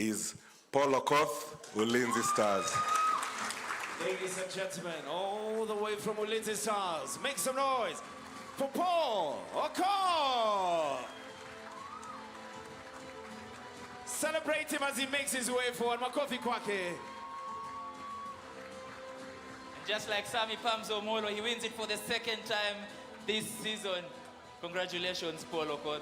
is Paul Okoth, Ulinzi Stars. Ladies and gentlemen, all the way from Ulinzi Stars, make some noise for Paul Okoth. Celebrate him as he makes his way forward. Makofi kwake. Just like Sami Pamzo Molo, he wins it for the second time this season. Congratulations, Paul Okoth.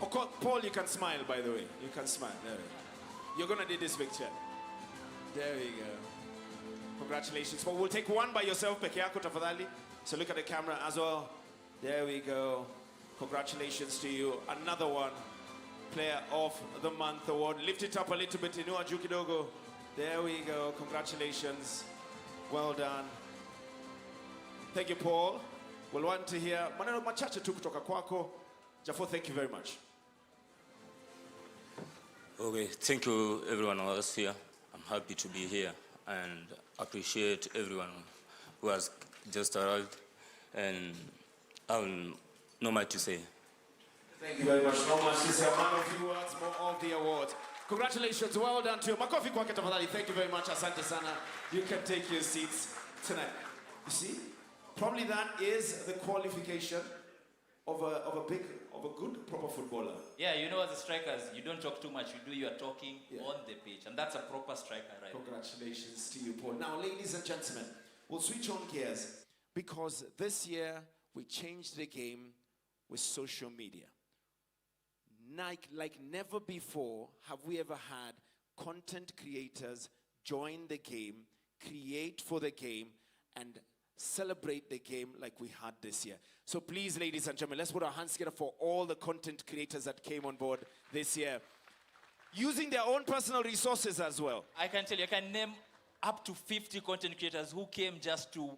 Okoth, Paul, you can smile, by the way. You can smile. There we go. You're going to do this picture. There we go. Congratulations. Paul, we'll take one by yourself, Pekeako Tafadhali. So look at the camera as well. There we go. Congratulations to you. Another one. Player of the Month award. Lift it up a little bit. Inua juu kidogo. There we go. Congratulations. Well done. Thank you, Paul. We'll want to hear maneno machache tu kutoka kwako. Jafo, thank you very much. Okay, thank you everyone else here. I'm happy to be here and appreciate everyone who has just arrived, and I have no much to say. Thank you very much. No much to say. A man of few words, more of the awards. Congratulations, well done to you. Makofi kwake tafadhali. Thank you very much. Asante sana. You can take your seats tonight. You see, probably that is the qualification of a good proper footballer. Yeah, you know, as a strikers, you don't talk too much. You do your talking on the pitch, and that's a proper striker, right? Congratulations to you, Paul. Now, ladies and gentlemen, we'll switch on gears because this year we changed the game with social media. Like never before have we ever had content creators join the game, create for the game, and celebrate the game like we had this year. So please, ladies and gentlemen, let's put our hands together for all the content creators that came on board this year, using their own personal resources as well. I can tell you, I can name up to 50 content creators who came just to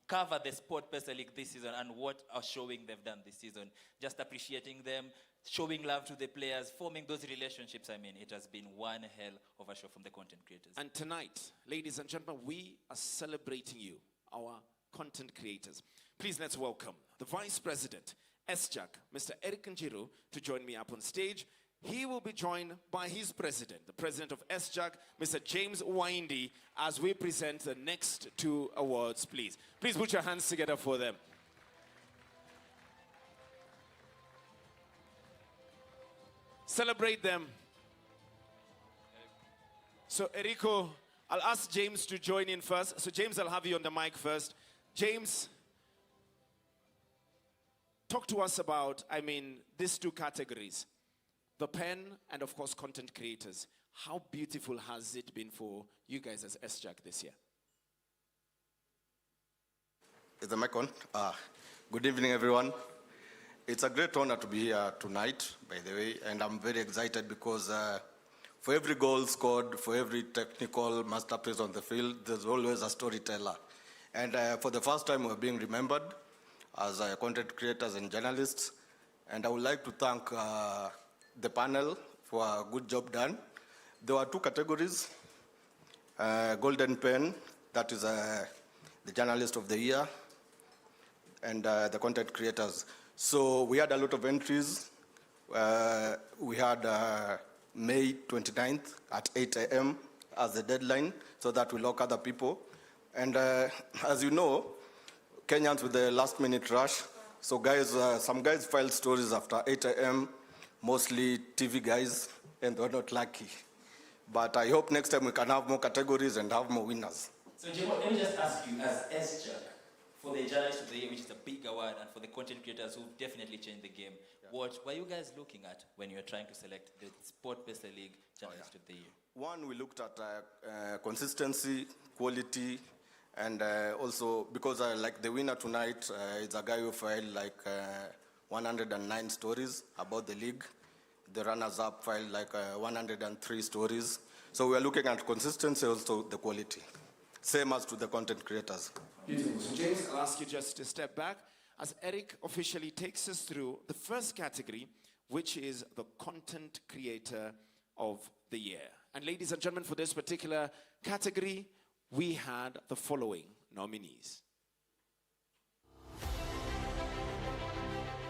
cover the SportPesa League this season and what a showing they've done this season. Just appreciating them, showing love to the players, forming those relationships. I mean, it has been one hell of a show from the content creators. And tonight, ladies and gentlemen, we are celebrating you, our content creators. Please let's welcome the Vice President, SJAC, Mr. Eric Njiru, to join me up on stage. He will be joined by his president, the president of SJAC, Mr. James Windy, as we present the next two awards, please. Please put your hands together for them. Celebrate them. So, Eriko, I'll ask James to join in first. So, James, I'll have you on the mic first. James, talk to us about, these two categories. The pen and, of course, content creators. How beautiful has it been for you guys as SJAC this year? Is the mic on? Good evening, everyone. It's a great honor to be here tonight, by the way, and I'm very excited because for every goal scored, for every technical masterpiece on the field, there's always a storyteller. And for the first time, we're being remembered as content creators and journalists. And I would like to thank the panel for a good job done. There were two categories. Golden Pen, that is the journalist of the year, and the content creators. So we had a lot of entries. We had May 29th at 8 a.m. as the deadline, so that we lock other people. And as you know, Kenyans with the last minute rush. So guys, some guys filed stories after 8 a.m., mostly TV guys, and they're not lucky. But I hope next time we can have more categories and have more winners. So Jimo, let me just ask you, as SJAC, for the Journalist of the Year, which is a big award, and for the content creators who've definitely changed the game, what were you guys looking at when you were trying to select the SportPesa League Journalist of the Year? One, we looked at consistency, quality, and also because like the winner tonight is a guy who filed like 109 stories about the league. The runners-up filed like 103 stories. So we are looking at consistency, also the quality. Same as to the content creators. Beautiful. So James, I'll ask you just to step back as Eric officially takes us through the first category, which is the content creator of the year. And ladies and gentlemen, for this particular category, we had the following nominees.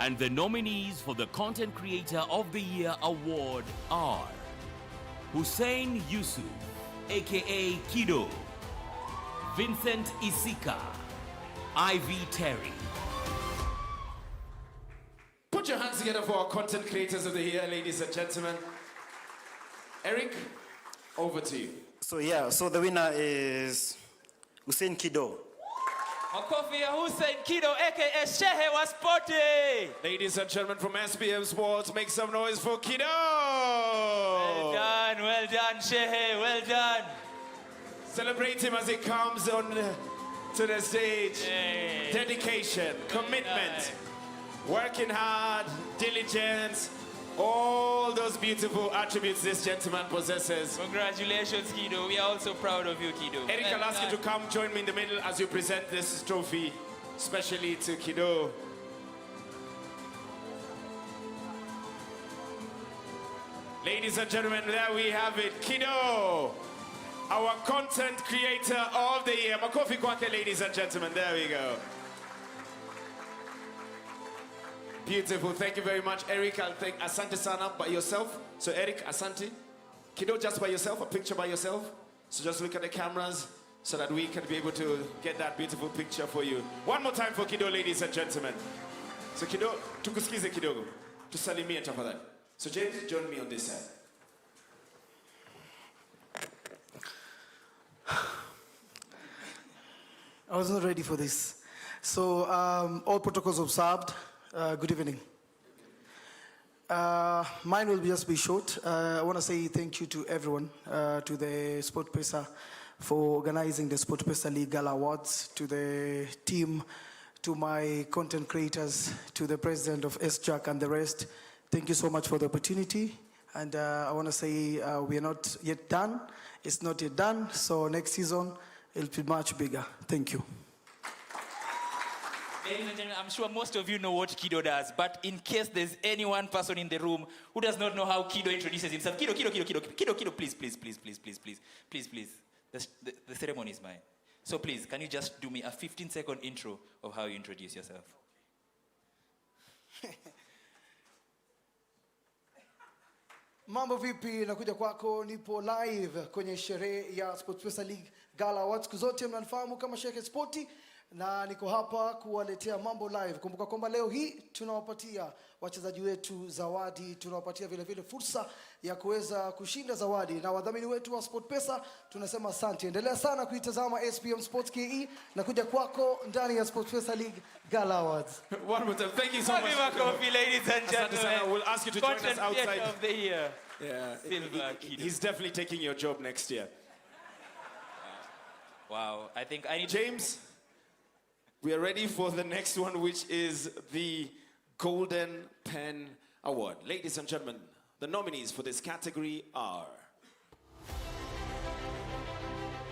And the nominees for the Content Creator of the Year award are Hussein Yusuf, aka Kido, Vincent Isika, Ivy Terry. Put your hands together for our content creators of the year, ladies and gentlemen. Eric, over to you. So the winner is Hussein Kido. Makofi ya Hussein Kido, aka Shehe wa Sporty. Ladies and gentlemen from SPM Sports, make some noise for Kido. Well done, Shehe, well done. Celebrate him as he comes on to the stage. Hey. Dedication, commitment, working hard, diligence, all those beautiful attributes this gentleman possesses. Congratulations, Kido. We are also proud of you, Kido. Eric, I'll ask you to come join me in the middle as you present this trophy, especially to Kido. Ladies and gentlemen, there we have it. Kido, our content creator of the year. Makofi kwake, ladies and gentlemen. There we go. Beautiful. Thank you very much, Eric. I'll thank Asante Sana by yourself. So Eric, Asante. Kido, just by yourself, a picture by yourself. So just look at the cameras so that we can be able to get that beautiful picture for you. One more time for Kido, ladies and gentlemen. So Kido, tukusikize kidogo. Tusalimie tafadhali. So James, join me on this side. I was not ready for this. So all protocols observed. Good evening. Mine will just be short. I want to say thank you to everyone, to the SportPesa for organizing the SportPesa League Gala Awards, to the team, to my content creators, to the president of SJAC and the rest. Thank you so much for the opportunity. And I want to say we are not yet done. It's not yet done. So next season, it'll be much bigger. Thank you. Ladies and gentlemen, I'm sure most of you know what Kido does, but in case there's any one person in the room who does not know how Kido introduces himself, Kido, please. The ceremony is mine. So please, can you just do me a 15-second intro of how you introduce yourself? Mambo vipi, nakuja kwako, nipo live kwenye sherehe ya SportPesa League Gala Awards. Siku zote mnanifahamu kama Shehe Sporty na niko hapa kuwaletea mambo live. Kumbuka kwamba leo hii tunawapatia wachezaji wetu zawadi, tunawapatia vile vile fursa ya kuweza kushinda zawadi, na wadhamini wetu wa SportPesa tunasema asante. Endelea sana kuitazama SPM Sports KE na kuja kwako ndani ya SportPesa League Gala Awards. One more time. Thank you so much. Makofi, ladies and gentlemen. We'll ask you to join us outside. Of the year. Yeah, Silver Kido. he's definitely taking your job next year. Wow, I think I need James, we are ready for the next one, which is the Golden Pen Award. Ladies and gentlemen, the nominees for this category are...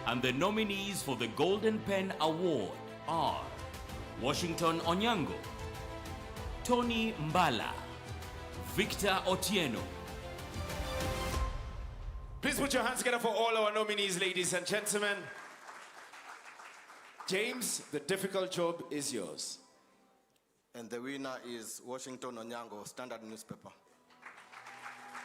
And the nominees for the Golden Pen Award are Washington Onyango, Tony Mbala, Victor Otieno. Please put your hands together for all our nominees, ladies and gentlemen. James, the difficult job is yours. And the winner is Washington Onyango, Standard newspaper.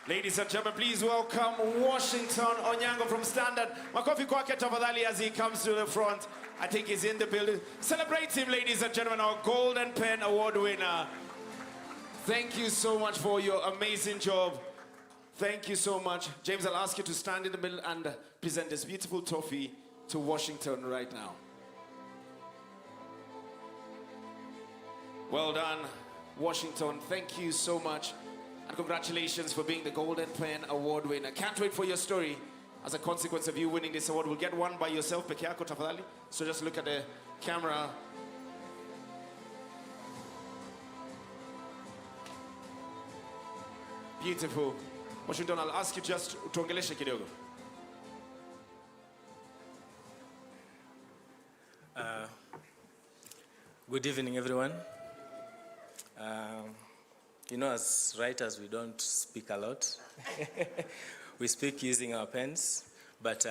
Ladies and gentlemen, please welcome Washington Onyango from Standard. Makofi kwake tafadhali as he comes to the front. I think he's in the building. Celebrate him, ladies and gentlemen, our Golden Pen Award winner. Thank you so much for your amazing job. Thank you so much. James, I'll ask you to stand in the middle and present this beautiful trophy to Washington right now. Well done, Washington. Thank you so much. And congratulations for being the Golden Pen Award winner. Can't wait for your story. As a consequence of you winning this award, we'll get one by yourself, peke yako tafadhali. So just look at the camera. Beautiful. Washington, I'll ask you just tuongeleshe kidogo. Good evening, everyone. You know, as writers, we don't speak a lot. We speak using our pens. But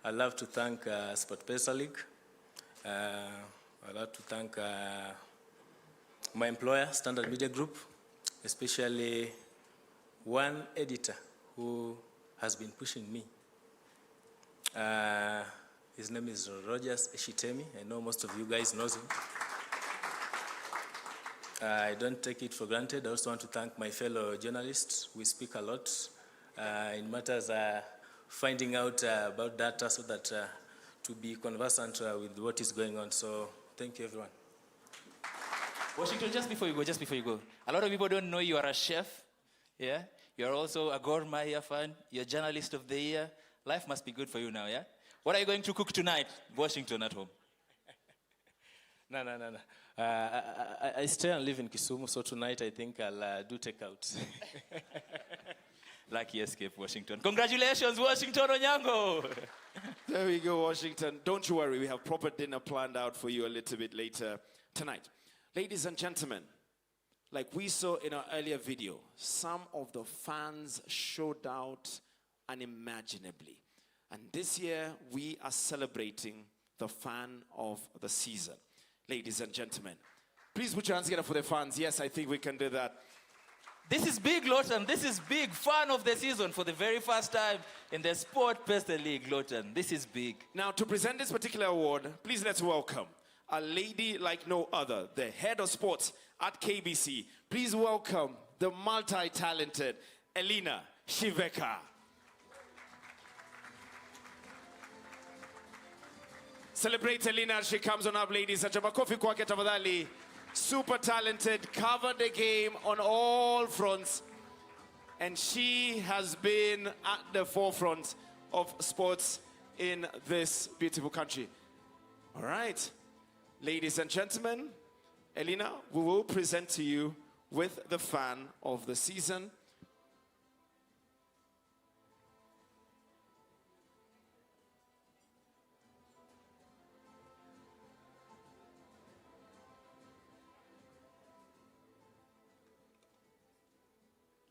I'd love to thank SportPesa League. I'd love to thank my employer, Standard Media Group, especially one editor who has been pushing me. His name is Rogers Eshitemi. I know most of you guys knows him. I don't take it for granted. I also want to thank my fellow journalists. We speak a lot in matters finding out about data so that to be conversant with what is going on. So thank you, everyone. Washington, just before you go, a lot of people don't know you are a chef. Yeah, you're also a Gor Mahia fan. You're journalist of the year. Life must be good for you now, yeah? What are you going to cook tonight, Washington, at home? No. I stay and live in Kisumu, so tonight I think I'll do takeout. Lucky escape, Washington. Congratulations, Washington Onyango. There we go, Washington. Don't you worry, we have proper dinner planned out for you a little bit later tonight. Ladies and gentlemen, like we saw in our earlier video, some of the fans showed out unimaginably. And this year, we are celebrating the fan of the season. Ladies and gentlemen, please put your hands together for the fans. Yes, I think we can do that. This is big, Lawton. This is big. Fan of the season for the very first time in the SportPesa League, Lawton. This is big. Now, to present this particular award, please let's welcome a lady like no other, the head of sports at KBC. Please welcome the multi-talented Elina Shiveka. Celebrate Elina as she comes on up, ladies and gentlemen. Makofi kwake tafadhali. Super talented, covered the game on all fronts. And she has been at the forefront of sports in this beautiful country. All right. Ladies and gentlemen, Elina, we will present to you with the fan of the season.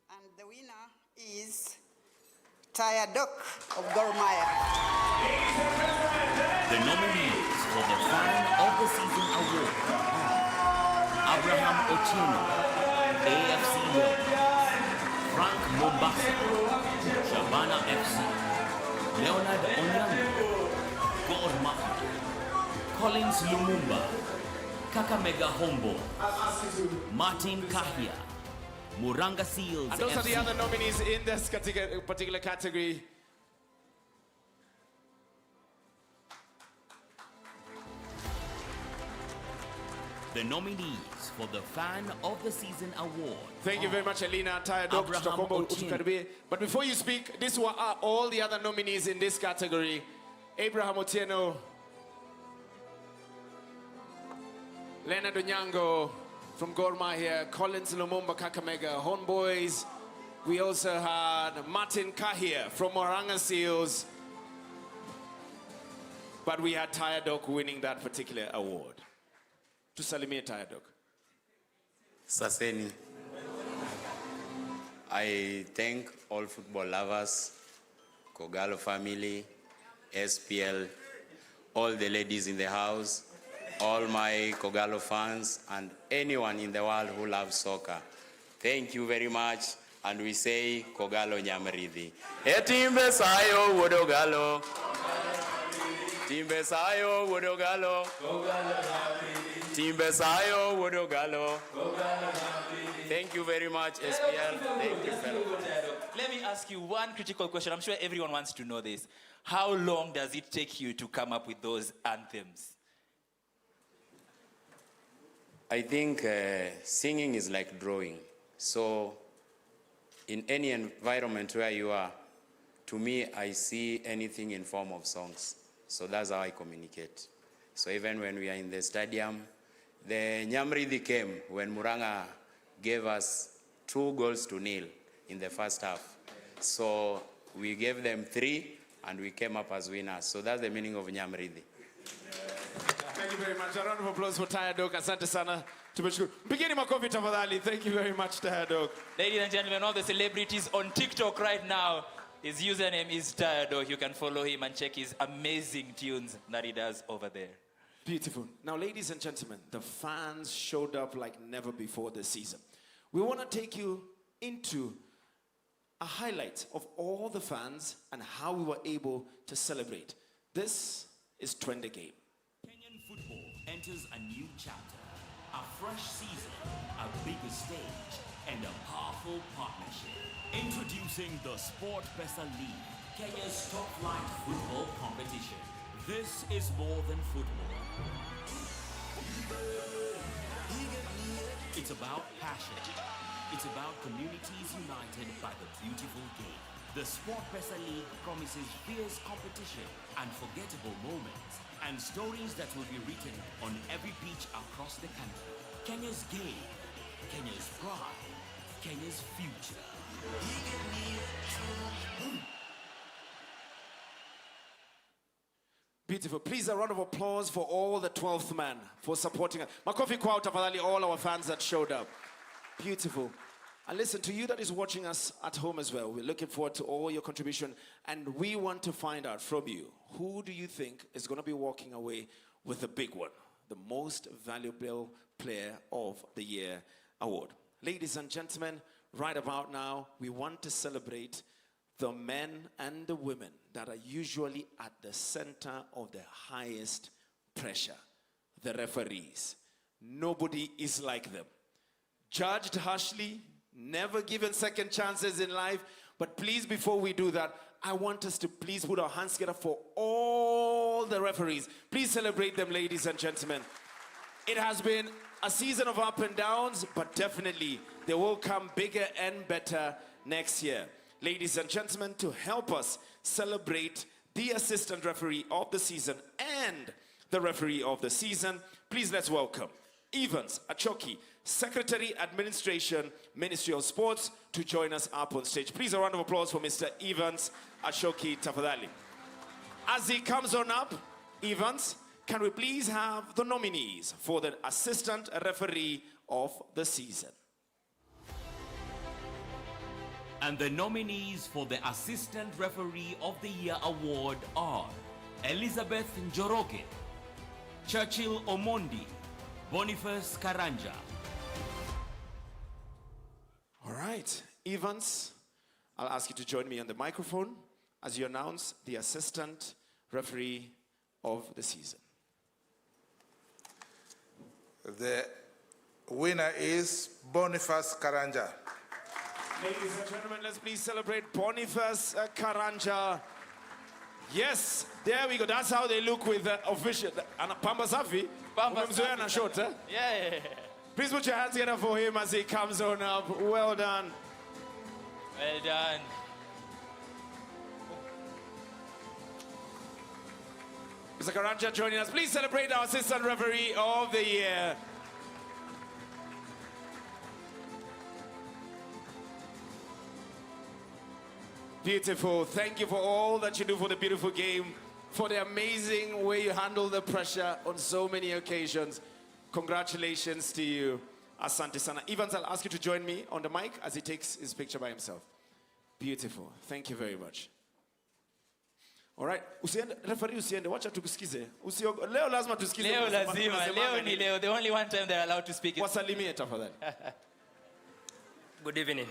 And the winner is Tayadok of Gor Mahia. The nominees for the Fan of the Season Award: Abraham Otieno, AFC Leopards; Frank Mombasa, Shabana FC; Leonard Onyango, Gor Mahia; Collins Lumumba, Kakamega Homeboyz; Martin Kahia, Muranga Seals. And those FC. are the other nominees in this particular category. The nominees for the Fan of the Season Award. Thank you very much, Elina. Tayadok, tutakomba utukaribie. But before you speak, these were all the other nominees in this category. Abraham Otieno, Leonard Onyango from Gor Mahia, Collins Lumumba, Kakamega Homeboyz. We also had Martin Kahia from Murang'a Seals. But we had Tayadok winning that particular award. Tusalimie Tayadok. Saseni. I thank all football lovers, Kogalo family, SPL, all the ladies in the house, all my Kogalo fans, and anyone in the world who loves soccer. Thank you very much, and we say Kogalo Nyamrithi. Etimbe sayo wodogalo. Timbe sayo wodogalo. Timbe sayo wodogalo. Thank you very much, SPL. Thank you, fellow. Let me ask you one critical question. I'm sure everyone wants to know this. How long does it take you to come up with those anthems? I think singing is like drawing. So in any environment where you are, to me, I see anything in form of songs. So that's how I communicate. So even when we are in the stadium, the Nyamrithi came when Murang'a gave us 2-0 in the first half. So we gave them 3 and we came up as winners. So that's the meaning of Nyamrithi. Thank you very much. A round of applause for Tayadok. Asante sana. Tumeshukuru. Mpigeni makofi tafadhali. Thank you very much, Tayadok. Ladies and gentlemen, all the celebrities on TikTok right now, his username is Tayadok. You can follow him and check his amazing tunes that he does over there. Beautiful. Now, ladies and gentlemen, the fans showed up like never before this season. We want to take you into a highlight of all the fans and how we were able to celebrate. This is Trend the Game. Kenyan football enters a new chapter, a fresh season, a bigger stage, and a powerful partnership. Introducing the SportPesa League, Kenya's top-flight football competition. This is more than football. It's about passion. It's about communities united by the beautiful game. The SportPesa League promises fierce competition, unforgettable moments, and stories that will be written on every pitch across the country. Kenya's game, Kenya's pride, Kenya's future. Beautiful. Please, a round of applause for all the 12th man for supporting us. Makofi kwao tafadhali, all our fans that showed up. Beautiful. And listen, to you that is watching us at home as well, we're looking forward to all your contribution, and we want to find out from you, who do you think is going to be walking away with the big one, the Most Valuable Player of the Year award? Ladies and gentlemen, right about now, we want to celebrate the men and the women that are usually at the center of the highest pressure, the referees. Nobody is like them. Judged harshly, never given second chances in life. But please, before we do that, I want us to please put our hands together for all the referees. Please celebrate them, ladies and gentlemen. It has been a season of up and downs, but definitely they will come bigger and better next year. Ladies and gentlemen, to help us celebrate the assistant referee of the season and the referee of the season, please let's welcome Evans Achoki, Secretary Administration, Ministry of Sports, to join us up on stage. Please a round of applause for Mr. Evans Achoki tafadhali. As he comes on up, Evans, can we please have the nominees for the assistant referee of the season? And the nominees for the Assistant Referee of the Year award are Elizabeth Njoroge, Churchill Omondi, Boniface Karanja. All right, Evans, I'll ask you to join me on the microphone as you announce the Assistant Referee of the season. The winner is Boniface Karanja. Ladies and gentlemen, let's please celebrate Boniface Karanja. Yes, there we go. That's how they look with the official. And Pamba Safi. Umemzoea na short, eh? Yeah. Please put your hands together for him as he comes on up. Well done. Well done. Mr. Karanja joining us. Please celebrate our assistant referee of the year. Beautiful. Thank you for all that you do for the beautiful game, for the amazing way you handle the pressure on so many occasions. Congratulations to you. Asante sana. Evans, I'll ask you to join me on the mic as he takes his picture by himself. Beautiful. Thank you very much. All right. Usiende, referee usiende. Wacha tukusikize. Leo lazima tusikize. Leo lazima. Leo ni leo. The only one time they're allowed to speak. Wasalimie tafadhali. Good evening.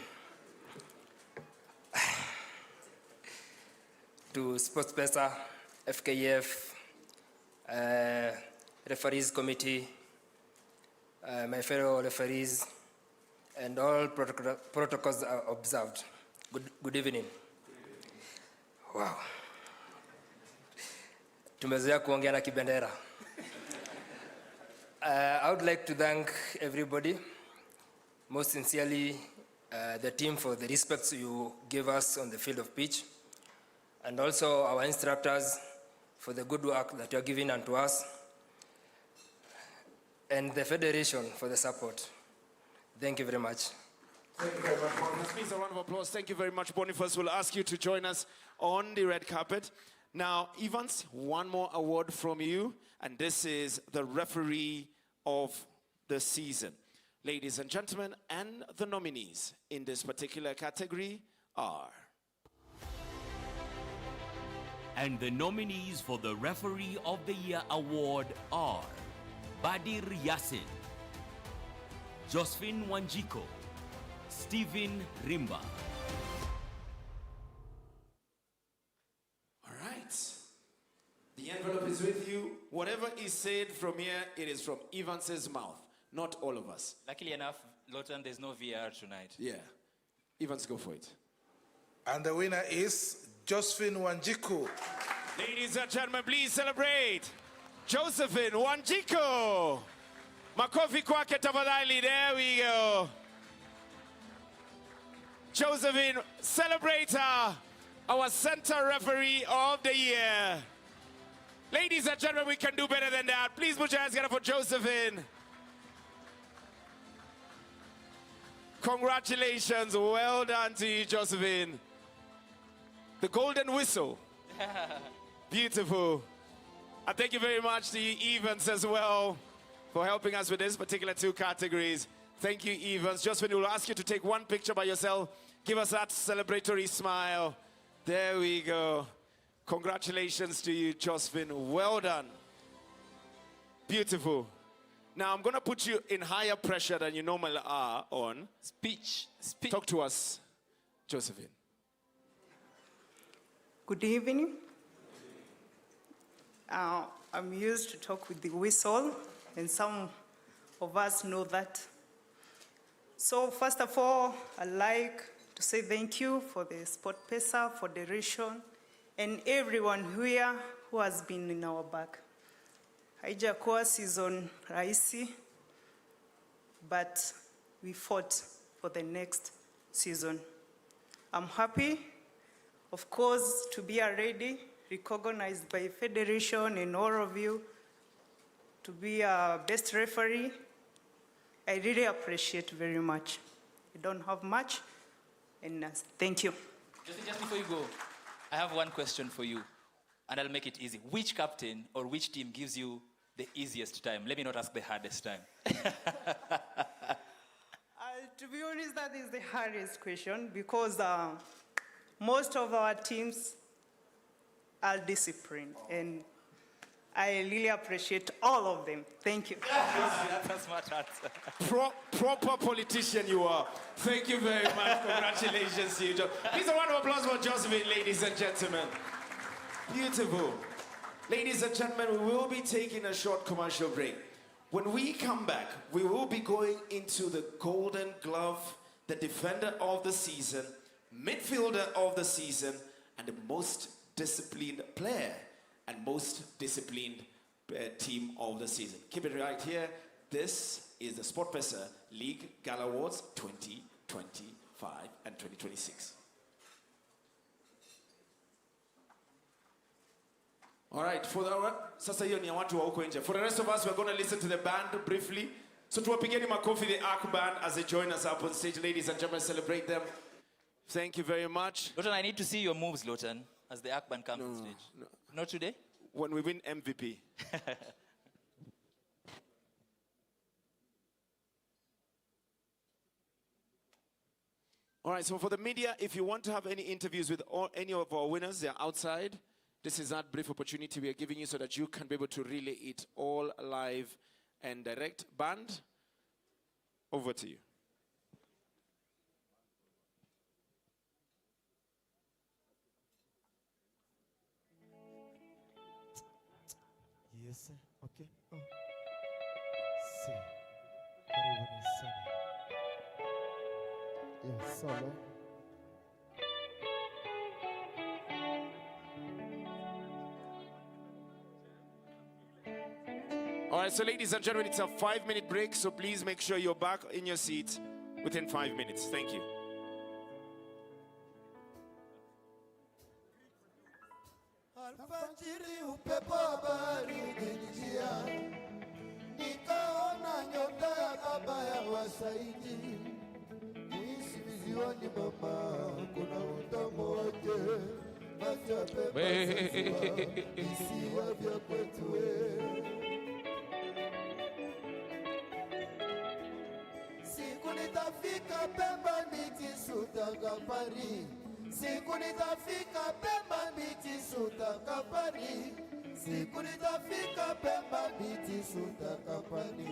To SportPesa, FKF, referees committee, my fellow referees, and all protocols are observed. Good evening. Wow. Tumezoea kuongea na kibendera. I would like to thank everybody, most sincerely the team for the respect you gave us on the field of pitch, and also our instructors for the good work that you are giving unto us, and the Federation for the support. Thank you very much. Thank you very much, Boniface. Please, a round of applause. Thank you very much, Boniface. We'll ask you to join us on the red carpet. Now, Evans, one more award from you, and this is the referee of the season. Ladies and gentlemen, and the nominees in this particular category are And the nominees for the Referee of the Year award are Badir Yassin, Josephine Wanjiko, Stephen Rimba. All right. The envelope is with you. Whatever is said from here, it is from Evans's mouth, not all of us. Luckily enough, Lawton, there's no VR tonight. Yeah. Evans, go for it. And the winner is Josephine Wanjiko. Ladies and gentlemen, please celebrate Josephine Wanjiko. Makofi kwake tafadhali. There we go. Josephine, celebrate her, our center referee of the year. Ladies and gentlemen, we can do better than that. Please put your hands together for Josephine. Congratulations. Well done to you, Josephine. The golden whistle. Beautiful. And thank you very much to you, Evans, as well, for helping us with this particular 2 categories. Thank you, Evans. Josephine, we'll ask you to take one picture by yourself. Give us that celebratory smile. There we go. Congratulations to you, Josephine. Well done. Beautiful. Now, I'm going to put you in higher pressure than you normally are on. Speech. Talk to us, Josephine. Good evening. I'm used to talk with the whistle, and some of us know that. So first of all, I'd like to say thank you for the SportPesa Federation and everyone here who has been in our back. Haijakuwa season rahisi, but we fought for the next season. I'm happy, of course, to be already recognized by Federation and all of you to be a best referee. I really appreciate very much. I don't have much, and thank you. Just before you go, I have one question for you, and I'll make it easy. Which captain or which team gives you the easiest time? Let me not ask the hardest time. To be honest, that is the hardest question because most of our teams are disciplined, and I really appreciate all of them. Thank you. That's a smart answer. Proper politician you are. Thank you very much. Congratulations to you, Joe. Please a round of applause for Josephine, ladies and gentlemen. Beautiful. Ladies and gentlemen, we will be taking a short commercial break. When we come back, we will be going into the Golden Glove, the defender of the season, midfielder of the season, and the most disciplined player and most disciplined team of the season. Keep it right here. This is the SportPesa League Gala Awards 2025 and 2026. All right, for the rest of us, we're going to listen to the band briefly. So tuwapigeni makofi the Arc Band as they join us up on stage. Ladies and gentlemen, celebrate them. Thank you very much. Lawton, I need to see your moves, Lawton, as the Arc Band comes on stage. No. Not today? When we win MVP. All right, so for the media, if you want to have any interviews with any of our winners, they're outside. This is that brief opportunity we are giving you so that you can be able to relay it all live and direct. Band, over to you. Yes, sir. Okay. Oh. See. Karibuni sana. Yes, solo. All right, so ladies and gentlemen, it's a 5-minute break, so please make sure you're back in your seat within 5 minutes. Thank you. Alfajiri upepo wa bahari ukinijia, nikaona nyota ya baba ya Wasaidi. Nisi viziwani mama, kuna utamu wake, basi ya pepa Zanzibar, visiwa vya kwetu Siku nitafika Pemba nikisuta Paris, siku nitafika Pemba Beach Suta Company, siku nitafika Pemba Beach Suta Company,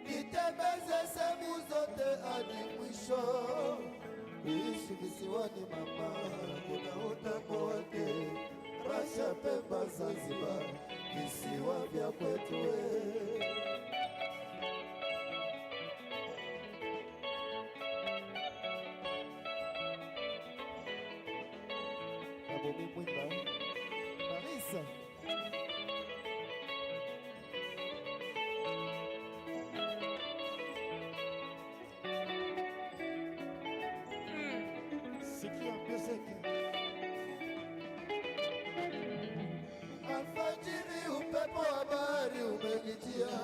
nitembeze sehemu zote hadi mwisho. Ishi visiwani mama, kuna utamu wake, Rasha Pemba Zanzibar, visiwa vya kwetu. Bobby Mwinda, Marisa. Sikia muziki. Alfajiri upepo wa bahari umenijia,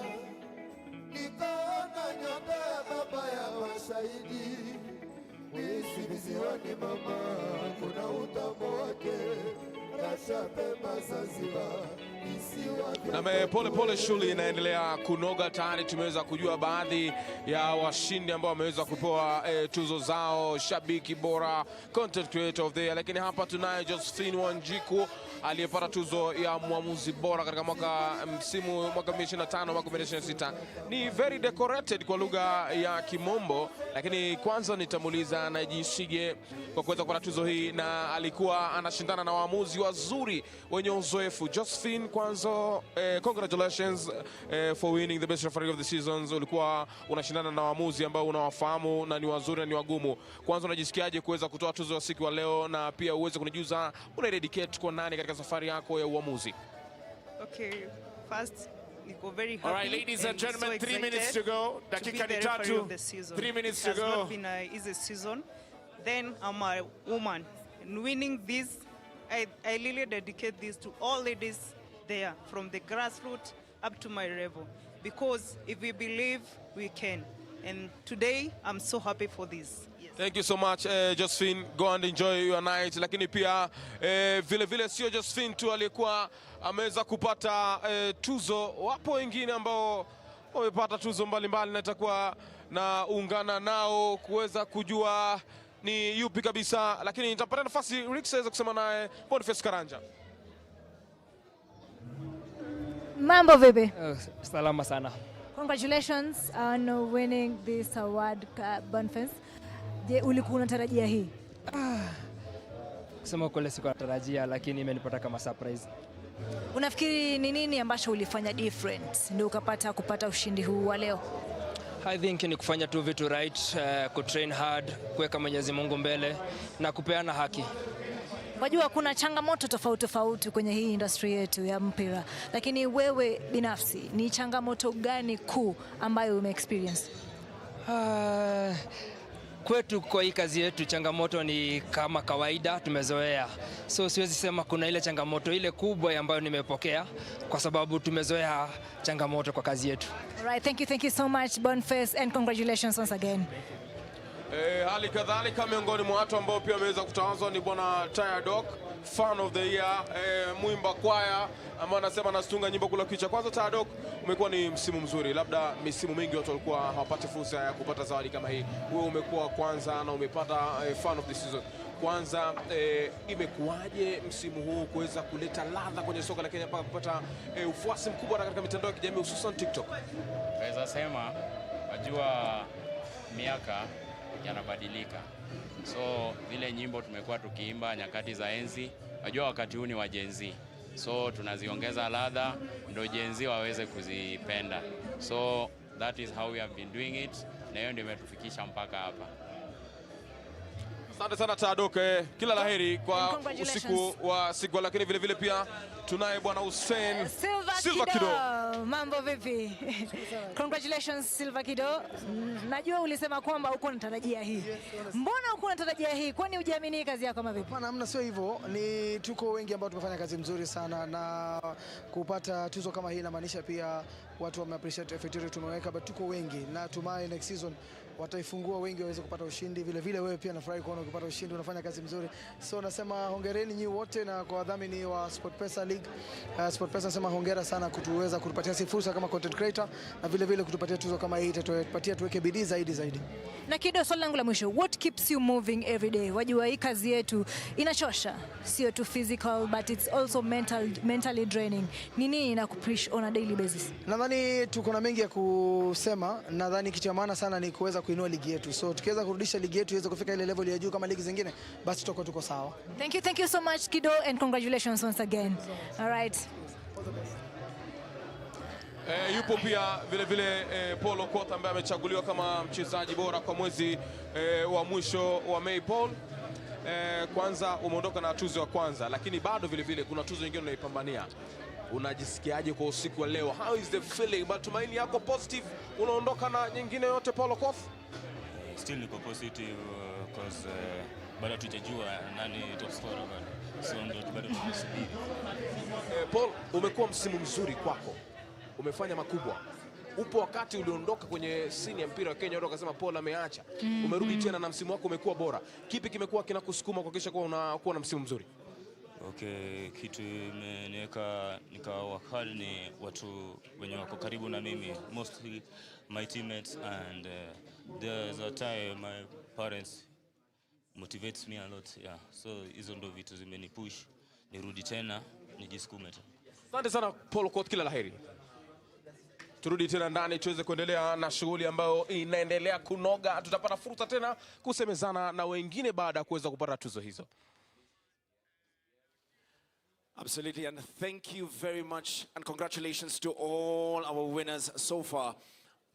nikaona nyota ya baba ya mashahidi. Kuishi visiwani mama, kuna utamu wake, Rasha Pemba Zanzibar, visiwa vya pole pole shughuli inaendelea kunoga. Tayari tumeweza kujua baadhi ya washindi ambao wameweza kupewa tuzo zao, shabiki bora, content creator of the year. Lakini hapa tunaye Josephine Wanjiku aliyepata tuzo ya mwamuzi bora katika mwaka 2025 mwaka 2026. Ni very decorated kwa lugha ya Kimombo, lakini kwanza nitamuuliza najishije kwa kuweza kupata tuzo hii, na alikuwa anashindana na waamuzi wazuri wenye uzoefu. Josephine, kwanza congratulations for winning the best referee of the seasons. Ulikuwa unashindana na waamuzi ambao unawafahamu na ni wazuri na ni wagumu. Kwanza unajisikiaje kuweza kutoa tuzo ya siku ya leo, na pia uweze kunijuza una dedicate kwa nani katika safari yako ya uamuzi? Okay, first niko very happy. All right, ladies and gentlemen, 3 minutes to go. Dakika ni tatu. 3 minutes to go. It has not been an easy season. Then I'm a woman, and winning this, I really dedicate this to all ladies there, from the grassroots up to my level, because if we believe, we can. And today, I'm so happy for this. Yes. Thank you so much, Josephine. Go and enjoy your night. Lakini pia vile sio Josephine tu alikuwa ameweza kupata tuzo. Wapo wengine ambao wamepata tuzo mbalimbali, na itakuwa na ungana nao kuweza kujua ni yupi kabisa. Lakini nitapata nafasi Rick aweze kusema naye Boniface Karanja. Mambo vipi? Salama sana. Congratulations on winning this award, Boniface. Je, ulikuwa unatarajia hii? Kusema kweli sikuwa natarajia, lakini imenipata kama surprise. Unafikiri ni nini ambacho ulifanya different ndio kupata ushindi huu wa leo? I think ni kufanya tu vitu right, kutrain hard, kuweka Mwenyezi Mungu mbele na kupeana haki. Wajua kuna changamoto tofauti kwenye hii industry yetu ya mpira, lakini wewe binafsi ni changamoto gani kuu ambayo ume-experience? Kwetu kwa hii kazi yetu changamoto ni kama kawaida, tumezoea. So siwezi sema kuna ile changamoto ile kubwa ambayo nimepokea, kwa sababu tumezoea changamoto kwa kazi yetu. All right, thank you so much Boniface, and congratulations once again. Hali kadhalika miongoni mwa watu ambao pia wameweza kutawazwa ni bwana Tayadok, fan of the year, mwimba kwaya ambao anasema anatunga nyimbo kula kichwa. Kwanza Tayadok, umekuwa ni msimu mzuri, labda misimu mingi watu walikuwa hawapati fursa ya kupata zawadi kama hii. Wewe umekuwa kwanza na umepata fan of the season. Kwanza imekuwaje msimu huu kuweza kuleta ladha kwenye soka la Kenya mpaka kupata ufuasi mkubwa katika mitandao ya kijamii hususan TikTok? Naweza sema najua miaka yanabadilika. So vile nyimbo tumekuwa tukiimba nyakati za enzi, najua wakati huu ni wa Gen Z. So tunaziongeza ladha ndio Gen Z waweze kuzipenda. So that is how we have been doing it. Na hiyo ndio imetufikisha mpaka hapa. Asante sana Tayadok, kila laheri kwa usiku wa siku, lakini vile pia tunaye bwana Hussein Silva Kido. Mambo vipi? Congratulations Silva Kido. Najua ulisema kwamba uko unatarajia hii. Mbona uko unatarajia hii? Kwani hujiamini kazi yako kama vipi? Hapana, hamna, sio hivyo. Ni tuko wengi ambao tumefanya kazi mzuri sana, na kupata tuzo kama hii inamaanisha pia watu wame appreciate effort yetu tumeweka, but tuko wengi na tumai next season wataifungua wengi waweze kupata ushindi. Vile wewe pia nafurahi kuona ukipata ushindi, unafanya kazi mzuri. So nasema hongereni nyinyi wote, na kwa wadhamini wa SportPesa League, SportPesa nasema hongera sana kutuweza kupata kutupatia si fursa kama content creator, na vile vile kutupatia tuzo kama hii itatupatia tuweke bidii zaidi. Na Kido, swali langu la mwisho, what keeps you moving every day? Wajua hii kazi yetu inachosha, sio tu physical but it's also mentally draining. Nini inakupush on a daily basis? Nadhani tuko na mengi ya kusema. Nadhani kitu cha maana sana ni kuweza kuinua ligi yetu. So tukiweza kurudisha ligi yetu iweze kufika ile level ya juu kama ligi zingine, basi tutakuwa tuko sawa. Thank you so much Kido, and congratulations once again. All right. Yupo pia vile vile Paul Okoth ambaye amechaguliwa kama mchezaji bora kwa mwezi wa mwisho wa Mei. Paul, kwanza umeondoka na tuzo ya kwanza, lakini bado vile vile kuna tuzo nyingine unaipambania. Unajisikiaje kwa usiku wa leo? How is the feeling? Matumaini yako positive unaondoka na nyingine yote Paul Okoth? Still niko positive because bado tujajua nani top scorer bado. So ndo bado tunasubiri. Paul, umekuwa msimu mzuri kwako. Umefanya makubwa. Upo wakati uliondoka kwenye scene ya mpira wa Kenya, watu wakasema Paul ameacha. Umerudi tena na msimu wako umekuwa bora. Kipi kimekuwa kinakusukuma kuhakikisha kuwa unakuwa na msimu mzuri? Okay, kitu imeniweka nikawakali ni watu wenye wako karibu na mimi, mostly my teammates, and there's a time my parents motivates me a lot, yeah. So hizo ndo vitu zimenipush nirudi tena nijisukume tena. Asante sana Paul Okoth, kila laheri. Turudi tena ndani tuweze kuendelea na shughuli ambayo inaendelea kunoga. Tutapata fursa tena kusemezana na wengine baada ya kuweza kupata tuzo hizo. Absolutely, and thank you very much and congratulations to all our winners so far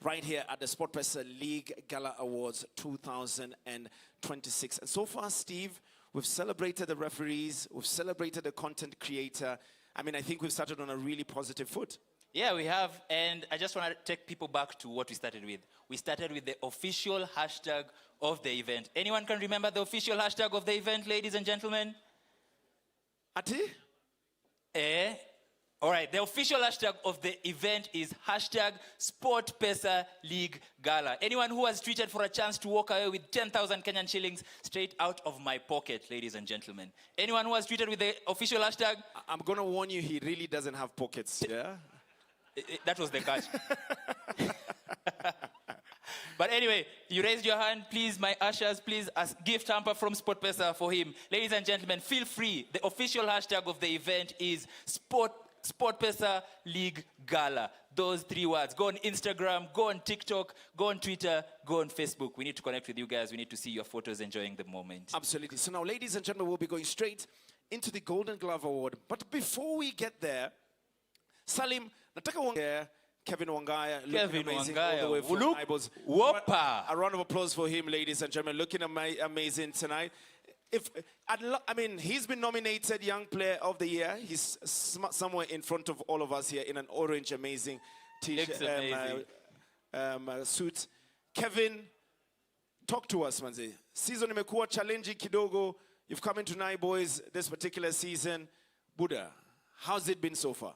right here at the SportPesa League Gala Awards 2026. And so far, Steve, we've celebrated the referees, we've celebrated the content creator. I mean, I think we've started on a really positive foot. Yeah, we have, and I just want to take people back to what we started with. We started with the official hashtag of the event. Anyone can remember the official hashtag of the event, ladies and gentlemen? Ati? All right, the official hashtag of the event is hashtag SportPesa League Gala. Anyone who has tweeted for a chance to walk away with 10,000 Kenyan shillings straight out of my pocket, ladies and gentlemen. Anyone who has tweeted with the official hashtag? I'm going to warn you, he really doesn't have pockets, yeah? That was the catch. But anyway, you raised your hand. Please, my ushers, please, a gift hamper from SportPesa for him. Ladies and gentlemen, feel free. The official hashtag of the event is SportPesa League Gala. Those 3 words. Go on Instagram, go on TikTok, go on Twitter, go on Facebook. We need to connect with you guys. We need to see your photos enjoying the moment. Absolutely. So now, ladies and gentlemen, we'll be going straight into the Golden Glove Award. But before we get there, Salim, nataka Kevin Wangaya, looking amazing all the way from Eyeballs. A round of applause for him, ladies and gentlemen. Looking amazing tonight. I mean, he's been nominated Young Player of the Year. He's somewhere in front of all of us here in an orange, amazing t-shirt, suit. Kevin, talk to us, manzi. Season imekuwa challenging kidogo. You've come into Nine Boys this particular season. Buddha, how's it been so far?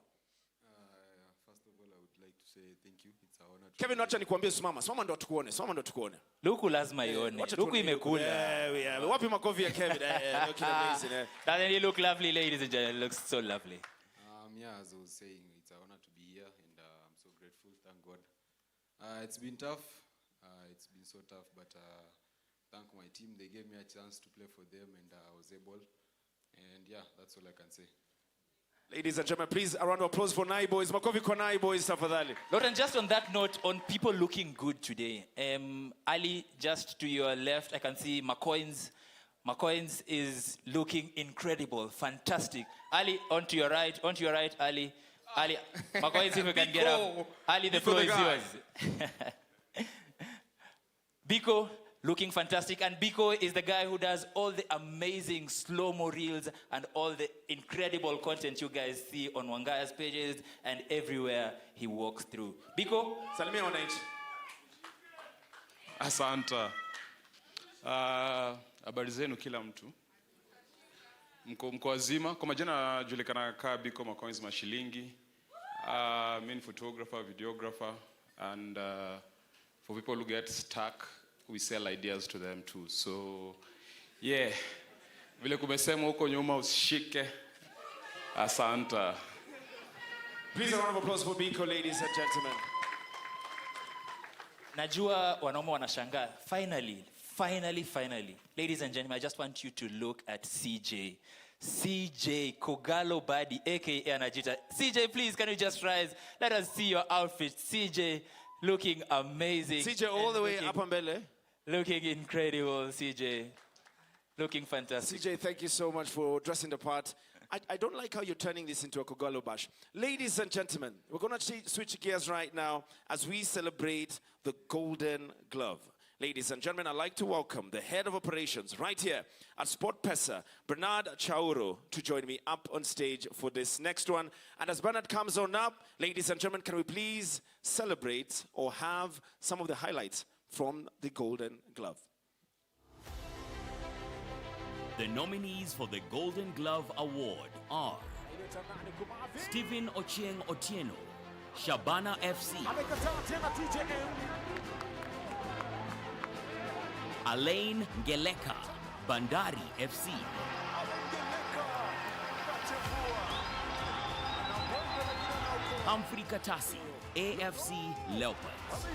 Kevin, wacha nikuambie simama. Simama ndo tukuone. Simama ndo tukuone. Luku lazima ione. Luku imekula. Yeah. Wapi makofi ya Kevin? Looking amazing. Doesn't he look lovely, ladies and gentlemen? It looks so lovely. Yeah, as I was saying, it's an honor to be here, and I'm so grateful. Thank God. It's been tough. It's been so tough, but thank my team. They gave me a chance to play for them, and I was able. And yeah, that's all I can say. Ladies and gentlemen, please, a round of applause for Nai Boys. Makofi kwa Nai Boys, tafadhali. Lord, and just on that note, on people looking good today, Ali, just to your left, I can see McCoins. McCoins is looking incredible, fantastic. Ali, on to your right, Ali. Ali, McCoins, if you can get up. Ali, the floor is yours. Biko, looking fantastic. And Biko is the guy who does all the amazing slow-mo reels and all the incredible content you guys see on Wangaya's pages and everywhere he walks through. Biko, salimia wananchi. Asante. Habari zenu kila mtu. Mko wazima. Kwa majina najulikana kama Biko Macoins Mashilingi. I'm a photographer, videographer, and for people who get stuck, we sell ideas to them too. So, yeah. Vile kumesema huko nyuma usishike. Asante. Please a round of applause for Biko, ladies and gentlemen. Najua wanaume wanashangaa. Finally. Ladies and gentlemen, I just want you to look at CJ. CJ Kogalo Badi, aka Anajita. CJ, please, can you just rise? Let us see your outfit. CJ, looking amazing. CJ, all the way up on belly. Looking incredible, CJ. Looking fantastic. CJ, thank you so much for dressing the part. I don't like how you're turning this into a Kogalo bash. Ladies and gentlemen, we're going to switch gears right now as we celebrate the Golden Glove. Ladies and gentlemen, I'd like to welcome the head of operations right here at SportPesa, Bernard Chauro, to join me up on stage for this next one. And as Bernard comes on up, ladies and gentlemen, can we please celebrate or have some of the highlights from the Golden Glove? The nominees for the Golden Glove Award are Stephen Ochieng Otieno, Shabana FC, Alain Ngeleka, Bandari FC, Humphrey Katasi, AFC Leopards,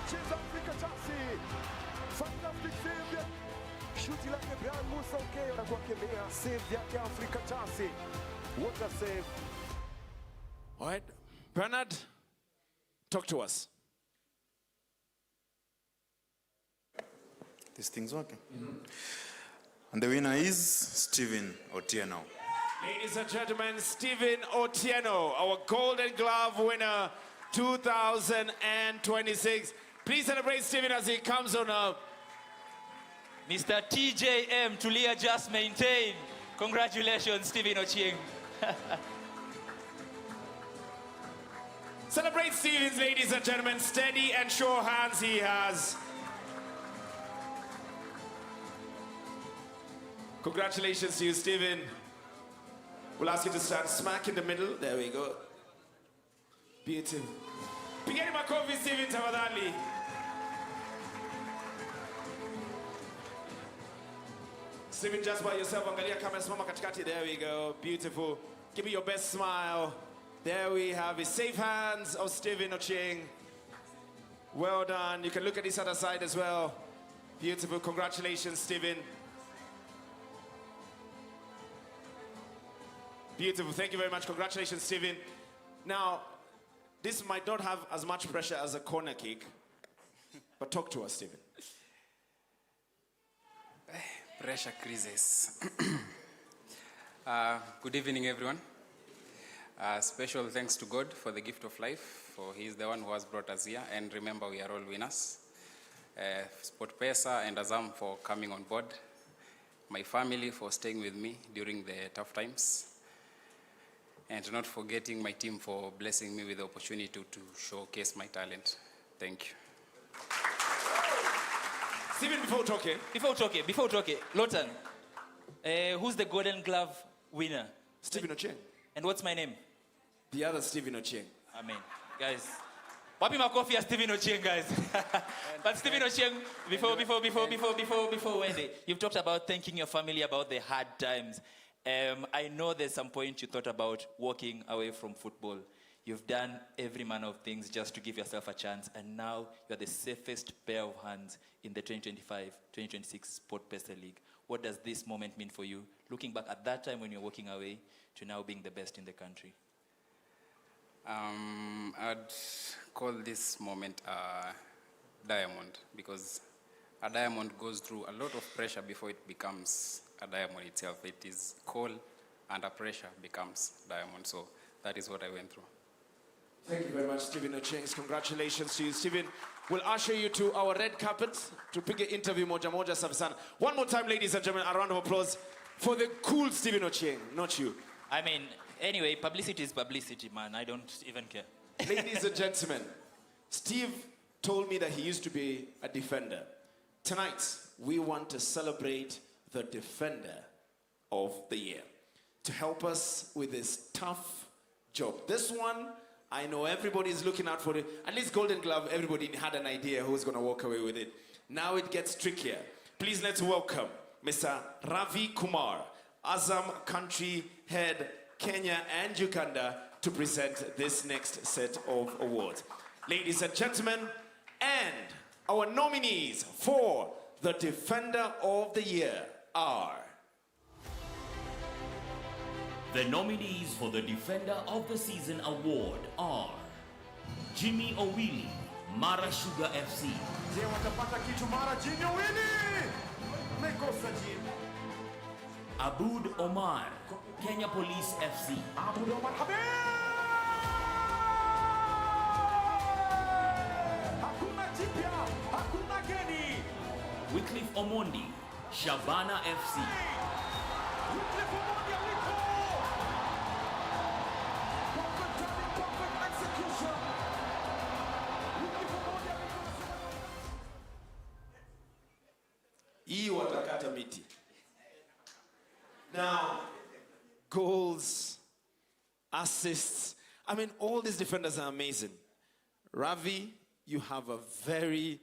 Shuti lake Brian Musa Okeo na kuakemea save yake Afrika Tasi. What a save. All right, Bernard, talk to us. This thing's working. And the winner is Stephen Otieno. Ladies and gentlemen, Stephen Otieno, our Golden Glove winner 2026. Please celebrate Stephen as he comes on up. Mr. TJM, Tulia just maintain. Congratulations, Stephen Ochieng. Celebrate Stevens, ladies and gentlemen. Steady and sure hands he has. Congratulations to you, Stephen. We'll ask you to stand smack in the middle. There we go. Beautiful. Pigeni makofi, Stephen tafadhali. Stephen, just by yourself. Angalia kamera simama katikati. There we go. Beautiful. Give me your best smile. There we have it. Safe hands of Stephen Ochieng. Well done. You can look at this other side as well. Beautiful. Congratulations, Stephen. Beautiful. Thank you very much. Congratulations, Stephen. Now, this might not have as much pressure as a corner kick, but talk to us, Stephen. Pressure creases. Good evening, everyone. Special thanks to God for the gift of life, for He is the one who has brought us here. And remember, we are all winners. SportPesa and Azam for coming on board. My family for staying with me during the tough times. And not forgetting my team for blessing me with the opportunity to showcase my talent. Thank you. Stephen, before we talk, Lotan, who's the Golden Glove winner? Stephen Ochieng. And what's my name? The other Stephen Ochieng. Amen. Guys, wapi makofi ya Stephen Ochieng, guys. But Stephen Ochieng, before Wendy, you've talked about thanking your family about the hard times. I know there's some point you thought about walking away from football. You've done every manner of things just to give yourself a chance, and now you're the safest pair of hands in the 2025-2026 SportPesa League. What does this moment mean for you, looking back at that time when you're walking away to now being the best in the country? I'd call this moment a diamond, because a diamond goes through a lot of pressure before it becomes a diamond itself. It is coal, under pressure becomes diamond. So that is what I went through. Thank you very much, Stephen Ochieng. Congratulations to you, Stephen. We'll usher you to our red carpet to pick an interview moja moja safi. One more time, ladies and gentlemen, a round of applause for the cool Stephen Ochieng, not you. I mean, anyway, publicity is publicity, man. I don't even care. Ladies and gentlemen, Steve told me that he used to be a defender. Tonight, we want to celebrate the defender of the year to help us with this tough job. This one, I know everybody's looking out for it. At least Golden Glove, everybody had an idea who's going to walk away with it. Now it gets trickier. Please let's welcome Mr. Ravi Kumar, Azam Country Head, Kenya and Uganda, to present this next set of awards. Ladies and gentlemen, and our nominees for the Defender of the Year are... The nominees for the Defender of the Season award are Jimmy Owili, Mara Sugar FC. Je, watapata kitu Mara Jimmy Owili? Mekosa Jimmy. Aboud Omar, Kenya Police FC. Aboud Omar Habib! Hakuna jipya, hakuna geni. Wycliffe Omondi, Shabana FC. Wycliffe Omondi aliko. Perfect timing, perfect execution. Wycliffe Omondi aliko. Hii watakata miti. Now, goals, assists. I mean, all these defenders are amazing. Ravi, you have a very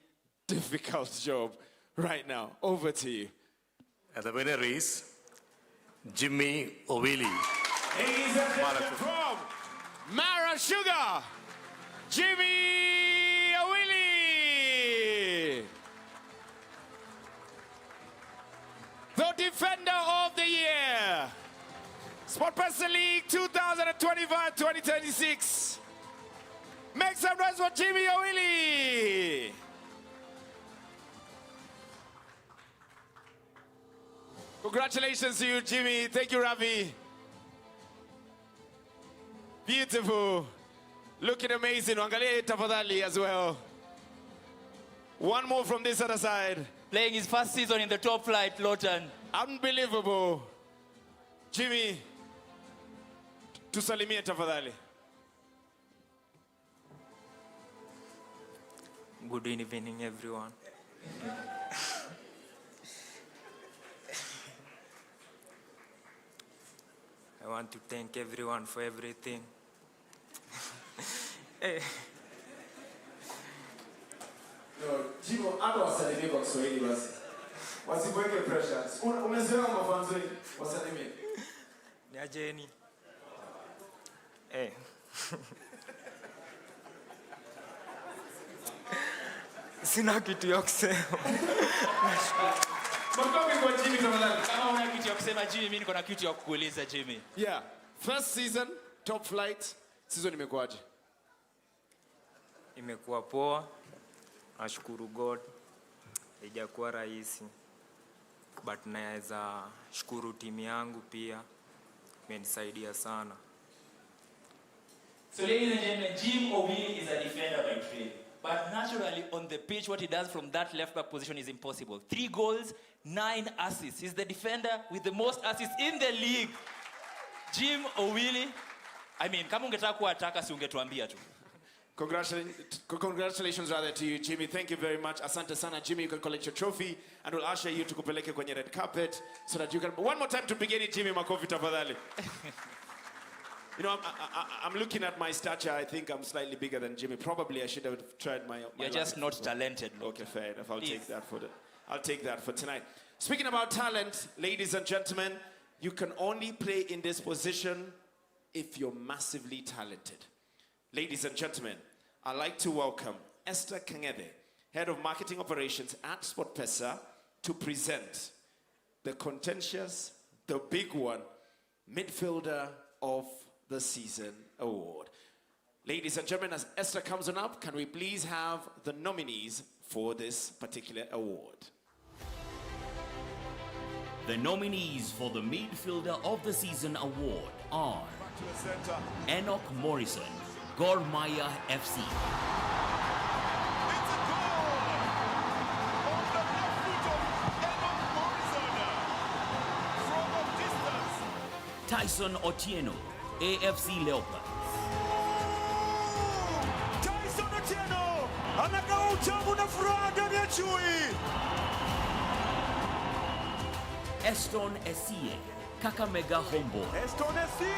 difficult job right now. Over to you. And the winner is Jimmy Owili. Ladies and gentlemen, from Mara Sugar, Jimmy Owili. The Defender of the Year. SportPesa League 2025-2026. Make some noise for Jimmy Owili. Congratulations to you, Jimmy. Thank you, Ravi. Beautiful. Looking amazing. Angalia tafadhali as well. One more from this other side. Playing his first season in the top flight, Lawton. Unbelievable. Jimmy, tusalimie tafadhali. Good evening, everyone. I want to thank everyone for everything. Hey. Jimo, hata wasalimie kwa Kiswahili basi. Wasiweke pressure. Umezoea mafanzo wasalimie. Ni ajeni. Eh. Sina kitu ya kusema. Makofi kwa Jimmy tafadhali. Kama una kitu ya kusema Jimmy, mimi niko na kitu ya kukuuliza Jimmy. Yeah. First season, top flight. Season imekuwaje? Imekuwa poa. Nashukuru God. Haijakuwa rahisi. But naweza shukuru timu yangu pia. Imenisaidia sana. So ladies and gentlemen, Jim Owili is a defender by trade. But naturally on the pitch, what he does from that left back position is impossible. 3 goals, 9 assists. He's the defender with the most assists in the league. Jim Owili. I mean, kama ungetaka kuataka si ungetuambia tu. Congratulations rather to you, Jimmy. Thank you very much. Asante sana, Jimmy. You can collect your trophy and we'll usher you to kupeleke kwenye red carpet so that you can... One more time to begin it, Jimmy. Makofi tafadhali. You know, I'm looking at my stature. I think I'm slightly bigger than Jimmy. Probably I should have tried my You're just not talented. Okay, fair enough. I'll take that for tonight. Speaking about talent, ladies and gentlemen, you can only play in this position if you're massively talented. Ladies and gentlemen, I'd like to welcome Esther Kangede, Head of Marketing Operations at SportPesa, to present the contentious, the big one, Midfielder of the Season Award. Ladies and gentlemen, as Esther comes on up, can we please have the nominees for this particular award? The nominees for the Midfielder of the Season award are Enoch Morrison, Gor Mahia FC. Tyson Otieno, AFC Leopards. Tyson Otieno anagawa utamu na furaha ndani ya chui. Eston Esie, Kakamega Homeboyz. Eston Esie!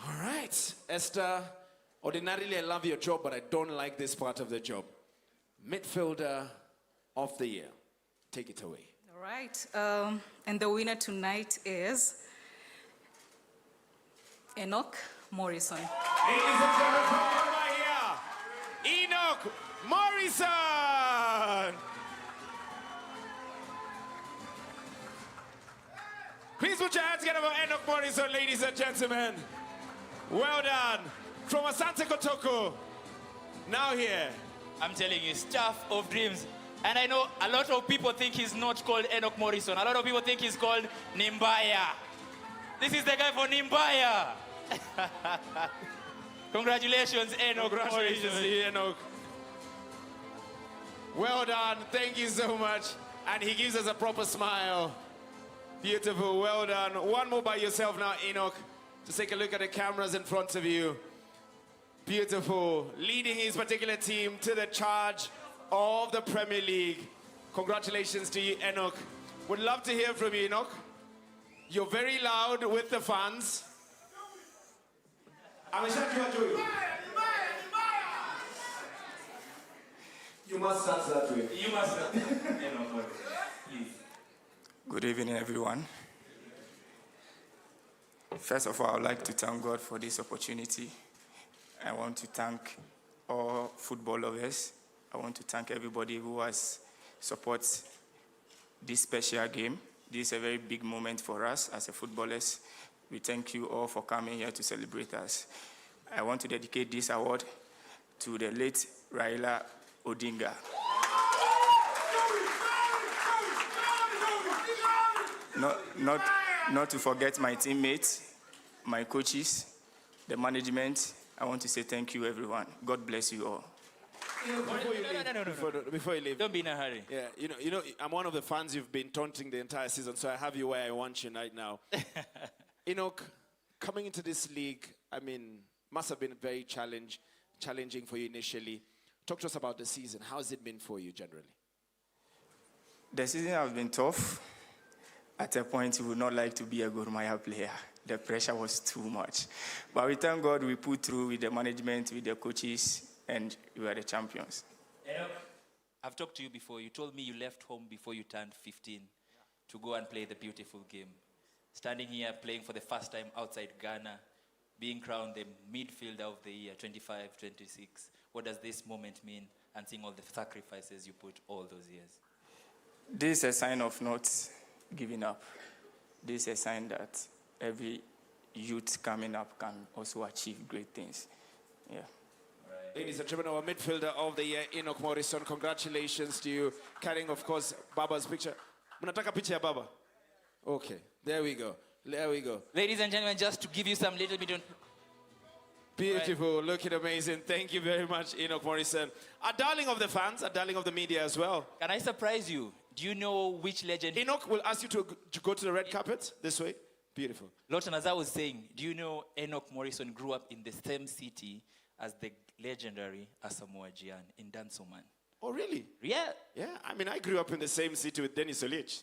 All right, Esther, ordinarily I love your job, but I don't like this part of the job. Midfielder of the Year. Take it away. All All right. And the winner tonight is Enoch Morrison. Ladies and gentlemen, come over here. Enoch Morrison. Please put your hands together for Enoch Morrison, ladies and gentlemen. Well done. From Asante Kotoko. Now here. I'm telling you, stuff of dreams. And I know a lot of people think he's not called Enoch Morrison. A lot of people think he's called Nimbaya. This is the guy for Nimbaya. Congratulations, Enoch. Congratulations, Enoch. Well done. Thank you so much. And he gives us a proper smile. Beautiful. Well done. One more by yourself now, Enoch. Just take a look at the cameras in front of you. Beautiful. Leading his particular team to the charge of the Premier League. Congratulations to you, Enoch. Would love to hear from you, Enoch. You're very loud with the fans. You must start that way. You must start. Enoch, please. Good evening, everyone. First of all, I would like to thank God for this opportunity. I want to thank all football lovers. I want to thank everybody who has supported this special game. This is a very big moment for us as a footballers. We thank you all for coming here to celebrate us. I want to dedicate this award to the late Raila Odinga. Not to forget my teammates, my coaches, the management. I want to say thank you, everyone. God bless you all. Before you leave, don't be in a hurry. Yeah, you know, I'm one of the fans you've been taunting the entire season, so I have you where I want you right now. Enoch, coming into this league, I mean, must have been very challenging for you initially. Talk to us about the season. How has it been for you generally? The season has been tough. At a point, we would not like to be a Gor Mahia player. The pressure was too much. But we thank God we put through with the management, with the coaches, and we are the champions. I've talked to you before. You told me you left home before you turned 15 to go and play the beautiful game. Standing here, playing for the first time outside Ghana, being crowned the midfielder of the year, 25, 26. What does this moment mean? And seeing all the sacrifices you put all those years. This is a sign of not giving up. This is a sign that every youth coming up can also achieve great things. Yeah. Ladies and gentlemen, our midfielder of the year, Enoch Morrison. Congratulations to you. Carrying, of course, Baba's picture. Munataka picture ya Baba? Okay, there we go. There we go. Ladies and gentlemen, just to give you some little bit of... Beautiful, right. Looking amazing. Thank you very much, Enoch Morrison. A darling of the fans, a darling of the media as well. Can I surprise you? Do you know which legend... Enoch will ask you to go to the red carpet this way. Beautiful. Lawton, as I was saying, do you know Enoch Morrison grew up in the same city as the legendary Asamoah Gyan in Dansoman? Oh, really? Yeah. Yeah, I mean, I grew up in the same city with Dennis Oliech.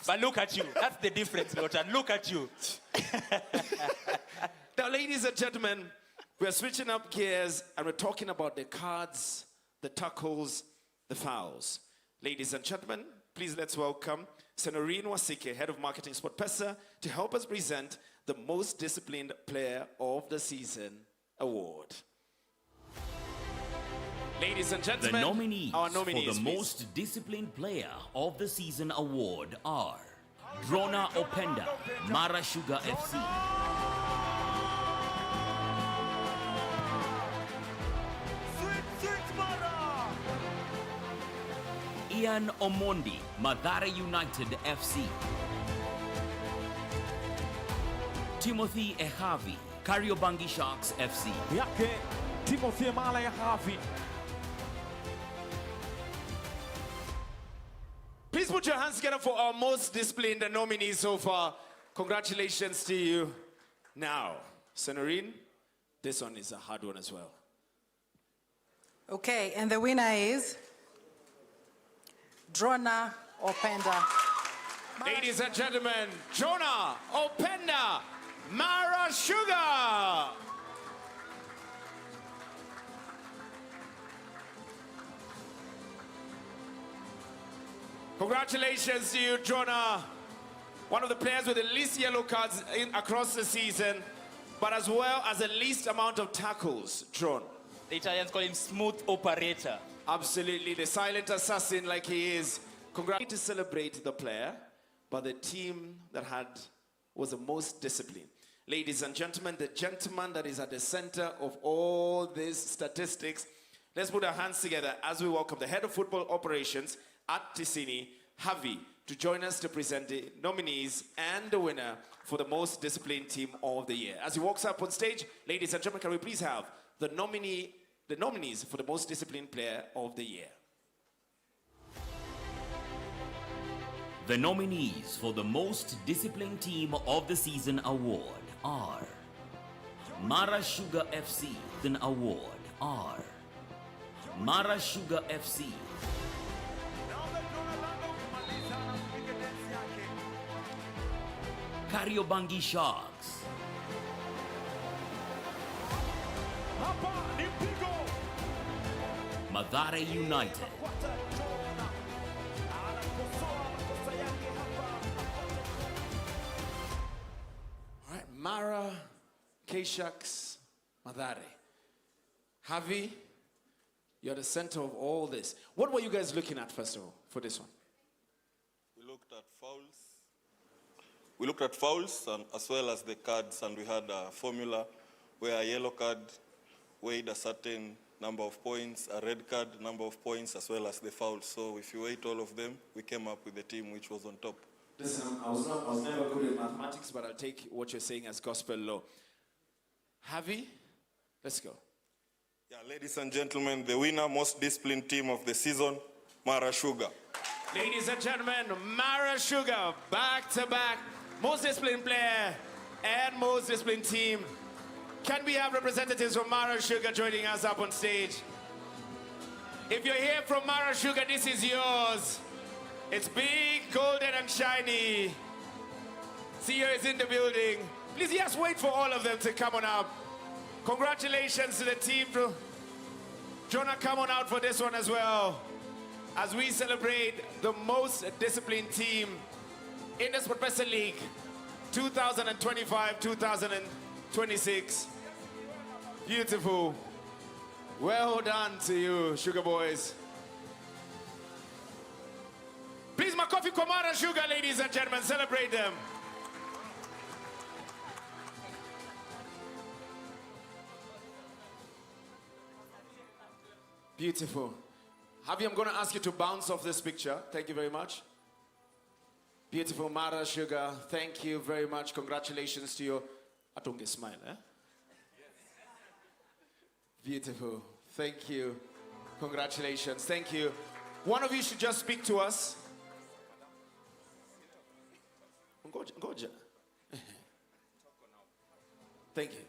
But look at you. That's the difference, Lawton. Look at you. Now, ladies and gentlemen, we're switching up gears and we're talking about the cards, the tackles, the fouls. Ladies and gentlemen, please let's welcome Senorine Wasike, Head of Marketing SportPesa, to help us present the Most Disciplined Player of the Season award. Ladies and gentlemen, the nominees, our nominees for the please. Most Disciplined Player of the Season award are Drona Openda, Mara Sugar FC. Ian Omondi, Mathare United FC. Timothy Ehavi, Kariobangi Sharks FC. Yake Timothy Emala Ehavi. Please put your hands together for our most disciplined nominees so far. Congratulations to you. Now, Senorine, this one is a hard one as well. Okay, and the winner is Drona Openda. Ladies and gentlemen, Drona Openda, Mara Sugar. Congratulations to you, Jonah. One of the players with the least yellow cards across the season, but as well as the least amount of tackles drawn. The Italians call him smooth operator. Absolutely, the silent assassin like he is. Congratulations to celebrate the player, but the team that was the most disciplined. Ladies and gentlemen, the gentleman that is at the center of all these statistics, let's put our hands together as we welcome the head of football operations at Ticini, Javi, to join us to present the nominees and the winner for the most disciplined team of the year. As he walks up on stage, ladies and gentlemen, can we please have the nominees for the most disciplined player of the year? The nominees for the most disciplined team of the season award are Mara Sugar FC. The award are Mara Sugar FC. Kariobangi Sharks. Mathare United. All right, Mara, K-Sharks, Mathare. Javi, you're the center of all this. What were you guys looking at, first of all, for this one? We looked at fouls. We looked at fouls and as well as the cards, and we had a formula where a yellow card weighed a certain number of points, a red card number of points, as well as the fouls. So if you weight all of them, we came up with the team which was on top. Listen, I was never good at mathematics, but I'll take what you're saying as gospel law. Javi, let's go. Yeah, ladies and gentlemen, the winner, most disciplined team of the season, Mara Sugar. Ladies and gentlemen, Mara Sugar, back-to-back, most disciplined player and most disciplined team. Can we have representatives from Mara Sugar joining us up on stage? If you're here from Mara Sugar, this is yours. It's big, golden, and shiny. CEO is in the building. Please just wait for all of them to come on up. Congratulations to the team. Jonah, come on out for this one as well. As we celebrate the most disciplined team in the SportPesa League 2025-2026. Beautiful. Well done to you, Sugar Boys. Please, makofi kwa Mara Sugar, ladies and gentlemen. Celebrate them. Beautiful. Javi, I'm going to ask you to bounce off this picture. Thank you very much. Beautiful Mara Sugar. Thank you very much. Congratulations to you. Atunge smile, eh? Beautiful. Thank you. Congratulations. Thank you. One of you should just speak to us. Ngoja. Thank you.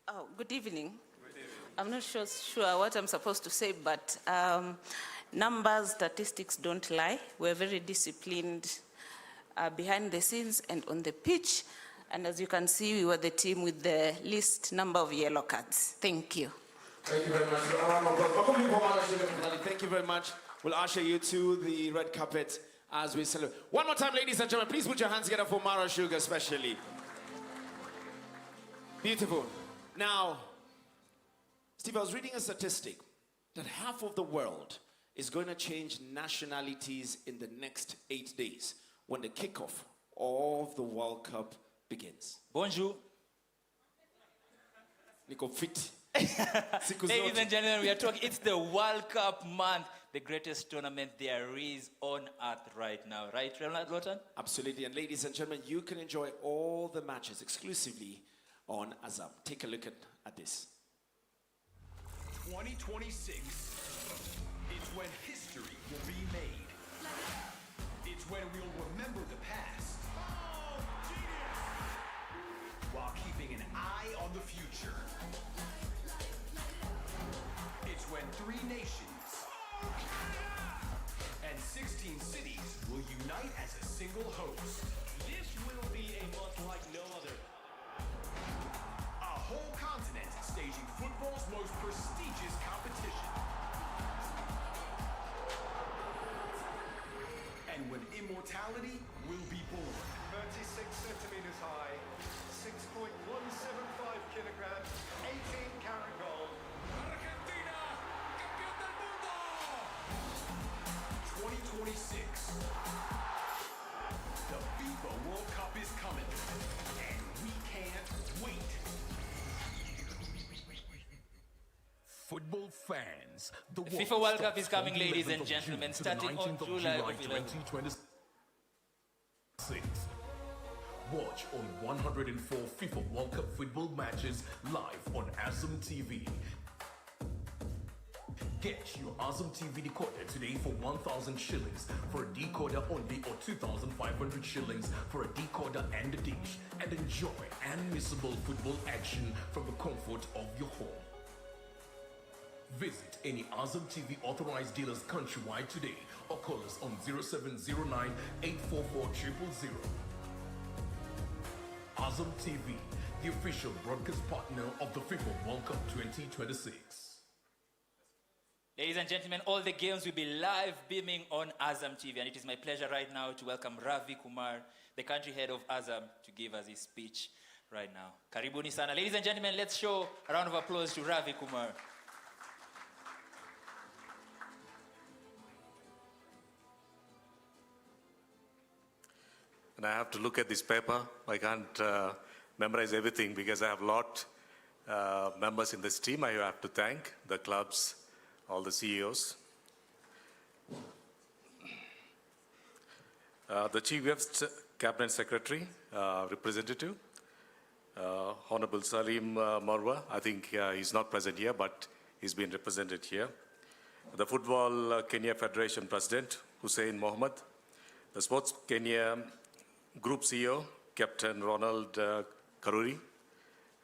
Oh, good evening. I'm not sure what I'm supposed to say, but numbers, statistics don't lie. We're very disciplined behind the scenes and on the pitch. And as you can see, we were the team with the least number of yellow cards. Thank you. Thank you very much. Thank you very much. We'll usher you to the red carpet as we celebrate. One more time, ladies and gentlemen, please put your hands together for Mara Sugar especially. Beautiful. Now, Steve, I was reading a statistic that half of the world is going to change nationalities in the next 8 days when the kickoff of the World Cup begins. Bonjour. Niko fit. Ladies and gentlemen, we are talking, it's the World Cup month, the greatest tournament there is on earth right now. Right, Lotan? Absolutely. And ladies and gentlemen, you can enjoy all the matches exclusively on Azam. Take a look at this. 2026. It's when history will be made. It's when we'll remember the past. While keeping an eye on the future. It's when 3 nations and 16 cities will unite as a single host. This will be a month like no other. A whole continent staging football's most prestigious competition. football fans. The FIFA World Cup is starts coming, from the ladies 11th and of gentlemen, June to the starting on 19th of July July of 11. 2026. Watch all 104 FIFA World Cup football matches live on Azam TV. Get your Azam TV decoder today for 1,000 shillings for a decoder only, or 2,500 shillings for a decoder and a dish, and enjoy unmissable football action from the comfort of your home. Visit any Azam TV authorized dealers countrywide today, or call us on 0709 844 000. Azam TV, the official broadcast partner of the FIFA World Cup 2026. Ladies and gentlemen, all the games will be live beaming on Azam TV, and it is my pleasure right now to welcome Ravi Kumar, the country head of Azam, to give us his speech right now. Karibuni sana. Ladies and gentlemen, let's show a round of applause to Ravi Kumar. And I have to look at this paper. I can't memorize everything because I have a lot members in this team. I have to thank the clubs, all the CEOs. The Chief Guest Cabinet Secretary, Representative, Honorable Salim Marwa. I think he's not present here, but he's been represented here. The Football Kenya Federation President, Hussein Mohammed. The Sports Kenya Group CEO, Captain Ronald Karuri.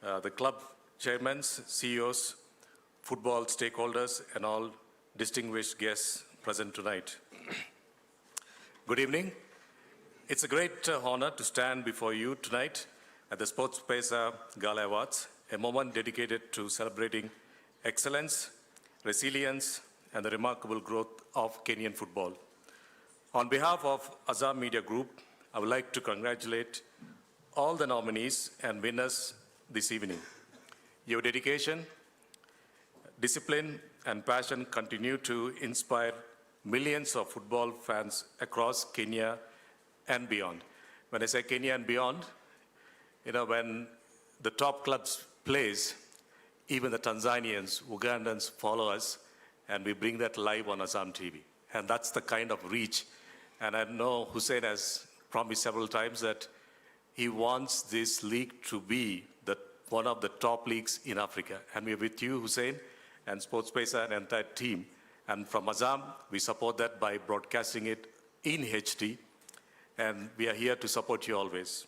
The club chairmen, CEOs, football stakeholders, and all distinguished guests present tonight. Good evening. It's a great honor to stand before you tonight at the SportPesa Gala Awards, a moment dedicated to celebrating excellence, resilience, and the remarkable growth of Kenyan football. On behalf of Azam Media Group, I would like to congratulate all the nominees and winners this evening. Your dedication, discipline, and passion continue to inspire millions of football fans across Kenya and beyond. When I say Kenya and beyond, when the top clubs plays, even the Tanzanians, Ugandans follow us, and we bring that live on Azam TV. And that's the kind of reach. And I know Hussein has promised several times that he wants this league to be one of the top leagues in Africa. And we're with you, Hussein, and SportPesa and entire team. And from Azam, we support that by broadcasting it in HD. And we are here to support you always.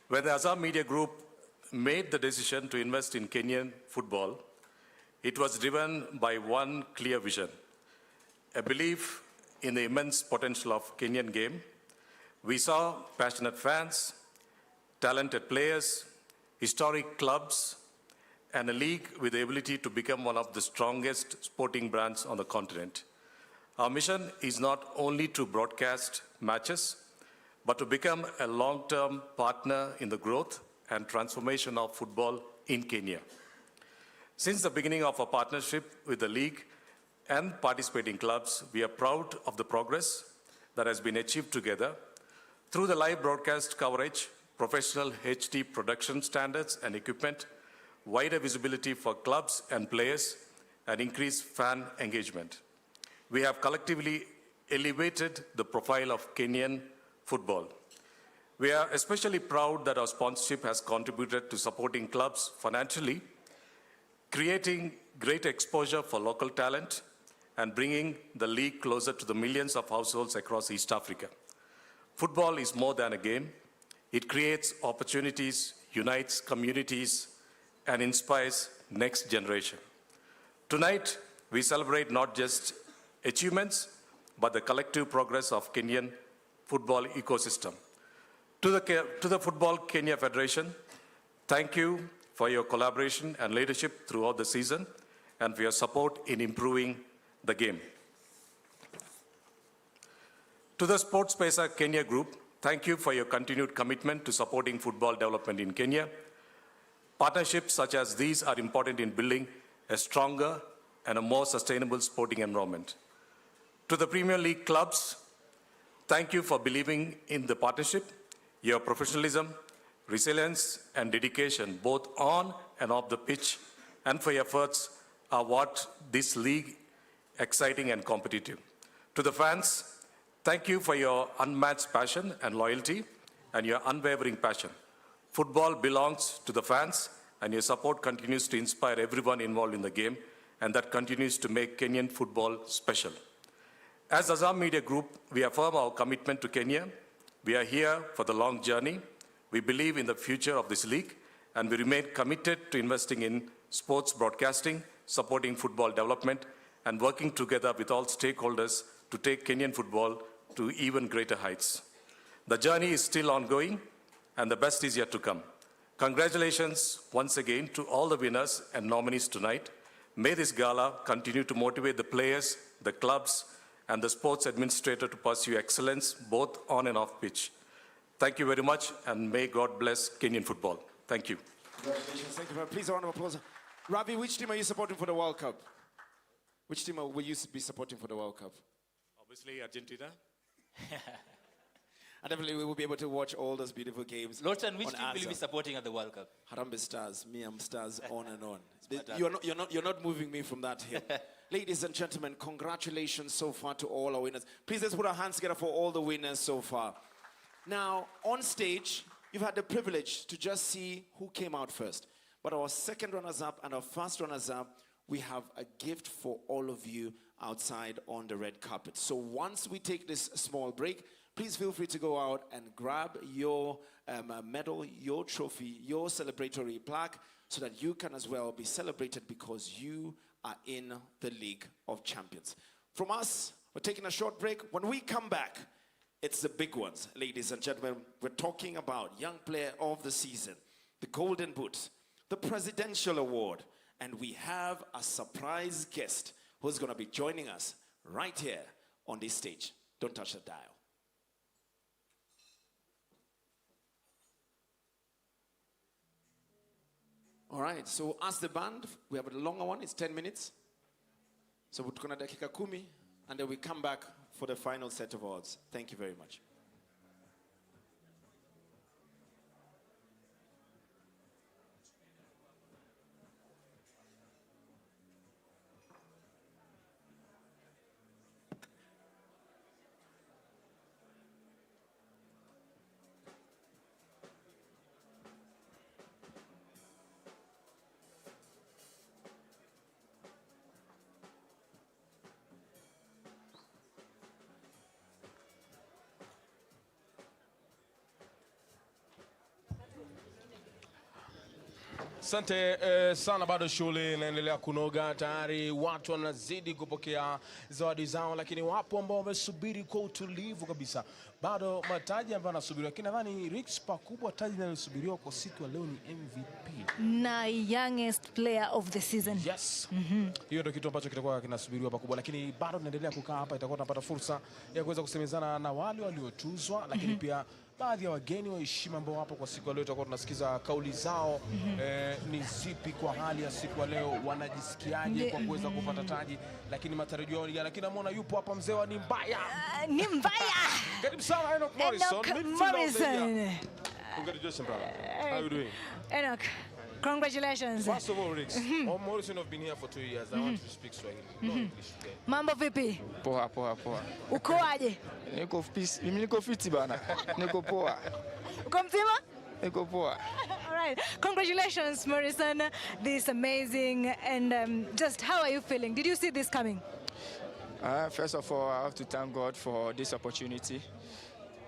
When the Azam Media Group made the decision to invest in Kenyan football, it was driven by one clear vision, a belief in the immense potential of Kenyan game. We saw passionate fans, talented players, historic clubs, and a league with the ability to become one of the strongest sporting brands on the continent. Our mission is not only to broadcast matches, but to become a long-term partner in the growth and transformation of football in Kenya. Since the beginning of our partnership with the league and participating clubs, we are proud of the progress that has been achieved together through the live broadcast coverage, professional HD production standards and equipment, wider visibility for clubs and players, and increased fan engagement. We have collectively elevated the profile of Kenyan football. We are especially proud that our sponsorship has contributed to supporting clubs financially, creating great exposure for local talent, and bringing the league closer to the millions of households across East Africa. Football is more than a game. It creates opportunities, unites communities, and inspires next generation. Tonight, we celebrate not just achievements, but the collective progress of Kenyan football ecosystem. To the Football Kenya Federation, thank you for your collaboration and leadership throughout the season, and for your support in improving the game. To the SportPesa Kenya Group, thank you for your continued commitment to supporting football development in Kenya. Partnerships such as these are important in building a stronger and a more sustainable sporting environment. To the Premier League clubs, thank you for believing in the partnership. Your professionalism, resilience, and dedication, both on and off the pitch, and for your efforts are what this league exciting and competitive. To the fans, thank you for your unmatched passion and loyalty and your unwavering passion. Football belongs to the fans, and your support continues to inspire everyone involved in the game, and that continues to make Kenyan football special. As Azam Media Group, we affirm our commitment to Kenya. We are here for the long journey. We believe in the future of this league, and we remain committed to investing in sports broadcasting, supporting football development, and working together with all stakeholders to take Kenyan football to even greater heights. The journey is still ongoing, and the best is yet to come. Congratulations once again to all the winners and nominees tonight. May this gala continue to motivate the players, the clubs, and the sports administrator to pursue excellence both on and off pitch. Thank you very much, and may God bless Kenyan football. Thank you. Congratulations. Thank you very much. Please, a round of applause. Ravi, which team are you supporting for the World Cup? Which team will you be supporting for the World Cup? Obviously, Argentina. And definitely we will be able to watch all those beautiful games. Lawton, which on team will you be Azam. supporting at the World Cup? Harambee Stars. Me, I'm Stars on and on. You're not moving me from that hill. Ladies and gentlemen, congratulations so far to all our winners. Please let's put our hands together for all the winners so far. Now, on stage, you've had the privilege to just see who came out first. But our second runners-up and our first runners-up, we have a gift for all of you outside on the red carpet. So once we take this small break, please feel free to go out and grab your medal, your trophy, your celebratory plaque, so that you can as well be celebrated because you are in the League of Champions. From us, we're taking a short break. When we come back, it's the big ones, ladies and gentlemen. We're talking about Young Player of the Season, the Golden Boot, the Presidential Award, and we have a surprise guest who's going to be joining us right here on this stage. Don't touch the dial. All right, so as the band, we have a longer one, it's 10 minutes. So we're going to dakika 10, and then we come back for the final set of awards. Thank you very much. Asante sana, bado shule inaendelea kunoga, tayari watu wanazidi kupokea zawadi zao, lakini wapo ambao wamesubiri kwa utulivu kabisa. Bado mataji ambayo yanasubiriwa, lakini nadhani Rix pakubwa taji linalosubiriwa kwa siku ya leo ni MVP na youngest player of the season. Yes. Hiyo ndio kitu ambacho kitakuwa kinasubiriwa pakubwa, lakini bado tunaendelea kukaa hapa, itakuwa tunapata fursa ya kuweza kusemezana na wale waliotuzwa, lakini pia baadhi ya wageni wa heshima ambao wapo kwa siku ya leo. Tutakuwa tunasikiza kauli zao, ni zipi kwa hali ya siku ya leo, wanajisikiaje kwa kuweza kupata taji, lakini matarajio yao ni gani. Lakini namuona yupo hapa mzee wa ni mbaya. Ni mbaya. Karibu sana Enoch Morrison. Congratulations, brother. How are you doing? Enoch, congratulations. First of all, Rix, Morrison have been here for 2 years. I want you to speak Swahili. No English. Okay? Mambo vipi? Poa. Uko aje? Niko fiti bana. Niko poa. Uko mzima? Niko poa. All right. Congratulations, Morrison. This is amazing. And just how are you feeling? Did you see this coming? First of all, I have to thank God for this opportunity.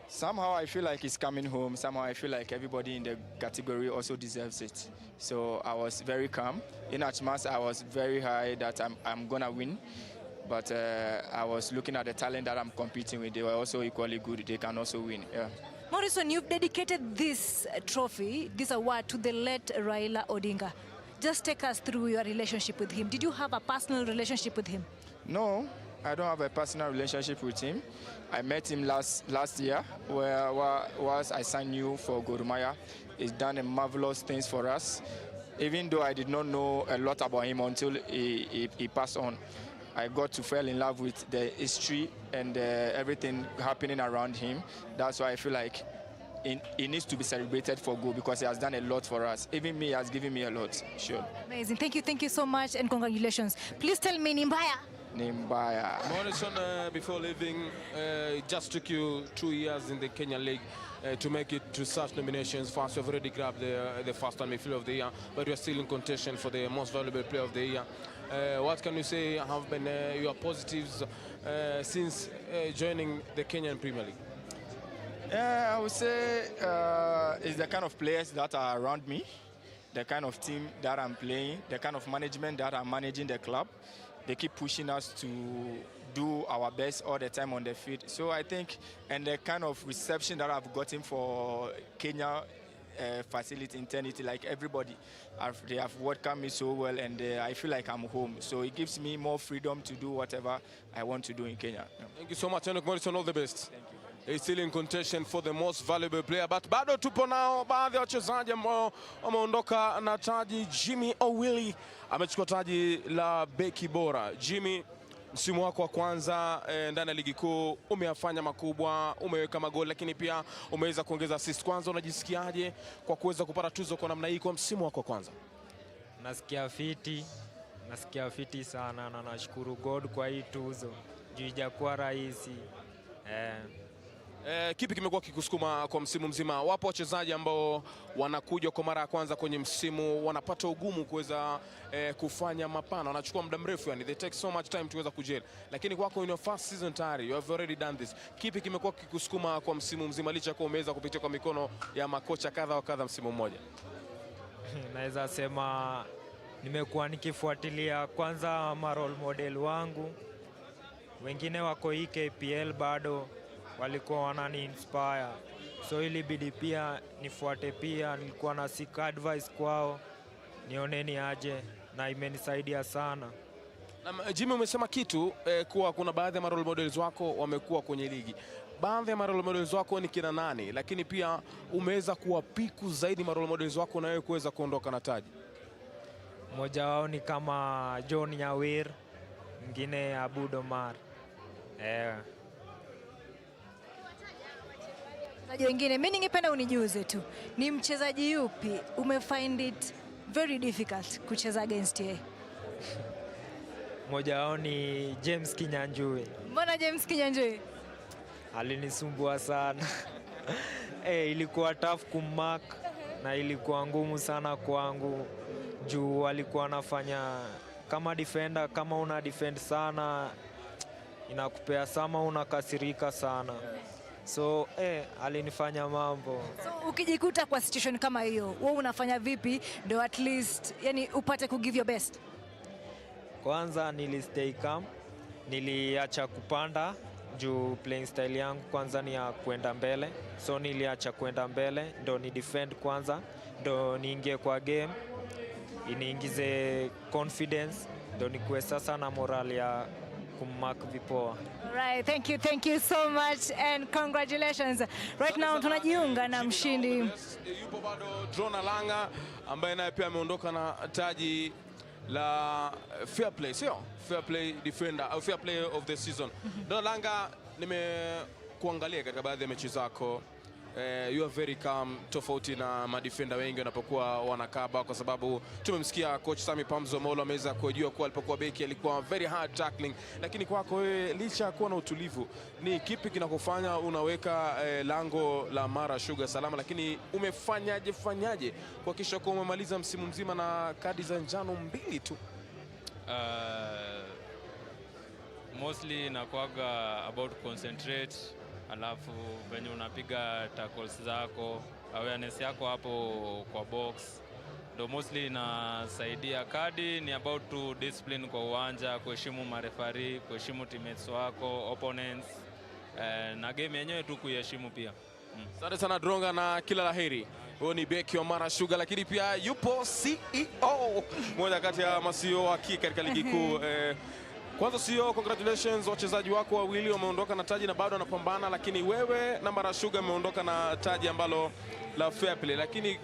Somehow I feel like it's coming home. Somehow I feel like everybody in the category also deserves it. So I was very calm. In as much I was very high that I'm gonna win. But I was looking at the talent that I'm competing with. They were also equally good. They can also win. Yeah. Morrison, you've dedicated this trophy, this award, to the late Raila Odinga. Just take us through your relationship with him. Did you have a personal relationship with him? No, I don't have a personal relationship with him. I met him last year, where I signed you for Gorumaya. He's done a marvelous things for us. Even though I did not know a lot about him until he passed on, I got to fall in love with the history and everything happening around him. That's why I feel like he needs to be celebrated for good because he has done a lot for us. Even me, he has given me a lot. Sure. Amazing. Thank you so much and congratulations. Please tell me Nimbaya. Nimbaya. Morrison, before leaving, it just took you 2 years in the Kenya League to make it to such nominations. First, you've already grabbed the first time midfielder of the year, but you're still in contention for the most valuable player of the year. What can you say have been your positives since joining the Kenyan Premier League? I would say it's the kind of players that are around me, the kind of team that I'm playing, the kind of management that I'm managing the club. They keep pushing us to do our best all the time on the field. So I think, and the kind of reception that I've gotten for Kenya facility internity, like everybody, they have welcomed me so well, and I feel like I'm home. So it gives me more freedom to do whatever I want to do in Kenya. Thank you so much, Enoch Morrison. All the best. Thank you. He's still in contention for the most valuable player, but bado tupo nao baadhi ya wachezaji ambao wameondoka na taji. Jimmy Owili amechukua taji la beki bora. Jimmy, msimu wako wa kwanza ndani ya ligi kuu umeyafanya makubwa, umeweka magoli, lakini pia umeweza kuongeza assist. Kwanza unajisikiaje kwa kuweza kupata tuzo kwa namna hii kwa msimu wako wa kwanza? Nasikia fiti sana na nashukuru God kwa hii tuzo. Juu ijakuwa rahisi. Kipi kimekuwa kikusukuma kwa msimu mzima? Wapo wachezaji ambao wanakuja kwa mara ya kwanza kwenye msimu wanapata ugumu kuweza kufanya mapana, wanachukua muda mrefu, yani they take so much time kuweza kujel. Lakini kwako in your first season tayari you have already done this. Kipi kimekuwa kikusukuma kwa msimu mzima licha kwa umeweza kupitia kwa mikono ya makocha kadha wa kadha msimu mmoja? Naweza sema nimekuwa nikifuatilia kwanza role model wangu. Wengine wako hii KPL bado walikuwa wanani inspire, so ilibidi pia nifuate pia. Nilikuwa na seek advice kwao nioneni aje, na imenisaidia sana. Na Jimmy, umesema kitu kuwa kuna baadhi ya role models wako wamekuwa kwenye ligi. Baadhi ya role models wako ni kina nani? Lakini pia umeweza kuwapiku zaidi role models wako na wewe kuweza kuondoka na taji. Mmoja wao ni kama John Nyawir, mwingine Abud Omar. Wengine, mimi ningependa unijuze tu, ni mchezaji yupi umefind it very difficult kucheza against yeye? Mmoja wao ni James Kinyanjui. Mbona James Kinyanjui? Alinisumbua sana. Ilikuwa tough kummark na ilikuwa ngumu sana kwangu juu alikuwa anafanya kama defender, kama una defend sana inakupea sama unakasirika sana. So alinifanya mambo. So ukijikuta kwa situation kama hiyo, wewe unafanya vipi ndio at least yani upate ku give your best? Kwanza nilistay calm, niliacha kupanda juu playing style yangu kwanza ni ya kwenda mbele. So niliacha kwenda mbele ndo ni defend kwanza, ndo niingie kwa game, iniingize confidence, ndo nikuwe sasa na morale ya kumark vipoa. Right, thank you so much and congratulations. Right now tunajiunga na mshindi. Yupo bado Drona Langa ambaye naye pia ameondoka na taji la fair play, sio? Fair play defender au fair play of the season. Drona Langa, nimekuangalia katika baadhi ya mechi zako. You are very calm, tofauti na madefender wengi wanapokuwa wanakaba, kwa sababu tumemsikia coach Sami Pamzo Molo ameweza kujua kuwa alipokuwa beki alikuwa very hard tackling, lakini kwako wewe licha kuwa na utulivu, ni kipi kinakufanya unaweka lango la Mara Sugar salama, lakini umefanyaje kuhakikisha kwa umemaliza msimu mzima na kadi za njano 2 tu? Mostly nakuaga about concentrate, alafu venye unapiga tackles zako, awareness yako hapo kwa box ndo mostly inasaidia. Kadi ni about to discipline kwa uwanja, kuheshimu marefari, kuheshimu teammates wako, opponents, na game yenyewe tu kuheshimu pia. Asante sana Dronga na kila laheri. Huyo ni beki wa Mara Sugar, lakini pia yupo CEO, mmoja kati ya masio wa katika ligi kuu. Kwanza CEO, congratulations, wachezaji wako wawili wameondoka na taji na bado wanapambana, lakini wewe na Mara Sugar umeondoka na taji ambalo la fair play. Lakini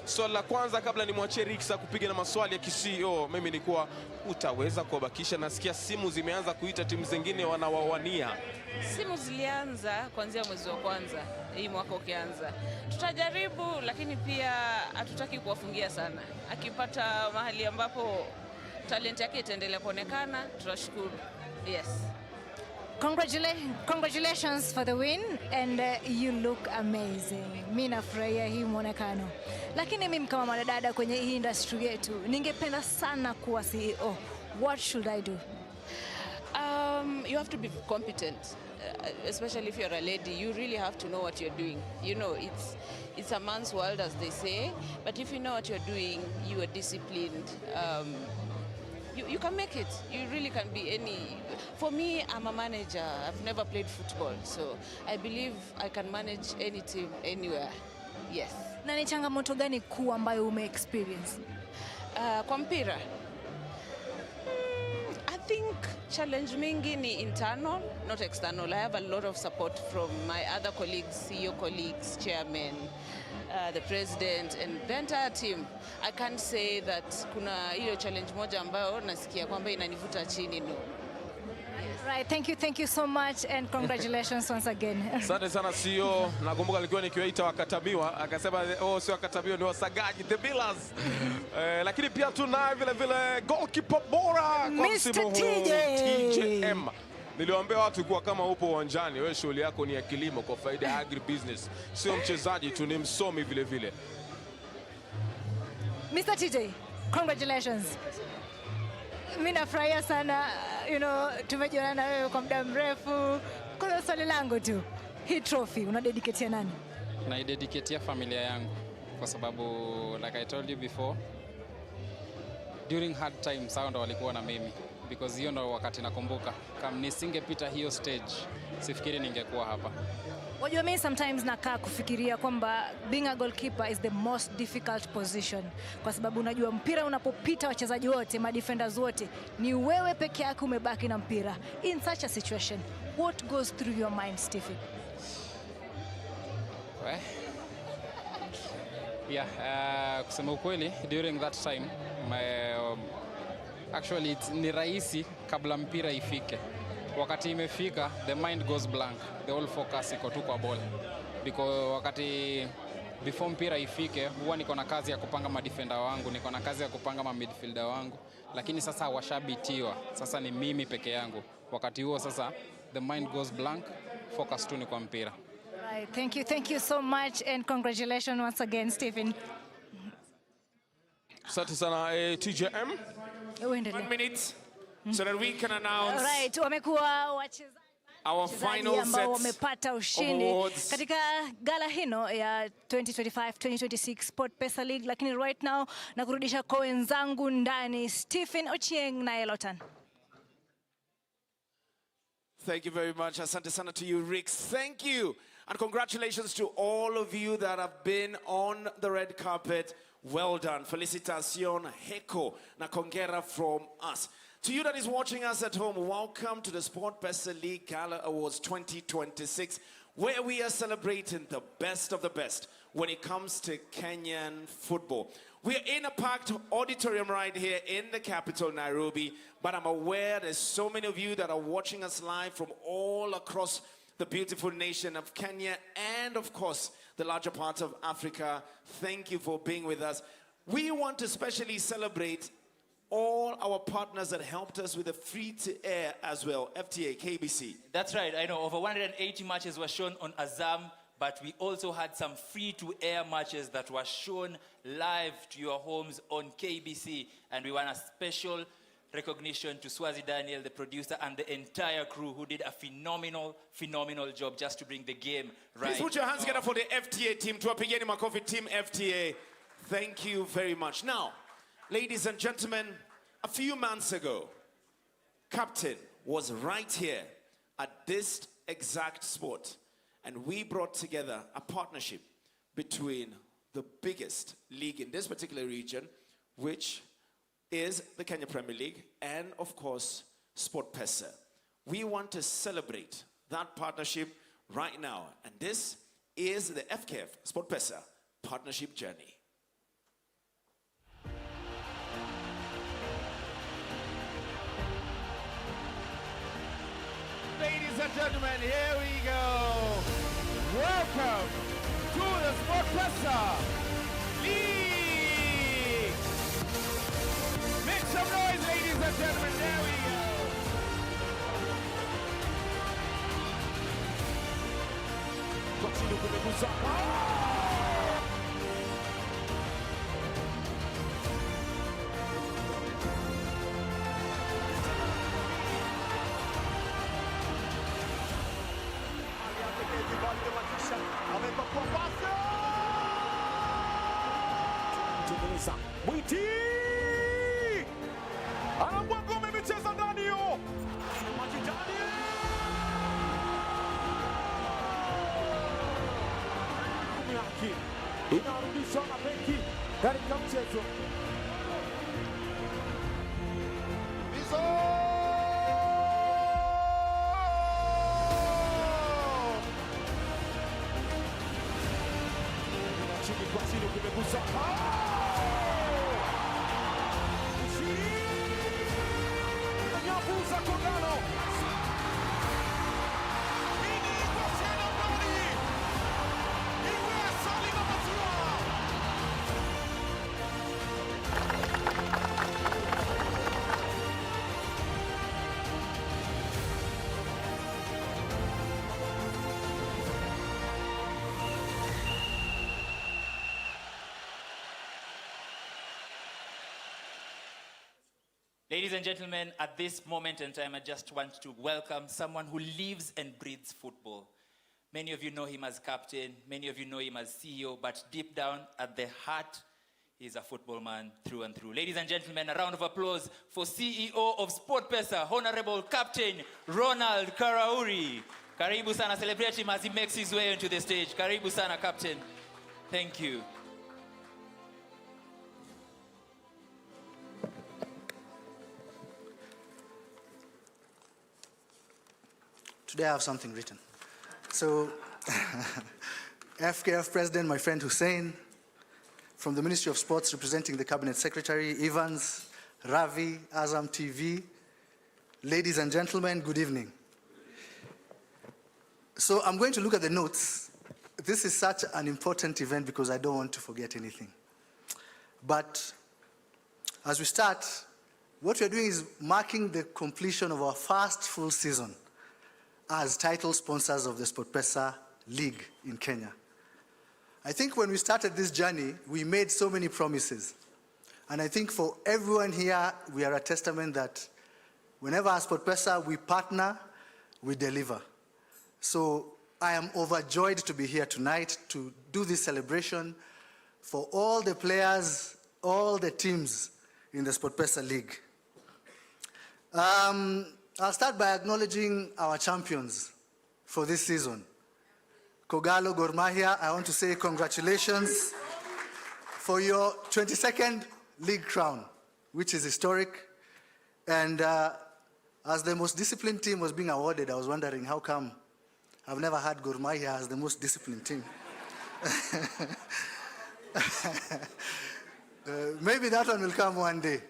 Swali la kwanza kabla nimwachie Rixa kupiga na maswali ya ki-CEO, mimi ni kuwa utaweza kuwabakisha? Nasikia simu zimeanza kuita timu zingine wanawawania. Simu zilianza kuanzia mwezi wa kwanza, hii mwaka ukianza. Tutajaribu, lakini pia hatutaki kuwafungia sana. Akipata mahali ambapo talent yake itaendelea kuonekana, tutashukuru. Yes. Congratulations for the win and you look amazing. Mimi nafurahia hii muonekano. Lakini mimi kama mwanadada kwenye hii industry yetu, ningependa sana kuwa CEO. What should I do? You have to be competent, especially if you're a lady. You really have to know what you're doing. You know, it's a man's world, as they say. But if you know what you're doing, you are disciplined. You can make it. You really can be any. For me, I'm a manager. I've never played football, so I believe I can manage any team anywhere. Yes. Na ni changamoto gani kuu ambayo ume-experience? Kwa mpira, I think challenge mingi ni internal, not external. I have a lot of support from my other colleagues, CEO colleagues, chairman, the president, and the entire team. I can't say that kuna hiyo challenge moja ambayo nasikia kwamba inanivuta chini, no. Right, thank you so much and congratulations once again. Asante sana CEO. Nakumbuka nilikuwa nikiwaita wakatabiwa, akasema sio wakatabiwa, ni wasagaji, the Billers. Lakini pia tunaye vile vile goalkeeper bora kwa msimu huu, TJM. Niliwaambia watu kuwa kama upo uwanjani, wewe shughuli yako ni ya kilimo kwa faida ya agri business. Sio mchezaji tu, ni msomi vile vile. Mr. TJ, congratulations. Mimi nafurahia sana, tumejiona na wewe kwa muda mrefu. Kuna swali langu tu. Hii trophy unadedicate nani? Naidedicate familia yangu kwa sababu like I told you before, during hard times hao ndo walikuwa na mimi, because hiyo ndo wakati nakumbuka kama nisingepita hiyo stage sifikiri ningekuwa hapa. Wajua, mimi sometimes nakaa kufikiria kwamba being a goalkeeper is the most difficult position, kwa sababu unajua mpira unapopita wachezaji wote, madefenders wote, ni wewe peke yako umebaki na mpira. In such a situation, what goes through your mind, Stephen? Kusema ukweli, during that time actually ni rahisi kabla mpira ifike. Wakati imefika, the mind goes blank, the whole focus iko tu kwa ball, because before mpira ifike huwa niko na kazi ya kupanga madefender wangu, niko na kazi ya kupanga midfielder wangu, lakini sasa washabitiwa, sasa ni mimi peke yangu. Wakati huo sasa the mind goes blank, focus tu ni kwa mpira. Right, thank you so much and congratulations once again, Stephen. Asante sana TJM. 1 minute so that we can announce wamekuwa wachezaji our final ambao wamepata ushindi katika gala hino ya 2025-2026 SportPesa League, lakini right now na kurudisha kwa wenzangu ndani, Stephen Ochieng na Elotan. Thank you very much. Asante sana to you, Rix. Thank you. And congratulations to all of you that have been on the red carpet. Well done. Felicitación, Heko, na congera from us. To you that is watching us at home, welcome to the SportPesa League Gala Awards 2026, where we are celebrating the best of the best when it comes to Kenyan football. We are in a packed auditorium right here in the capital, Nairobi, but I'm aware there's so many of you that are watching us live from all across the beautiful nation of Kenya and, of course, the larger parts of Africa. Thank you for being with us. We want to especially celebrate all our partners that helped us with the free-to-air as well, FTA, KBC. That's right. I know over 180 matches were shown on Azam, but we also had some free-to-air matches that were shown live to your homes on KBC. And we want a special recognition to Swazi Daniel, the producer, and the entire crew who did a phenomenal job just to bring the game right. Please put your hands together for the FTA team. Tuwapigeni makofi, team FTA. Thank you very much. Now, ladies and gentlemen, a few months ago, Captain was right here at this exact spot, and we brought together a partnership between the biggest league in this particular region, which is the Kenya Premier League, and of course, SportPesa. We want to celebrate that partnership right now, and this is the FKF SportPesa Partnership Journey. And here we go. Welcome to the SportPesa League. Make some noise, ladies and gentlemen. There we go. Continue kumegusa. Tengeneza Mwiti anambwa ngome, imecheza ndani hiyo. Yake inarudishwa na beki katika mchezo. Chini kwa chini kumegusa. Nyavuza Kogalo. Ini kwa tena mbali. Iwe Salima Matua. Ladies and gentlemen, at this moment in time, I just want to welcome someone who lives and breathes football. Many of you know him as captain, many of you know him as CEO, but deep down at the heart, he's a football man through and through. Ladies and gentlemen, a round of applause for CEO of SportPesa, Honorable Captain Ronald Karauri. Karibu sana, celebrate him as he makes his way into the stage. Karibu sana, Captain. Thank you. Today I have something written. So, FKF President, my friend Hussein, from the Ministry of Sports representing the Cabinet Secretary, Evans, Ravi, Azam TV, ladies and gentlemen, good evening. So I'm going to look at the notes. This is such an important event because I don't want to forget anything. But as we start, what we're doing is marking the completion of our first full season as title sponsors of the SportPesa League in Kenya. I think when we started this journey, we made so many promises. And I think for everyone here, we are a testament that whenever as SportPesa we partner, we deliver. So I am overjoyed to be here tonight to do this celebration for all the players, all the teams in the SportPesa League. I'll start by acknowledging our champions for this season. Kogalo, Gor Mahia, I want to say congratulations for your 22nd league crown, which is historic. And as the most disciplined team was being awarded, I was wondering how come I've never had Gor Mahia as the most disciplined team. Maybe that one will come one day.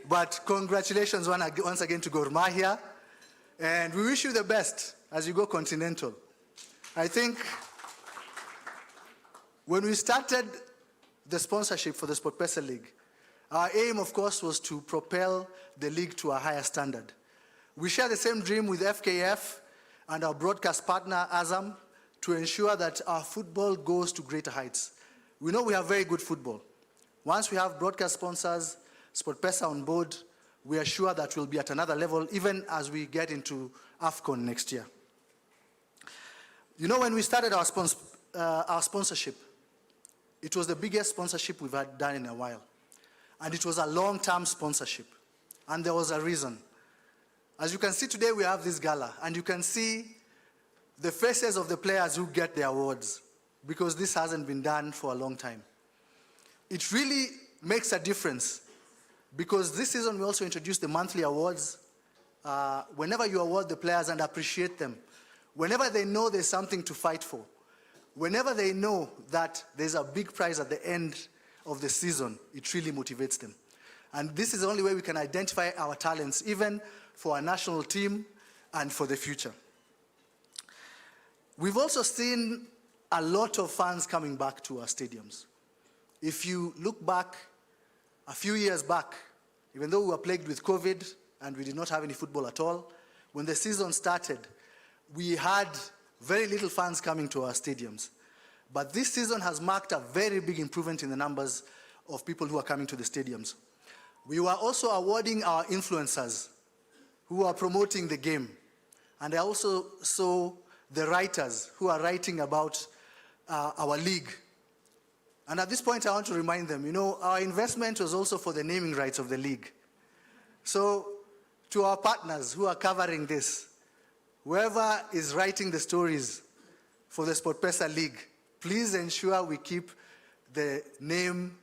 But congratulations once again to Gor Mahia, and we wish you the best as you go continental. I think when we started the sponsorship for the SportPesa League, our aim, of course, was to propel the league to a higher standard. We share the same dream with FKF and our broadcast partner, Azam, to ensure that our football goes to greater heights. We know we have very good football. Once we have broadcast sponsors, SportPesa on board, we are sure that we'll be at another level even as we get into AFCON next year. You know, when we started our sponsorship, it was the biggest sponsorship we've had done in a while. And it was a long-term sponsorship. And there was a reason. As you can see today, we have this gala, and you can see the faces of the players who get the awards, because this hasn't been done for a long time. It really makes a difference, because this season we also introduced the monthly awards. Whenever you award the players and appreciate them, whenever they know there's something to fight for, whenever they know that there's a big prize at the end of the season, it really motivates them. And this is the only way we can identify our talents, even for our national team and for the future. We've also seen a lot of fans coming back to our stadiums. If you look back, a few years back, even though we were plagued with COVID and we did not have any football at all, when the season started, we had very little fans coming to our stadiums. But this season has marked a very big improvement in the numbers of people who are coming to the stadiums. We were also awarding our influencers who are promoting the game. And I also saw the writers who are writing about our league. And at this point, I want to remind them, you know, our investment was also for the naming rights of the league. So to our partners who are covering this, whoever is writing the stories for the SportPesa League, please ensure we keep the name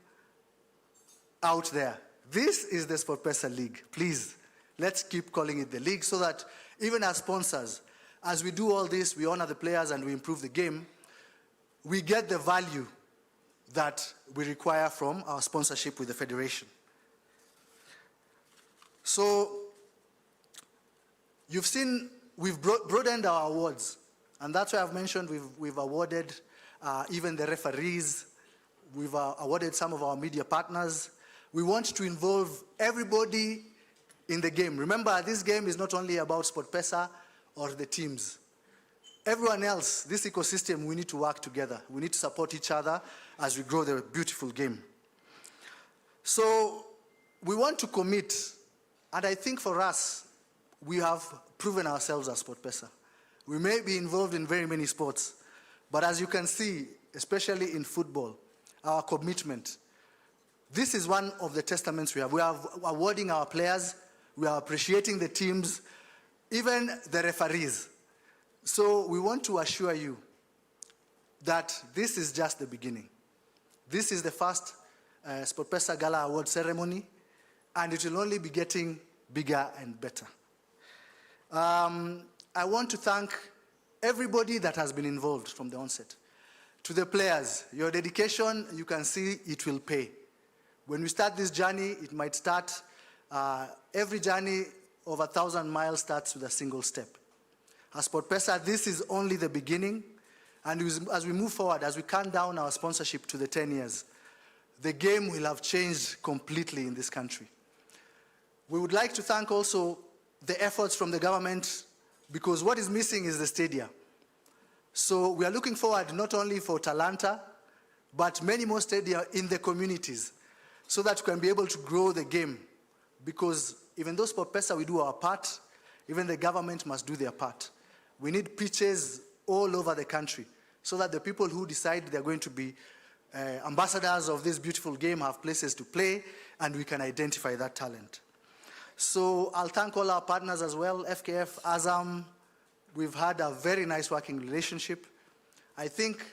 out there. This is the SportPesa League. Please, let's keep calling it the league so that even as sponsors, as we do all this, we honor the players and we improve the game, we get the value that we require from our sponsorship with the federation. So, you've seen, we've broadened our awards, and that's why I've mentioned we've awarded even the referees, we've awarded some of our media partners. We want to involve everybody in the game. Remember, this game is not only about SportPesa or the teams. Everyone else, this ecosystem, we need to work together. We need to support each other as we grow the beautiful game. So we want to commit, and I think for us, we have proven ourselves as SportPesa. We may be involved in very many sports, but as you can see, especially in football, our commitment, this is one of the testaments we have. We are awarding our players, we are appreciating the teams, even the referees. So we want to assure you that this is just the beginning. This is the first SportPesa Gala Award ceremony, and it will only be getting bigger and better. I want to thank everybody that has been involved from the onset. To the players, your dedication, you can see it will pay. When we start this journey, it might start, every journey of 1,000 miles starts with a single step. As SportPesa, this is only the beginning, and as we move forward, as we count down our sponsorship to the 10 years, the game will have changed completely in this country. We would like to thank also the efforts from the government, because what is missing is the stadia. So we are looking forward not only for Talanta, but many more stadia in the communities, so that we can be able to grow the game. Because even though SportPesa, we do our part, even the government must do their part. We need pitches all over the country, so that the people who decide they're going to be ambassadors of this beautiful game have places to play, and we can identify that talent. So I'll thank all our partners as well, FKF, Azam. We've had a very nice working relationship. I think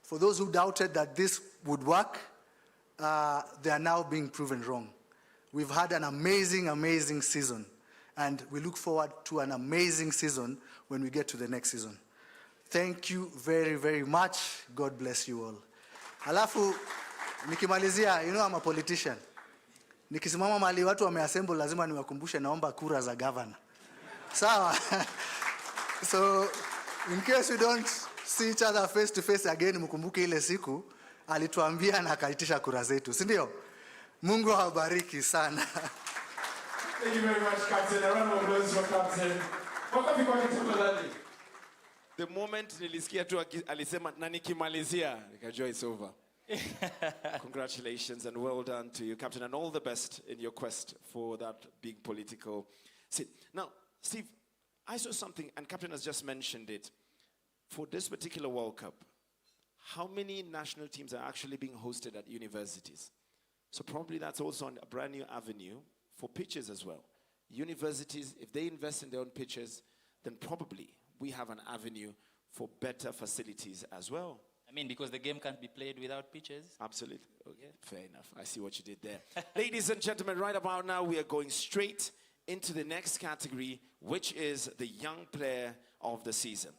for those who doubted that this would work, they are now being proven wrong. We've had an amazing, amazing season, and we look forward to an amazing season when we get to the next season. Thank you very, very much. God bless you all. Alafu, nikimalizia, you know I'm a politician. Nikisimama mali watu wameassemble, lazima niwakumbushe naomba kura za governor. Sawa? So, in case we don't see each other face to face again, mkumbuke ile siku, alituambia na akaitisha kura zetu. Si ndio? Mungu awabariki sana. Thank you very much, Captain. A round of applause for Captain. Wakapi kwa kitafadhali. The moment nilisikia tu alisema na nikimalizia, nikajua it's over. Congratulations and well done to you, Captain, and all the best in your quest for that big political seat. Now, Steve, I saw something, and Captain has just mentioned it. For this particular World Cup, how many national teams are actually being hosted at universities? So probably that's also a brand new avenue for pitches as well. Universities, if they invest in their own pitches, then probably we have an avenue for better facilities as well. I mean, because the game can't be played without pitches. Absolutely. Okay. Yeah. Fair enough. I see what you did there. Ladies and gentlemen, right about now, we are going straight into the next category, which is the Young Player of the Season.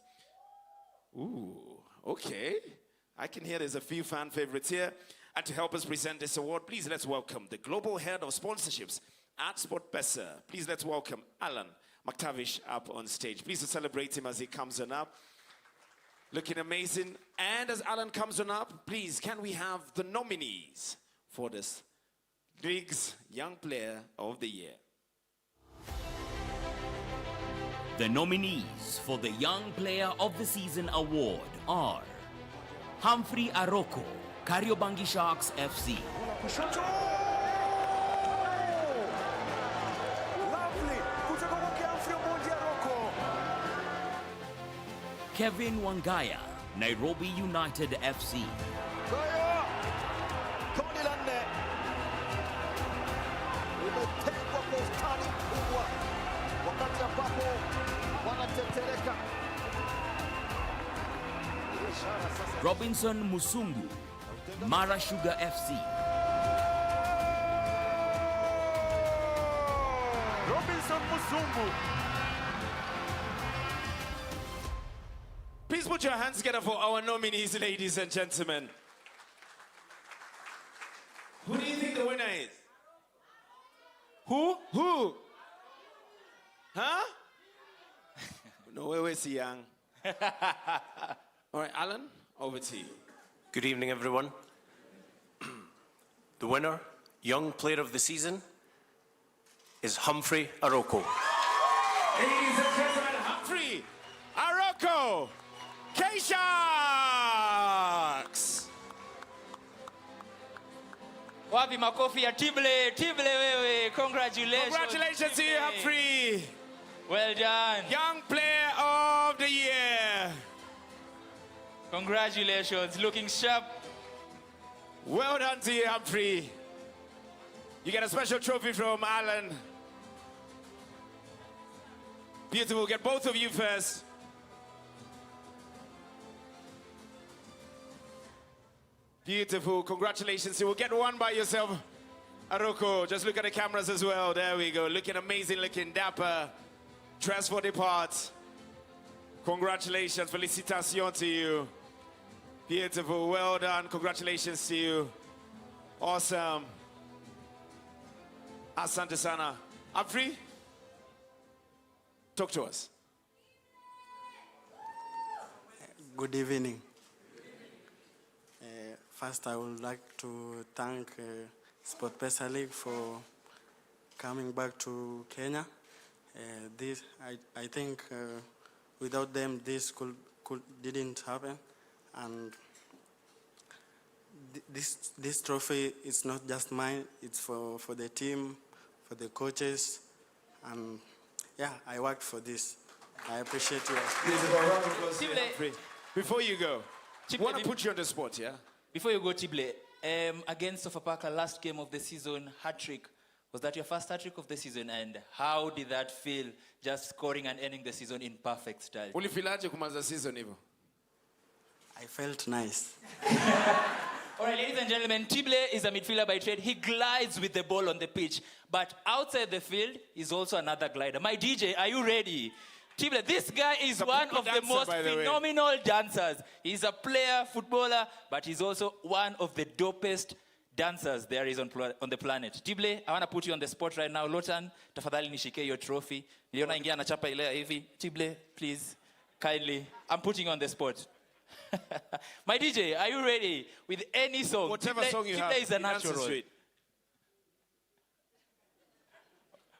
Ooh, okay. I can hear there's a few fan favorites here. And to help us present this award, please let's welcome the Global Head of Sponsorships at SportPesa. Please let's welcome Alan McTavish up on stage. Please to celebrate him as he comes on up. Looking amazing. And as Alan comes on up, please, can we have the nominees for this league's Young Player of the Year? The nominees for the Young Player of the Season award are Humphrey Aroko, Kariobangi Sharks FC. Kevin Wangaya, Nairobi United FC. Robinson Musungu, Mara Sugar FC. Robinson Musungu. Please put your hands together for our nominees, ladies and gentlemen. Who do you think the winner is? Who? Huh? No, where's he young? All right, Alan, over to you. Good evening, everyone. The winner, Young Player of the Season, is Humphrey Aroko. Ladies and gentlemen, Humphrey Aroko, K-Sharks! Wapi makofi ya Tible wewe. Congratulations. Congratulations to you, Humphrey. Well done. Young Player of the Year. Congratulations, looking sharp. Well done to you, Humphrey. You get a special trophy from Alan. Beautiful. Get both of you first. Beautiful. Congratulations. You will get one by yourself, Aroko. Just look at the cameras as well. There we go. Looking amazing, looking dapper. Dress for the part. Congratulations. Felicitations to you. Beautiful. Well done. Congratulations to you. Awesome. Asante sana. Humphrey, talk to us. Good evening. First, I would like to thank SportPesa League for coming back to Kenya. I think without them, this didn't happen. And this trophy is not just mine, it's for the team, for the coaches, and yeah, I worked for this. I appreciate you. Before you go, I want to put you on the spot, yeah? Before you go, Tible, against Sofapaka, last game of the season, hat-trick. Was that your first hat-trick of the season? And how did that feel, just scoring and ending the season in perfect style? Ulifilaje kuanza season hivyo? I felt nice. All right, ladies and gentlemen, Tible is a midfielder by trade. He glides with the ball on the pitch. But outside the field is also another glider. My DJ, are you ready? Tible, this guy is one of the most phenomenal dancers. He's a player, footballer, but he's also one of the dopest dancers there is on the planet. Tible, I want to put you on the spot right now. Lotan, tafadhali nishike your trophy. Niliona ingia anachapa ile hivi. Tible, please, kindly. I'm putting you on the spot. My DJ, are you ready with any song? Whatever song you have. Tible is a natural.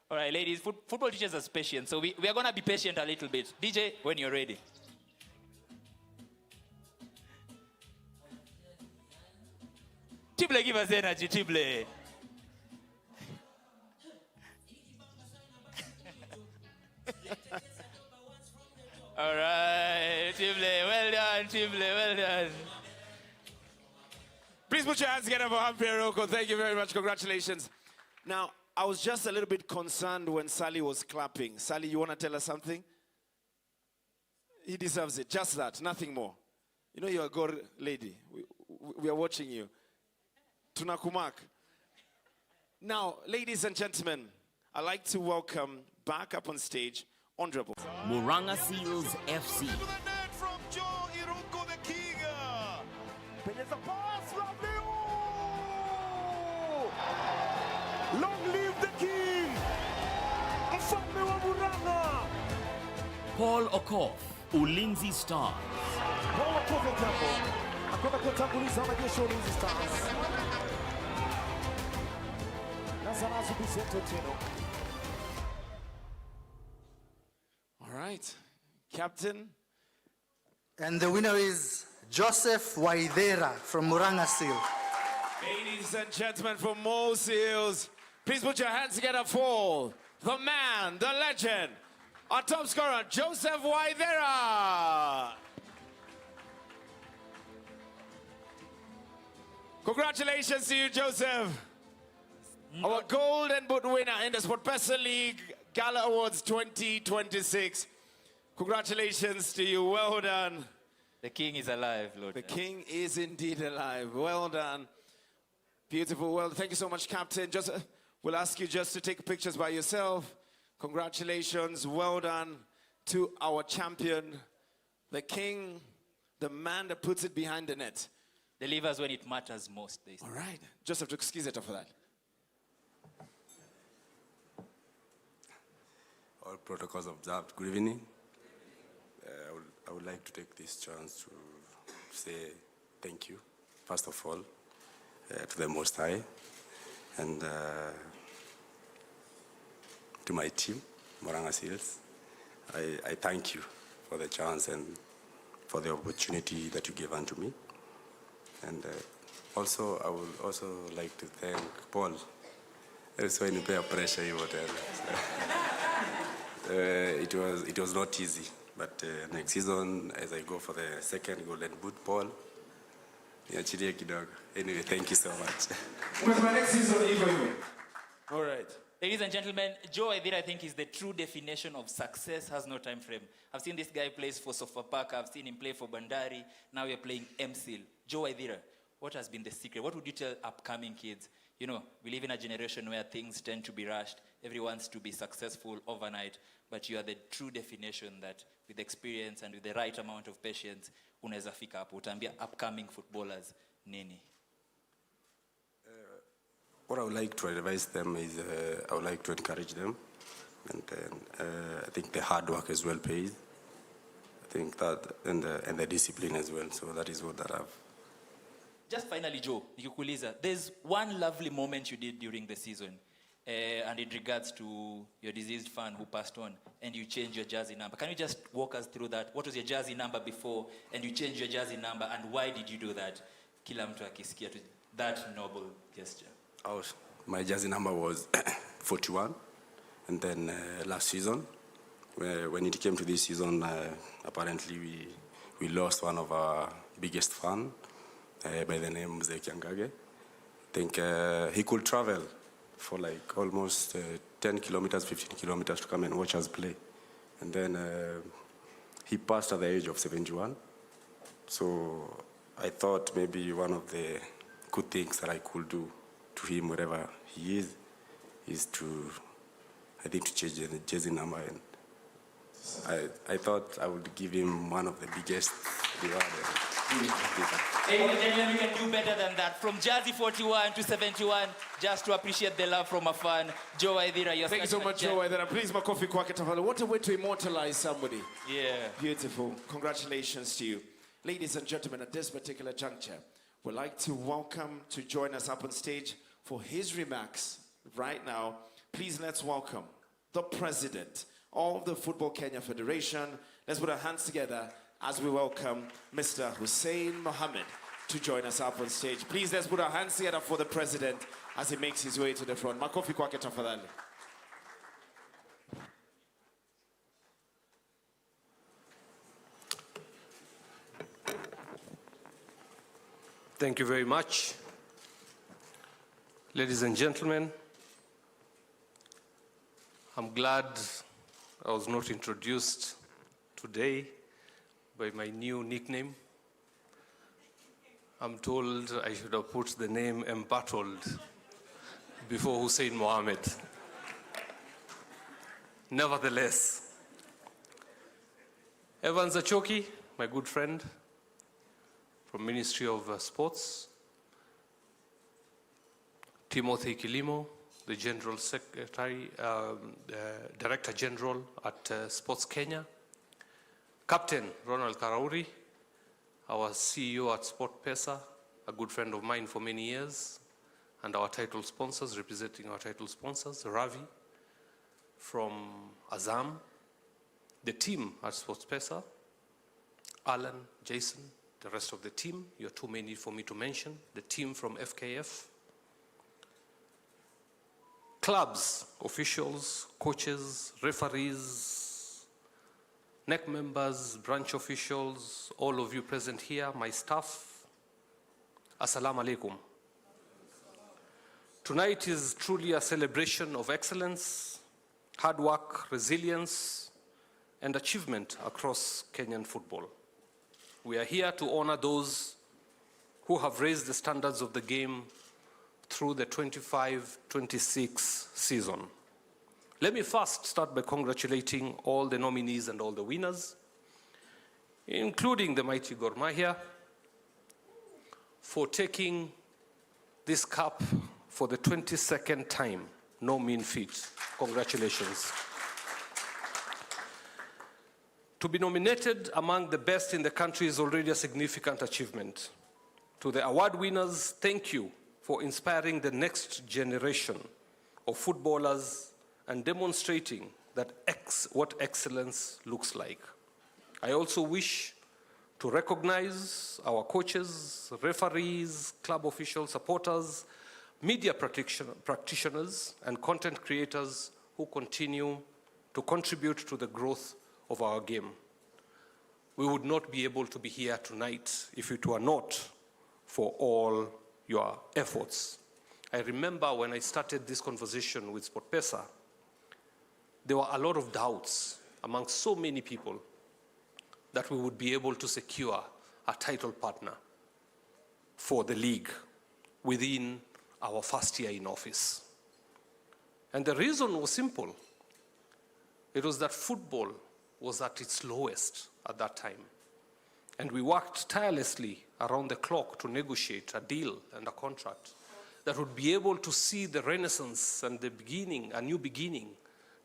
All right, ladies, football teachers are patient, so we are going to be patient a little bit. DJ, when you're ready. Tible, give us energy, Tible. All right, Tible, well done, Tible, well done. Please put your hands together for Humphrey Aroko. Thank you very much. Congratulations. Now, I was just a little bit concerned when Sally was clapping. Sally, you want to tell us something? He deserves it. Just that, nothing more. You know you're a good lady. We are watching you. Tunakumak. Now, ladies and gentlemen, I'd like to welcome back up on stage Honorable Muranga Seals FC. Long live the king! Mfalme wa Muranga! Paul Okoth, Ulinzi Stars. Makofi Jambo akwenda kutanguliza wanajeshi wa Ulinzi Stars. Nazanazu Vicente Otieno. All right, Captain. And the winner is Joseph Waidera from Murang'a Seal. Ladies and gentlemen from Mo Seals, please put your hands together for the man, the legend, our top scorer, Joseph Waidera. Congratulations to you, Joseph. Our golden boot winner in the SportPesa League Gala Awards 2026. Congratulations to you. Well done. The king is alive, Lord. The king is indeed alive. Well done. Beautiful. Well, thank you so much, Captain. Just we'll ask you just to take pictures by yourself. Congratulations. Well done to our champion, the king, the man that puts it behind the net. Delivers when it matters most. All right. Just have to excuse it for that. All protocols observed. Good evening. I would like to take this chance to say thank you, first of all, to the Most High and to my team, Murang'a Seals. I thank you for the chance and for the opportunity that you gave unto me. And also, I would also like to thank Paul. So in peer pressure, it was not easy. But next season, as I go for the second golden boot, Paul, anyway, thank you so much. When's my next season, Ibrahim? All right. Ladies and gentlemen, Joe Waidera, I think, is the true definition of success has no time frame. I've seen this guy plays for Sofapaka, I've seen him play for Bandari, now we're playing MSIL. Joe Waidera, what has been the secret? What would you tell upcoming kids? You know, we live in a generation where things tend to be rushed. Everyone wants to be successful overnight, but you are the true definition that with experience and with the right amount of patience, unaweza fika hapo. Utaambia upcoming footballers nini? What I would like to advise them is I would like to encourage them. And I think the hard work as well pays. I think that, and the discipline as well. So that is what I've. Just finally, Joe, nikikuuliza, there's one lovely moment you did during the season, and in regards to your deceased fan who passed on, and you changed your jersey number. Can you just walk us through that? What was your jersey number before, and you changed your jersey number, and why did you do that? Kila mtu akisikia tu that noble gesture. My jersey number was 41, and then last season, when it came to this season, apparently we lost one of our biggest fans by the name of Kiangage. I think he could travel for like almost 10 kilometers, 15 kilometers to come and watch us play. And then he passed at the age of 71. So I thought maybe one of the good things that I could do to him, wherever he is to, I think, to change the jersey number. And I thought I would give him one of the biggest rewards. Ladies and gentlemen, we can do better than that. From jersey 41 to 71, just to appreciate the love from a fan. Joe Waidera, you're Thank you so much, Joe Waidera. Please, makofi kwake tafadhali. What a way to immortalize somebody. Yeah. Beautiful. Congratulations to you. Ladies and gentlemen, at this particular juncture, we'd like to welcome to join us up on stage for his remarks right now. Please let's welcome the president of the Football Kenya Federation. Let's put our hands together as we welcome Mr. Hussein Mohammed to join us up on stage. Please let's put our hands together for the president as he makes his way to the front. Makofi kwake tafadhali. Thank you very much. Ladies and gentlemen, I'm glad I was not introduced today by my new nickname. I'm told I should have put the name embattled before Hussein Mohammed. Nevertheless, Evans Achoki, my good friend from Ministry of Sports, Timothy Kilimo, the General Secretary, Director General at Sports Kenya, Captain Ronald Karauri, our CEO at SportPesa, a good friend of mine for many years, and our title sponsors, representing our title sponsors, Ravi from Azam, the team at SportPesa, Alan, Jason, the rest of the team, you're too many for me to mention, the team from FKF, clubs, officials, coaches, referees, NEC members, branch officials, all of you present here, my staff, Assalamu alaikum. Tonight is truly a celebration of excellence, hard work, resilience, and achievement across Kenyan football. We are here to honor those who have raised the standards of the game through the 25-26 season. Let me first start by congratulating all the nominees and all the winners, including the mighty Gor Mahia, for taking this cup for the 22nd time. No mean feat. Congratulations. To be nominated among the best in the country is already a significant achievement. To the award winners, thank you for inspiring the next generation of footballers and demonstrating that what excellence looks like. I also wish to recognize our coaches, referees, club officials, supporters, media practitioners, and content creators who continue to contribute to the growth of our game. We would not be able to be here tonight if it were not for all your efforts. I remember when I started this conversation with SportPesa, there were a lot of doubts among so many people that we would be able to secure a title partner for the league within our first year in office. And the reason was simple. It was that football was at its lowest at that time. And we worked tirelessly around the clock to negotiate a deal and a contract that would be able to see the renaissance and the beginning, a new beginning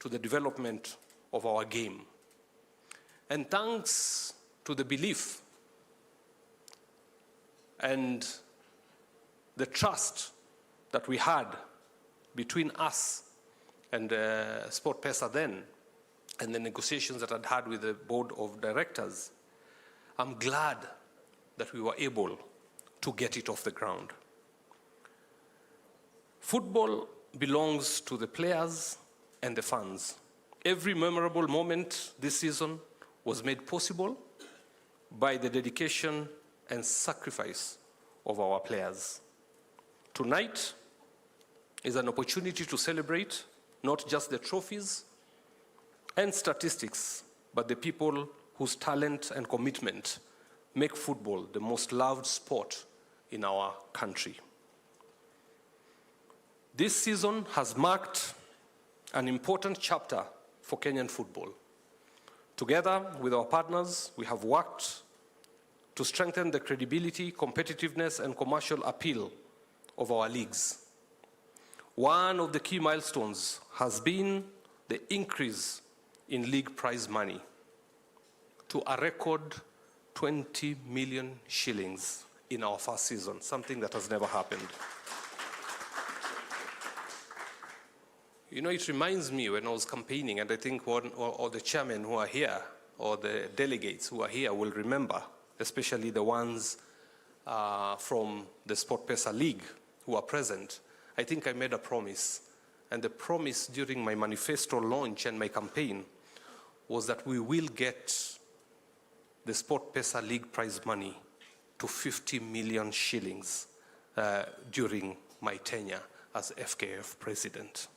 to the development of our game. And thanks to the belief and the trust that we had between us and SportPesa then, and the negotiations that I'd had with the board of directors, I'm glad that we were able to get it off the ground. Football belongs to the players and the fans. Every memorable moment this season was made possible by the dedication and sacrifice of our players. Tonight is an opportunity to celebrate not just the trophies and statistics, but the people whose talent and commitment make football the most loved sport in our country. This season has marked an important chapter for Kenyan football. Together with our partners, we have worked to strengthen the credibility, competitiveness, and commercial appeal of our leagues. One of the key milestones has been the increase in league prize money to a record 20 million shillings in our first season, something that has never happened. You know, it reminds me when I was campaigning, and I think all the chairmen who are here, or the delegates who are here will remember, especially the ones from the SportPesa League who are present. I think I made a promise, and the promise during my manifesto launch and my campaign was that we will get the SportPesa League prize money to 50 million shillings during my tenure as FKF president.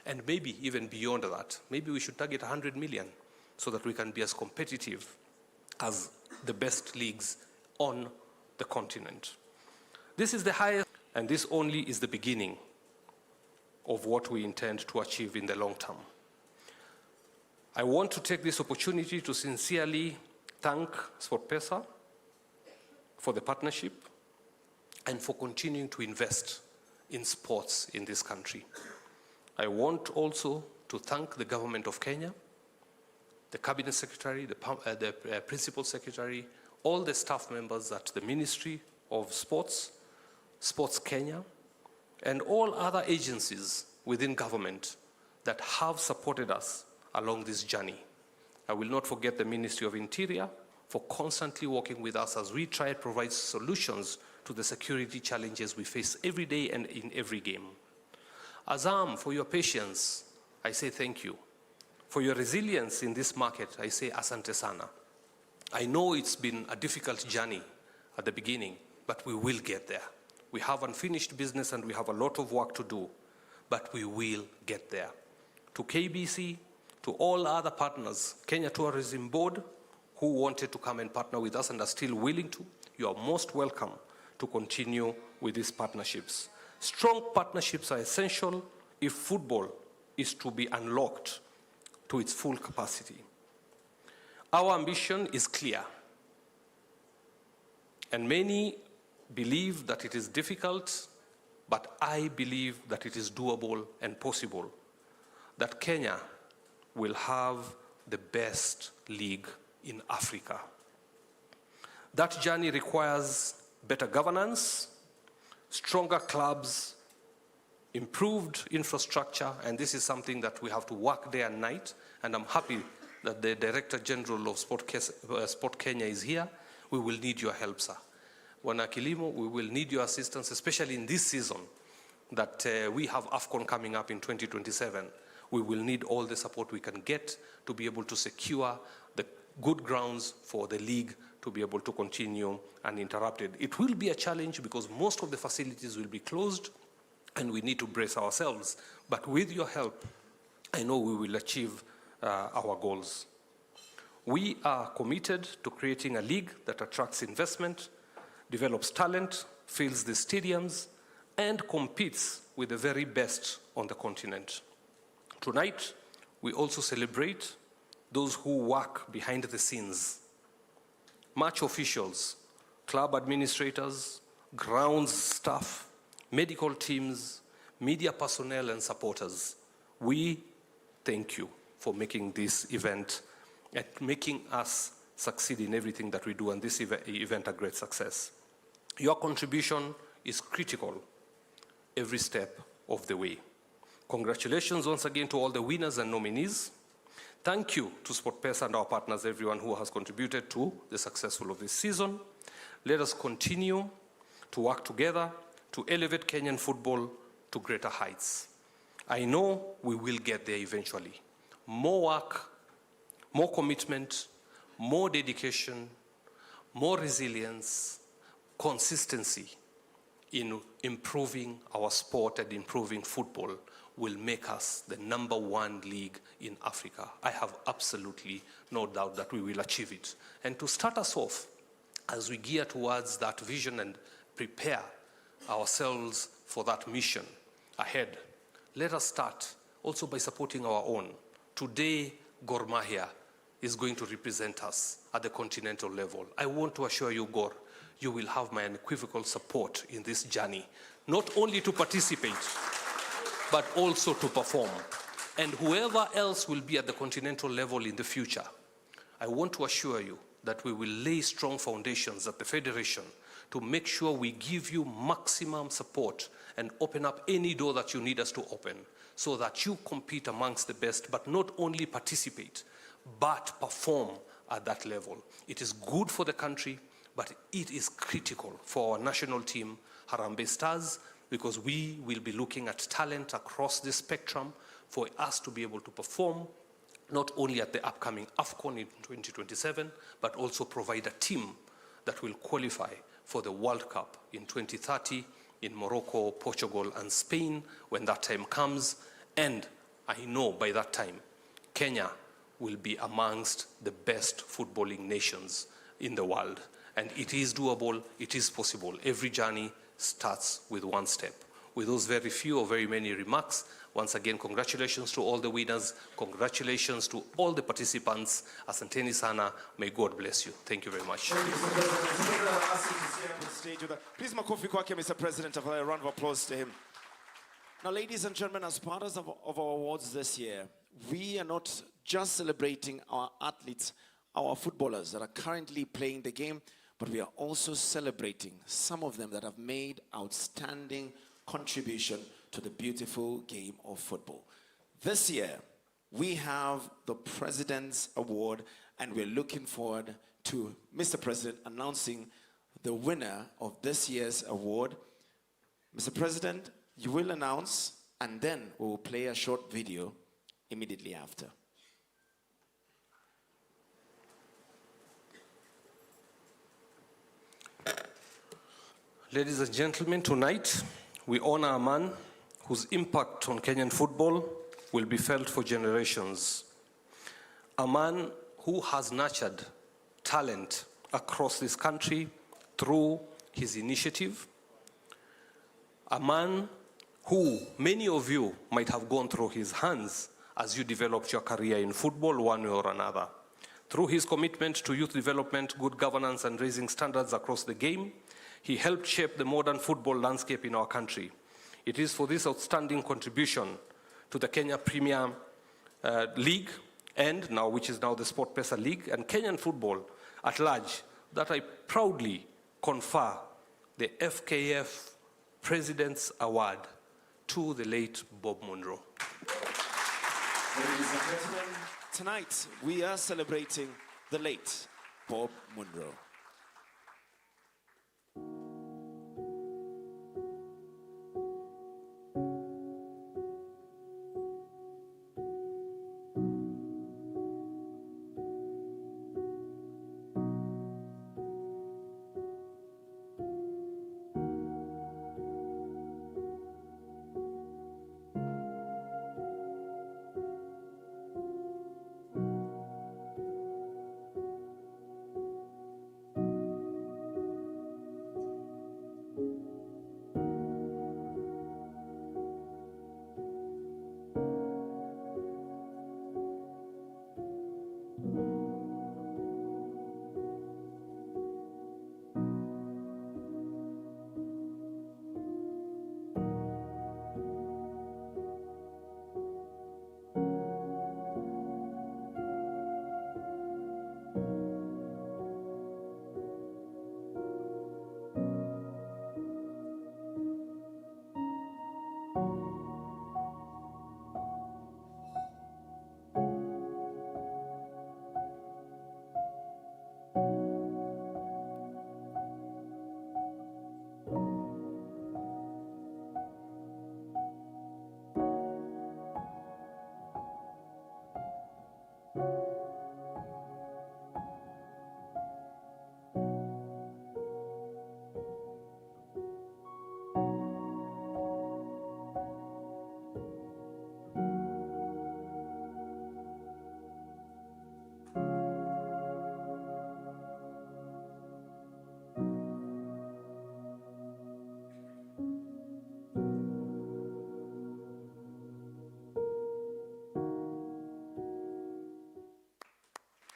And maybe even beyond that, maybe we should target 100 million so that we can be as competitive as the best leagues on the continent. This is the highest, and this only is the beginning of what we intend to achieve in the long term. I want to take this opportunity to sincerely thank SportPesa for the partnership and for continuing to invest in sports in this country. I want also to thank the government of Kenya, the cabinet secretary, the principal secretary, all the staff members at the Ministry of Sports, Sports Kenya, and all other agencies within government that have supported us along this journey. I will not forget the Ministry of Interior for constantly working with us as we try to provide solutions to the security challenges we face every day and in every game. Azam, for your patience, I say thank you. For your resilience in this market, I say asante sana. I know it's been a difficult journey at the beginning, but we will get there. We have unfinished business and we have a lot of work to do, but we will get there. To KBC, to all other partners, Kenya Tourism Board, who wanted to come and partner with us and are still willing to, you are most welcome to continue with these partnerships. Strong partnerships are essential if football is to be unlocked to its full capacity. Our ambition is clear, and many believe that it is difficult, but I believe that it is doable and possible, that Kenya will have the best league in Africa. That journey requires better governance, stronger clubs, improved infrastructure, and this is something that we have to work day and night, and I'm happy that the Director General of Sport Kenya is here. We will need your help, sir. Wana Kilimo, we will need your assistance, especially in this season that we have AFCON coming up in 2027. We will need all the support we can get to be able to secure the good grounds for the league to be able to continue uninterrupted. It will be a challenge because most of the facilities will be closed and we need to brace ourselves. But with your help, I know we will achieve our goals. We are committed to creating a league that attracts investment, develops talent, fills the stadiums, and competes with the very best on the continent. Tonight, we also celebrate those who work behind the scenes. Match officials, club administrators, grounds staff, medical teams, media personnel, and supporters. We thank you for making this event and making us succeed in everything that we do, and this event a great success. Your contribution is critical every step of the way. Congratulations once again to all the winners and nominees. Thank you to SportPesa and our partners, everyone who has contributed to the success of this season. Let us continue to work together to elevate Kenyan football to greater heights. I know we will get there eventually. More work, more commitment, more dedication, more resilience, consistency in improving our sport and improving football will make us the #1 league in Africa. I have absolutely no doubt that we will achieve it. And to start us off, as we gear towards that vision and prepare ourselves for that mission ahead, let us start also by supporting our own. Today, Gor Mahia is going to represent us at the continental level. I want to assure you, Gor, you will have my unequivocal support in this journey, not only to participate, but also to perform. And whoever else will be at the continental level in the future, I want to assure you that we will lay strong foundations at the Federation to make sure we give you maximum support and open up any door that you need us to open so that you compete amongst the best, but not only participate, but perform at that level. It is good for the country, but it is critical for our national team, Harambee Stars, because we will be looking at talent across the spectrum for us to be able to perform not only at the upcoming AFCON in 2027, but also provide a team that will qualify for the World Cup in 2030 in Morocco, Portugal, and Spain when that time comes. And I know by that time, Kenya will be amongst the best footballing nations in the world. And it is doable, it is possible. Every journey starts with one step. With those very few or very many remarks, once again, congratulations to all the winners. Congratulations to all the participants. Asanteni sana. May God bless you. Thank you very much. Thank you, Mr. President. Please, makofi kwake, Mr. President. A round of applause to him. Now, ladies and gentlemen, as part of our awards this year, we are not just celebrating our athletes, our footballers that are currently playing the game, but we are also celebrating some of them that have made outstanding contribution to the beautiful game of football. This year, we have the President's Award, and we're looking forward to Mr. President announcing the winner of this year's award. Mr. President, you will announce, and then we will play a short video immediately after. Ladies and gentlemen, tonight we honor a man whose impact on Kenyan football will be felt for generations. A man who has nurtured talent across this country through his initiative. A man who many of you might have gone through his hands as you developed your career in football one way or another. Through his commitment to youth development, good governance, and raising standards across the game, he helped shape the modern football landscape in our country. It is for this outstanding contribution to the Kenya Premier League, and now which is now the SportPesa League, and Kenyan football at large, that I proudly confer the FKF President's Award to the late Bob Munro. Ladies and gentlemen, tonight we are celebrating the late Bob Munro.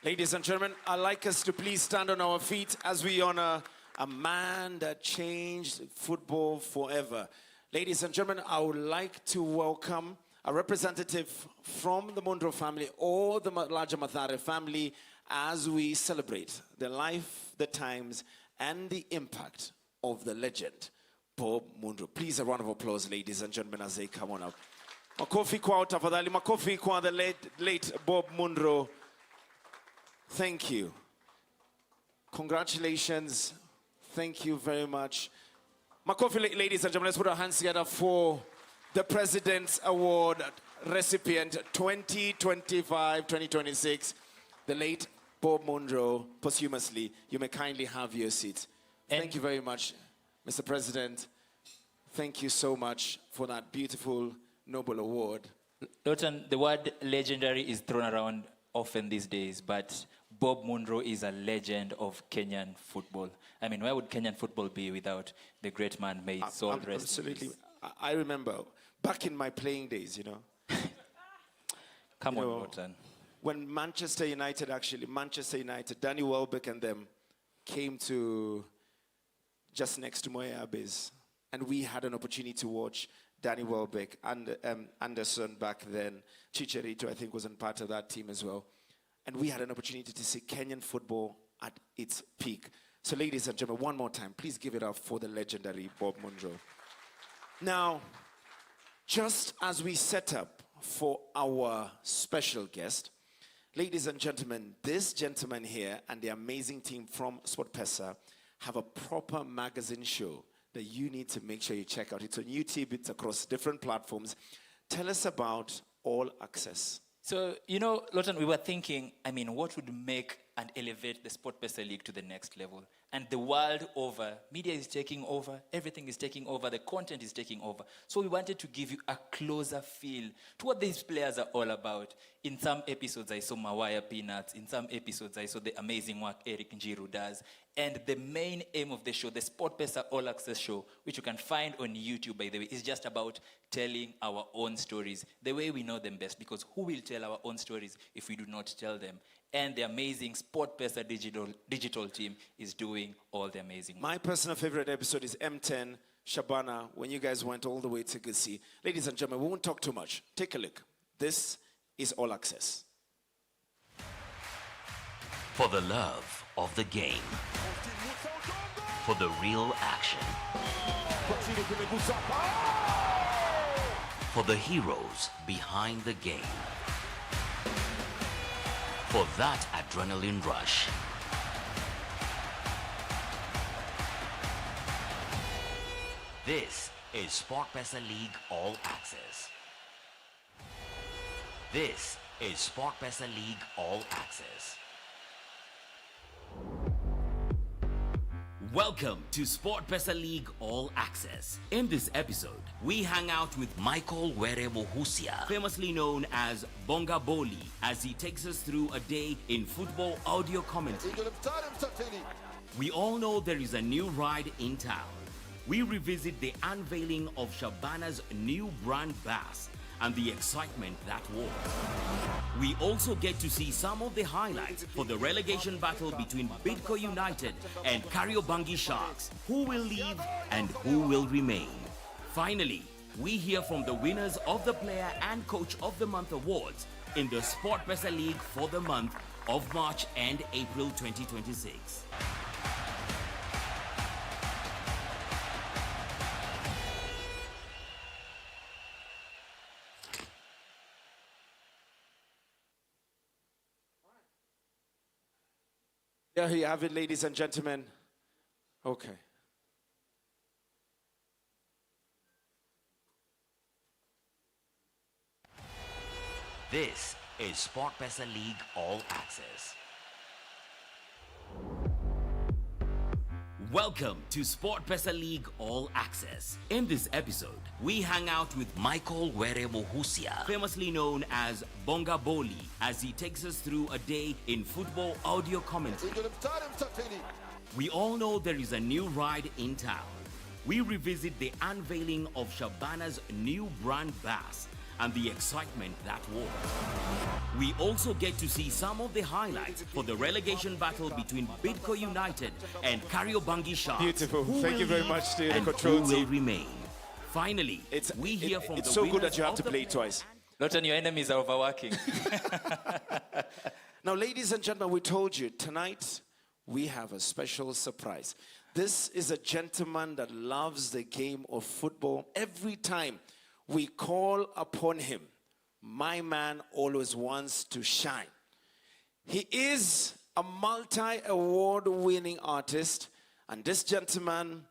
Ladies and gentlemen, I'd like us to please stand on our feet as we honor a man that changed football forever. Ladies and gentlemen, I would like to welcome a representative from the Munro family or the larger Mathare family as we celebrate the life, the times, and the impact of the legend, Bob Munro. Please, a round of applause, ladies and gentlemen, as they come on up. Makofi kwa tafadhali, makofi kwa the late Bob Munro. Thank you. Congratulations. Thank you very much. Makofi, ladies and gentlemen, let's put our hands together for the President's Award recipient 2025-2026, the late Bob Munro, posthumously. You may kindly have your seat. Thank you very much, Mr. President. Thank you so much for that beautiful, noble award. Lawton, the word legendary is thrown around often these days, but Bob Munro is a legend of Kenyan football. I mean, where would Kenyan football be without the great man made soul rest? Absolutely. I remember back in my playing days, you know. Come on, Lawton. When Manchester United, Danny Welbeck and them came to just next to Moya Abbey's, and we had an opportunity to watch Danny Welbeck and Anderson back then. Chicharito, I think, wasn't part of that team as well. and we had an opportunity to see Kenyan football at its peak. So ladies and gentlemen, one more time, please give it up for the legendary Bob Munro. Now, just as we set up for our special guest, ladies and gentlemen, this gentleman here and the amazing team from SportPesa have a proper magazine show that you need to make sure you check out. It's on YouTube, it's across different platforms. Tell us about All Access. So, you know, Lawton, we were thinking, what would make and elevate the SportPesa League to the next level? And the world over, media is taking over, everything is taking over, the content is taking over. So we wanted to give you a closer feel to what these players are all about. In some episodes, I saw Mawaya Peanuts. In some episodes, I saw the amazing work Eric Njiru does. And the main aim of the show, the SportPesa All Access show, which you can find on YouTube, by the way, is just about telling our own stories the way we know them best. Because who will tell our own stories if we do not tell them? And the amazing SportPesa digital team is doing all the amazing work. My personal favorite episode is M10, Shabana, when you guys went all the way to Gusii. Ladies and gentlemen, we won't talk too much. Take a look. This is All Access. For the love of the game. For the real action. For the heroes behind the game. For that adrenaline rush. This is SportPesa League All Access. This is SportPesa League All Access. Welcome to SportPesa League All Access. In this episode, we hang out with Michael Were-Mohusia, famously known as Bonga Boli, as he takes us through a day in football audio commentary. We all know there is a new ride in town. We revisit the unveiling of Shabana's new brand Bass and the excitement that was. We also get to see some of the highlights for the relegation battle between Bidco United and Kariobangi Sharks. Who will leave and who will remain? Finally, we hear from the winners of the Player and Coach of the Month awards in the SportPesa League for the month of March and April 2026. There you have it, ladies and gentlemen. Okay. This is SportPesa League All Access. Welcome to SportPesa League All Access. In this episode, we hang out with Michael Were-Mohusia, famously known as Bonga Boli, as he takes us through a day in football audio commentary. We all know there is a new ride in town. We revisit the unveiling of Shabana's new brand Bass and the excitement that was. We also get to see some of the highlights for the relegation battle between Bidco United and Kariobangi Sharks. Beautiful. Who Thank will you very leave much to the and control who will team. remain? Finally, we hear from it's the so good winners that you have of to the play it twice. Lawton, your enemies are overworking. Now, ladies and gentlemen, we told you tonight we have a special surprise. This is a gentleman that loves the game of football. Every time we call upon him, my man always wants to shine. He is a multi-award winning artist, and this gentleman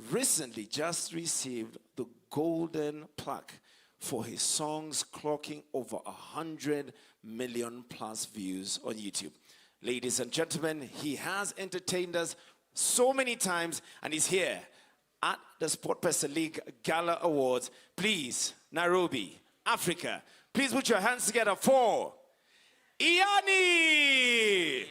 recently just received the golden plaque for his songs clocking over 100 million plus views on YouTube. Ladies and gentlemen, he has entertained us so many times, and he's here at the SportPesa League Gala Awards. Please, Nairobi, Africa, please put your hands together for Iani!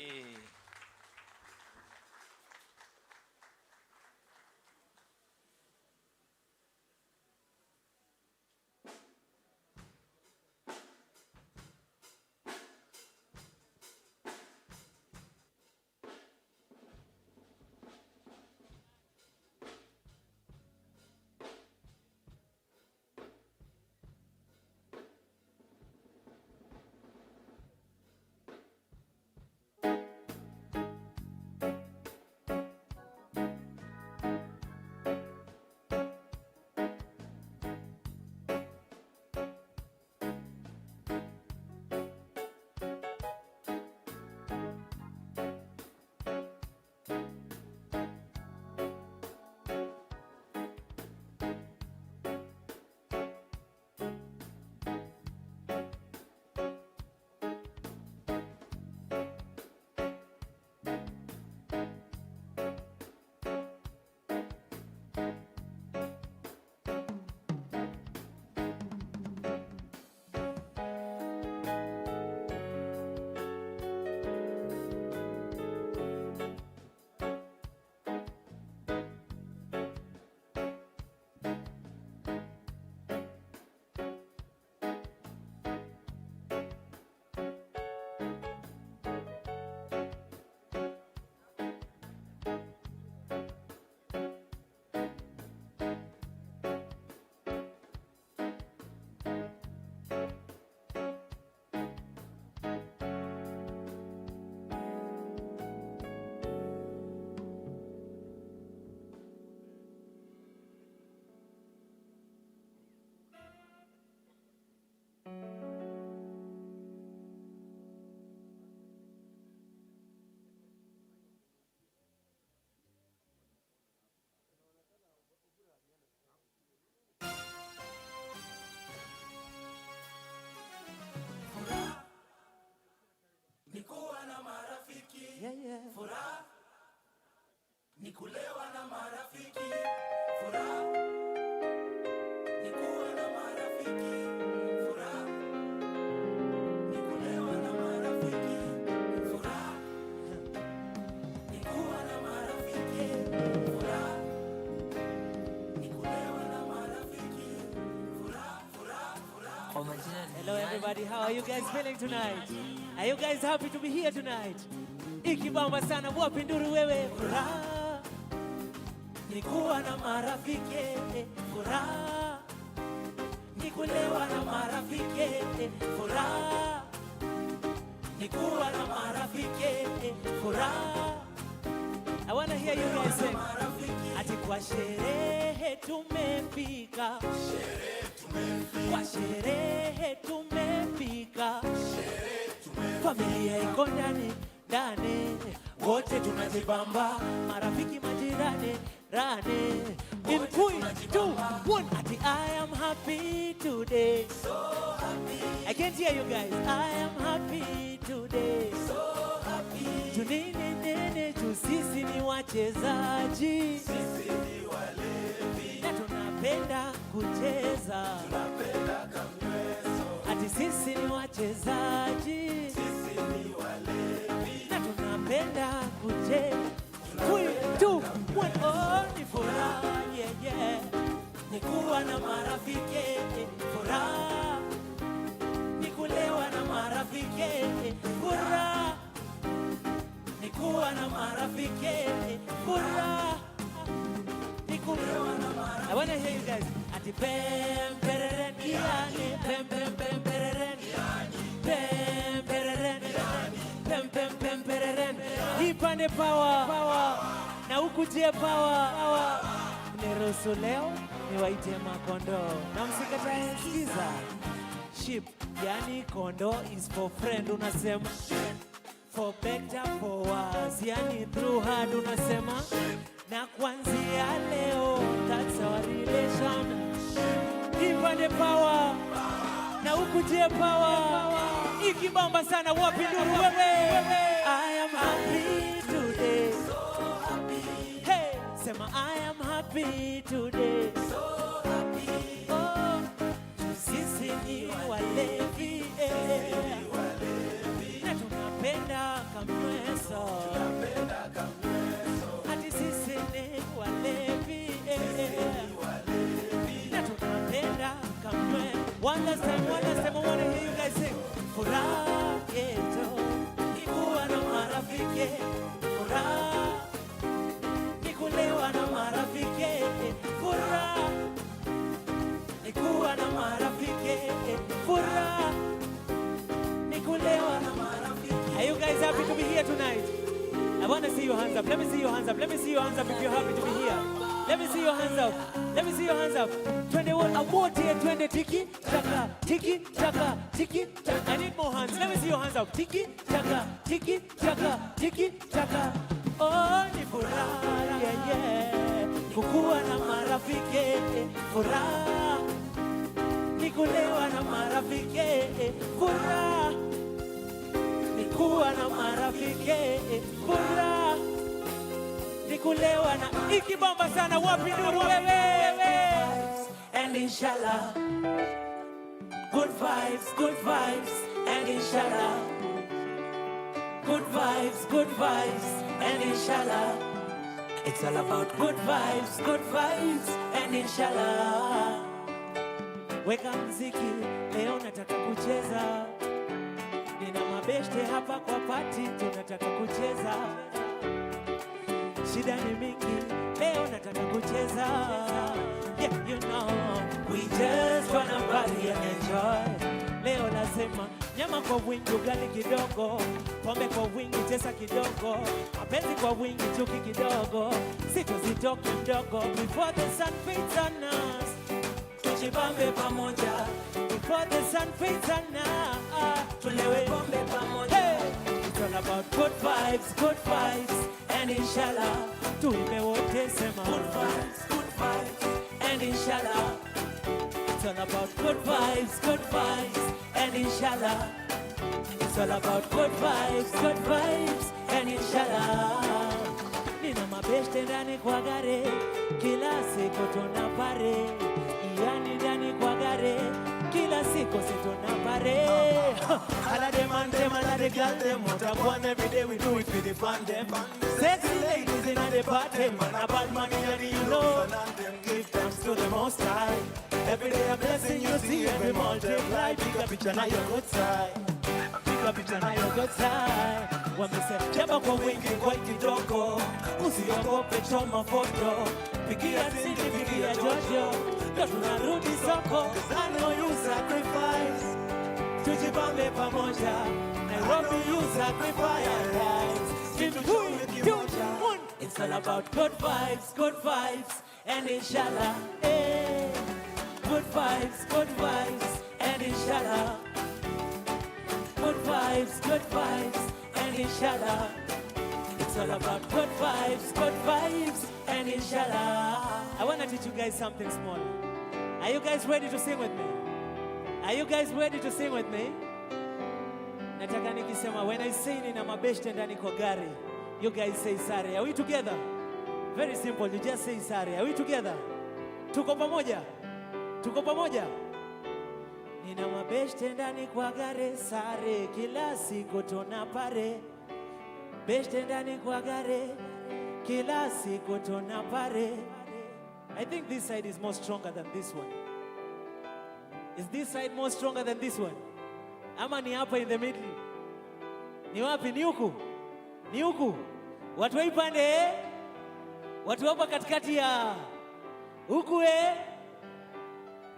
Nikuwa na marafiki, furaha. Nikulewa na marafiki, furaha. Nikuwa na marafiki, furaha. Nikulewa na marafiki, furaha. Nikuwa na marafiki, furaha. Nikulewa na marafiki, furaha, furaha. Hello everybody, how are you guys feeling tonight? Are you guys happy to be here tonight? Ikibamba sana wapi nduru wewe, furaha. Nikuwa na marafiki, furaha. Nikulewa na marafiki, furaha. Nikuwa na marafiki, furaha. I want to hear you guys sing. Ati kwa sherehe tumefika. Kwa sherehe tumefika. Familia iko ndani, wote tunajibamba, marafiki majirani, rane. In 3, 2, 1, ati I am happy today. So happy. I can't hear you guys. I am happy today. So happy. Tunene tu sisi ni wachezaji. Sisi ni walevi. Na tunapenda kucheza. Tunapenda kamweso. Ati sisi ni wachezaji. Sisi ni walevi. Na tunapenda kucheza. 3, 2, 1, oh ni furaha, yeah, yeah. Nikuwa na marafiki, furaha. Nikulewa na marafiki, furaha. Nikuwa na marafiki, furaha. Nikulewa na marafiki. I want to hear you guys. Ati pem pereren yani, pem pem pem pereren yani, pem pereren yani, pem pereren. Ipande power, na ukujie power. Niruhusu leo niwaite makondo, na msikatae sikiza. Sheep, yani kondo is for friend, unasema. For better, for worse, yani through hard, unasema. Na kuanzia leo, that's our relation. Ipande power, na ukujie power. Ikibamba sana wapi nduru wewe. I am happy today. So happy. Hey, sema I am happy today. So happy. Oh, sisi ni walevi. Na tunapenda kamweso. Tunapenda kamweso. Ati sisi ni walevi. Na tunapenda kamweso. One last time, I want to hear you guys sing. Furaha yetu. Nikuwa na marafiki, furaha. Nikulewa na marafiki, furaha. Nikuwa na marafiki, furaha. Nikulewa na marafiki. Are you guys happy to be here tonight? I want to see your hands up. Let me see your hands up. Let me see your hands up if you're happy to be here. Let me see your hands up. Let me see your hands up. 21 award here, 20 tiki taka, tiki taka, tiki taka. I need more hands. Let me see your hands up. Tiki taka, tiki taka, tiki taka. Oh, ni furaha, yeah, yeah. Kukuwa na marafiki, furaha. Nikulewa na marafiki, furaha. Nikuwa na marafiki, furaha. Nikulewa na ikibamba sana wapi nduru wewe. And inshallah, good vibes, and inshallah, good vibes, and inshallah, it's all about good vibes, and inshallah. Weka mziki, leo nataka kucheza. Nina mabeshte hapa kwa party, tunataka kucheza. Shida shida ni mingi, leo nataka kucheza. Yeah, you know, we just wanna party and enjoy. Leo nasema nyama kwa wingi, ugali kidogo, pombe kwa wingi, chesa kidogo, mapenzi kwa wingi, chuki kidogo, sitozitoki mdogo. Before the sun fades on us, tujibambe pamoja. Before the sun fades on us, tulewe pombe pamoja. Hey! It's all about good vibes, and inshallah, tuimbe wote sema good vibes, and inshallah. It's all about good vibes, and inshallah. It's all about good vibes, and inshallah. Nina mabeshte ndani kwa gare, kila siku tunapare. Yani ndani kwa gare, kila siku tunapare. All them and them, all the girl them, what I want every day we do it for the fun them. Sexy ladies in the party, man a bad man in the you know. Give thanks to the Most High. Every day a blessing you see, every multiply. Pick a picture now your good side. Pick a picture now your good side. When we say jeba kwa wingi kwa kidogo, usiogope choma foto. Pigia Cindy, pigia Jojo, ndio tunarudi soko. I know you sacrifice, tujibambe pamoja. Nairobi you sacrifice, give me one. It's all about good vibes, and inshallah, eh. Good vibes, and inshallah. Good vibes, and inshallah. It's all about good vibes, and inshallah. I want to teach you guys something small. Are you guys ready to sing with me? Are you guys ready to sing with me? Nataka nikisema, when I say nina mabeshte ndani kwa gari, you guys say sare. Are we together? Very simple, you just say sare. Are we together? Tuko pamoja? Tuko pamoja? Nina mabeshte ndani kwa gare, sare, kila siku tunapare. Beshte ndani kwa gare, kila siku tunapare. I think this side is more stronger than this one. Is this side more stronger than this one? Ama ni hapa in the middle? Ni wapi? Ni huku? Ni huku? Watu wa ipande? Watu hapa katikati ya huku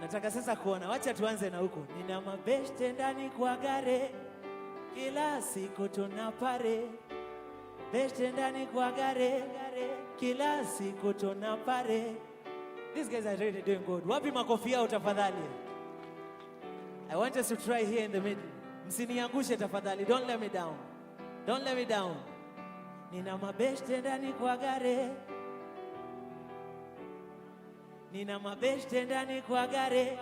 Nataka sasa kuona, wacha tuanze na huku. Nina mabeshte ndani kwa gare, kila siku tunapare. Beshte ndani kwa gare, kila siku tunapare. These guys are really doing good. Wapi makofi yao tafadhali? I want us to try here in the middle. Msiniangushe tafadhali. Don't let me down. Don't let me down. Nina mabeshte ndani kwa gare. Nina mabeshte ndani kwa gare.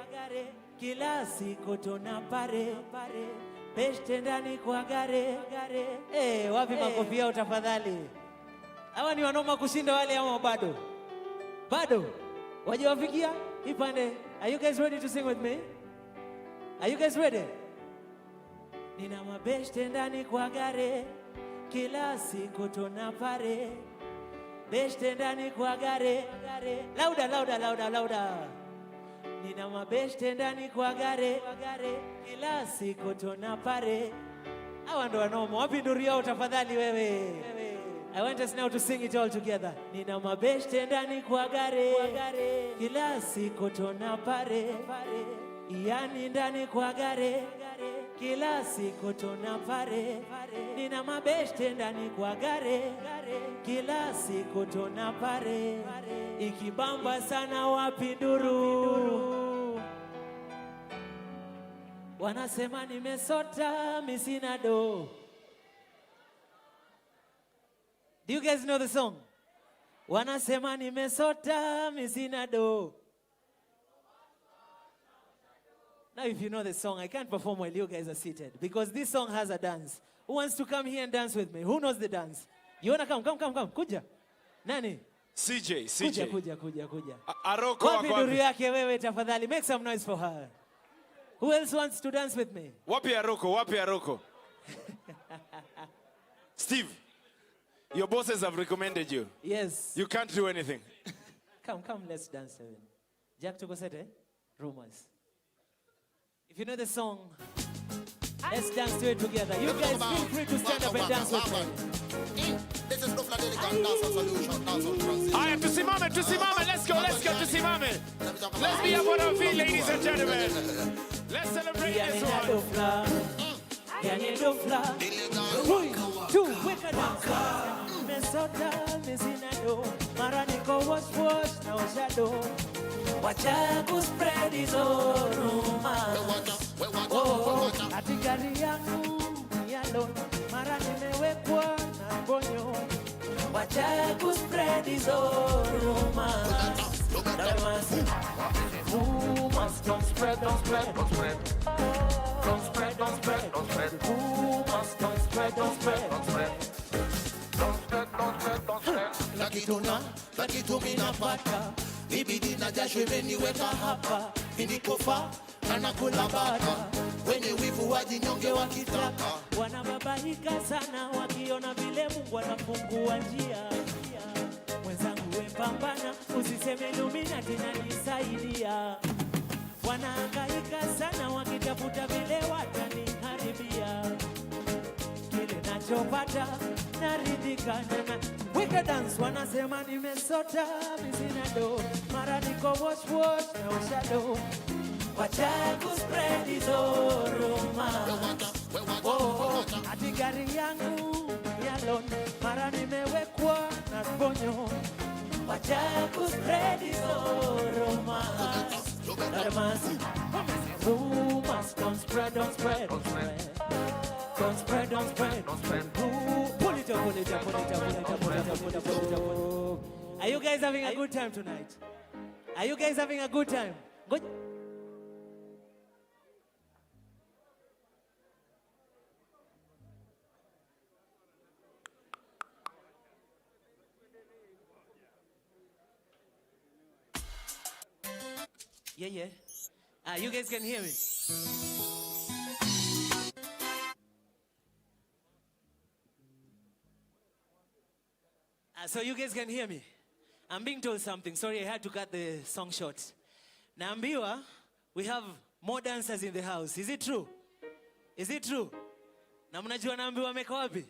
Kila siku tunapare. Beshte ndani kwa gare. Wapi makofi yao tafadhali? Hawa ni wanoma kushinda wale ama bado? Bado? Wajiwafikia? Ipande. Are you guys ready to sing with me? Are you guys ready? Nina mabeshte ndani kwa gare, kila siku tunapare. Beshte ndani kwa gare. Lauda. Nina mabeshte ndani kwa gare, kila siku tunapare. Hawa ndo wanoma. Wapi nduru yao tafadhali wewe? I want us now to sing it all together. Nina mabeshte ndani kwa gare, kila siku tunapare. Yani ndani kwa gare, kila siku tunapare. Nina mabeshte ndani kwa gare, kila siku tunapare. Ikibamba sana wapi nduru? Wanasema nimesota misina do. Do you guys know the song? Wanasema nimesota misina do. Now if you know the song, I can't perform while you guys are seated because this song has a dance. Who wants to come here and dance with me? Who knows the dance? You wanna come? Kuja. Nani? CJ. Kuja. Aroko wapi nduru yake wewe tafadhali? Make some noise for her. Who else wants to dance with me? Wapi Aroko? Steve, your bosses have recommended you. Yes. You can't do anything. Come, let's dance. Jack Tukosete, Rumors. If you know the song, let's dance to it together. You guys feel free to stand up and dance with me. This is Haya, tusimame, let's go, tusimame. Let's be up on our feet, ladies and gentlemen. Let's celebrate this one. Wacha kuspread hizo rumors. Ati gari yangu ni alone, mara nimewekwa na bonyo. Wacha kuspread hizo rumors. Rumors, don't spread. Don't spread. Rumors, don't spread. Lakini minapata bibidi na jasho imeniweka hapa, nilikofa anakula bata, wenye wivu wajinyonge wakitaka, wanababaika sana wakiona vile Mungu anafungua njia. Mwenzangu we pambana, usiseme Illuminati inanisaidia. Wanahangaika sana wakitafuta vile wataniharibia, kile nachopata naridhika na wika dance. Wanasema nimesota misinado, mara niko wash na ushado. Wacha kuspread hizo rumors. Ati gari yangu ni alone, mara nimewekwa na bonyo. Wacha kuspread hizo rumors. Rumors, don't spread. Don't spread. Pull it up. Are you guys having a good time tonight? Are you guys having a good time? Good. Yeah. You guys can hear me. So you guys can hear me. I'm being told something. Sorry, I had to cut the song short. Naambiwa, we have more dancers in the house. Is it true? Is it true? Na mnajua naambiwa wameka wapi?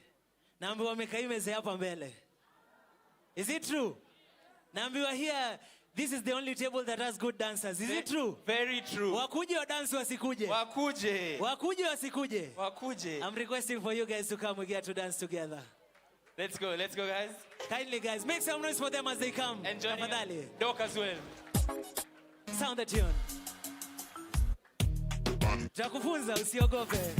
Naambiwa wameka hii meza hapa mbele. Is it true? Naambiwa here, this is the only table that has good dancers. Is it true? Very true. Wakuje wa dance wasikuje? Wakuje wasikuje? I'm requesting for you guys to come. We get to dance together. Let's go, guys. Kindly, guys, make some noise for them as they come. And joining Doc as well. Sound the tune. Takufunza usiogope.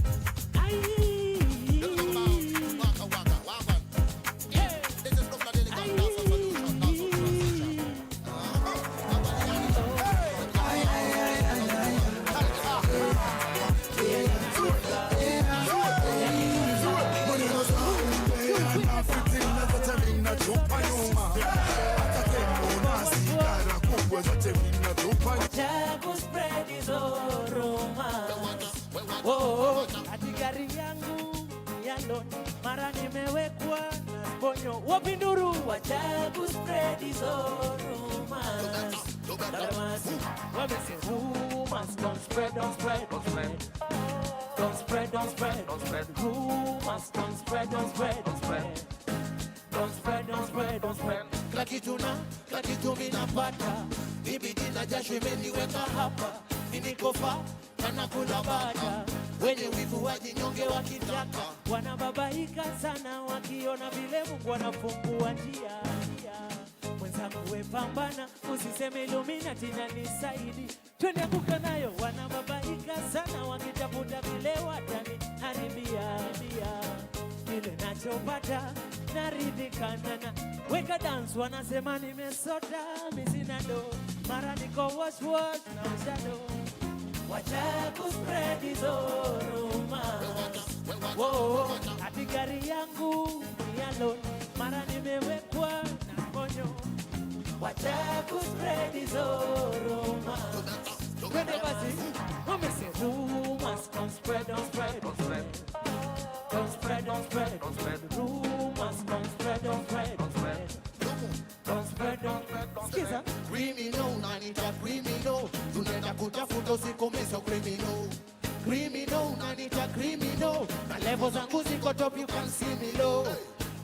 Ati gari yangu yalo, mara nimewekwa na bonyo. Wapinduru wacha kuspread hizo rumors. Rumors, don't spread. Rumors, don't spread. Kila kitu minapata, bibidi na jasho imeniweka hapa, nilikofa anakula bata, wenye wivu wajinyonge wakitaka, wanababaika sana wakiona vile Mungu anafungua njia. Mwenzangu we pambana, usiseme Illuminati inanisaidia. Twende kuka nayo, wanababaika sana wakitafuta vile wataniharibia. Kile nachopata naridhika na weka dance. Wanasema nimesota misinado, mara niko wash na ushado. Wacha kuspread hizo rumors. Ati gari yangu ni alone, mara nimewekwa na bonyo. Wacha kuspread hizo rumors. Twende basi, wamese rumors, don't spread. Don't spread. Rumors, don't spread. Skiza. Criminal, nanita criminal. Tunaenda kutafuta usikomeso criminal. Criminal, nanita criminal. Na level zangu ziko top, you can see me low.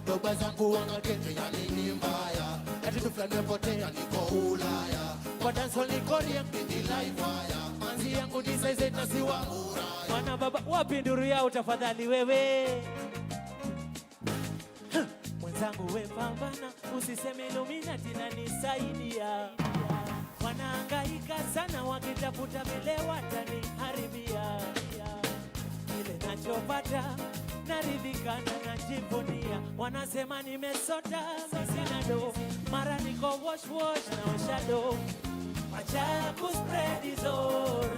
doba zangu wangagete ya nini mbaya, ati tuflane potea niko Ulaya, kwa dancehall niko mini live wire, manzi yangu ni size na siwa Uraya. Mwana baba wapi nduru yao tafadhali wewe? Mwenzangu we pambana, usiseme Illuminati na nisaidia. Wanahangaika sana wakitafuta vile wataniharibia. Ile nachopata naridhika na najivunia. Wanasema nimesota sina do, mara niko wash na shadow. Wacha kuspread hizo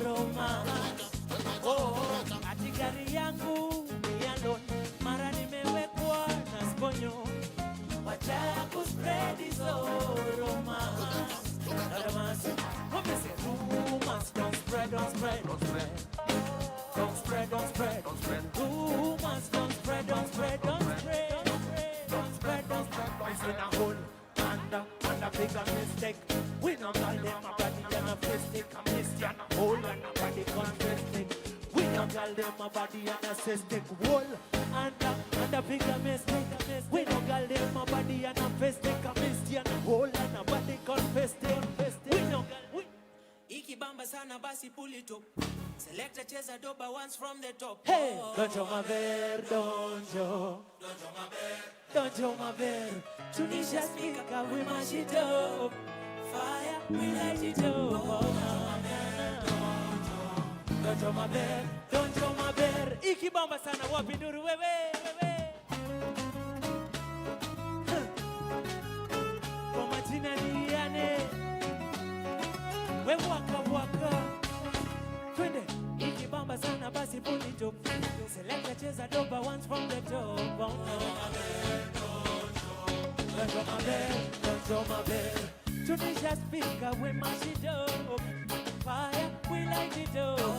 romance. Oh, ati gari yangu ni alone, mara nimewekwa na sponyo. Wacha kuspread hizo romance. Romance. What is it? Rumors, don't spread, don't spread, don't spread. Don't spread, don't spread, don't spread. Rumors, don't spread, don't spread, don't spread. Don't spread, don't spread. It's in a hole, and a bigger mistake. We don't call them a body and a mistake. A mistake and a hole and a body confessing. We don't call them a body and a cystic wall and a bigger mistake. We don't call them a body and a mistake. A mistake and a hole and a body confessing. We don't call. Ikibamba sana basi pull it up. Select a cheza doba once from the top. Hey, don't you my bear, don't you? Don't you my bear, don't you my bear? Tunisia speaker, we mash it up. Fire, we light it up. Don't you my bear, don't you my bear? Ikibamba sana wapi nduru wewe. Kwa majina ni yane. We waka twende ikibamba sana basi pull it up. Select a cheza doba once from the top. Don't show my bed, don't show my bed. Tunisia speaker we mash it up. Fire we light it up. Don't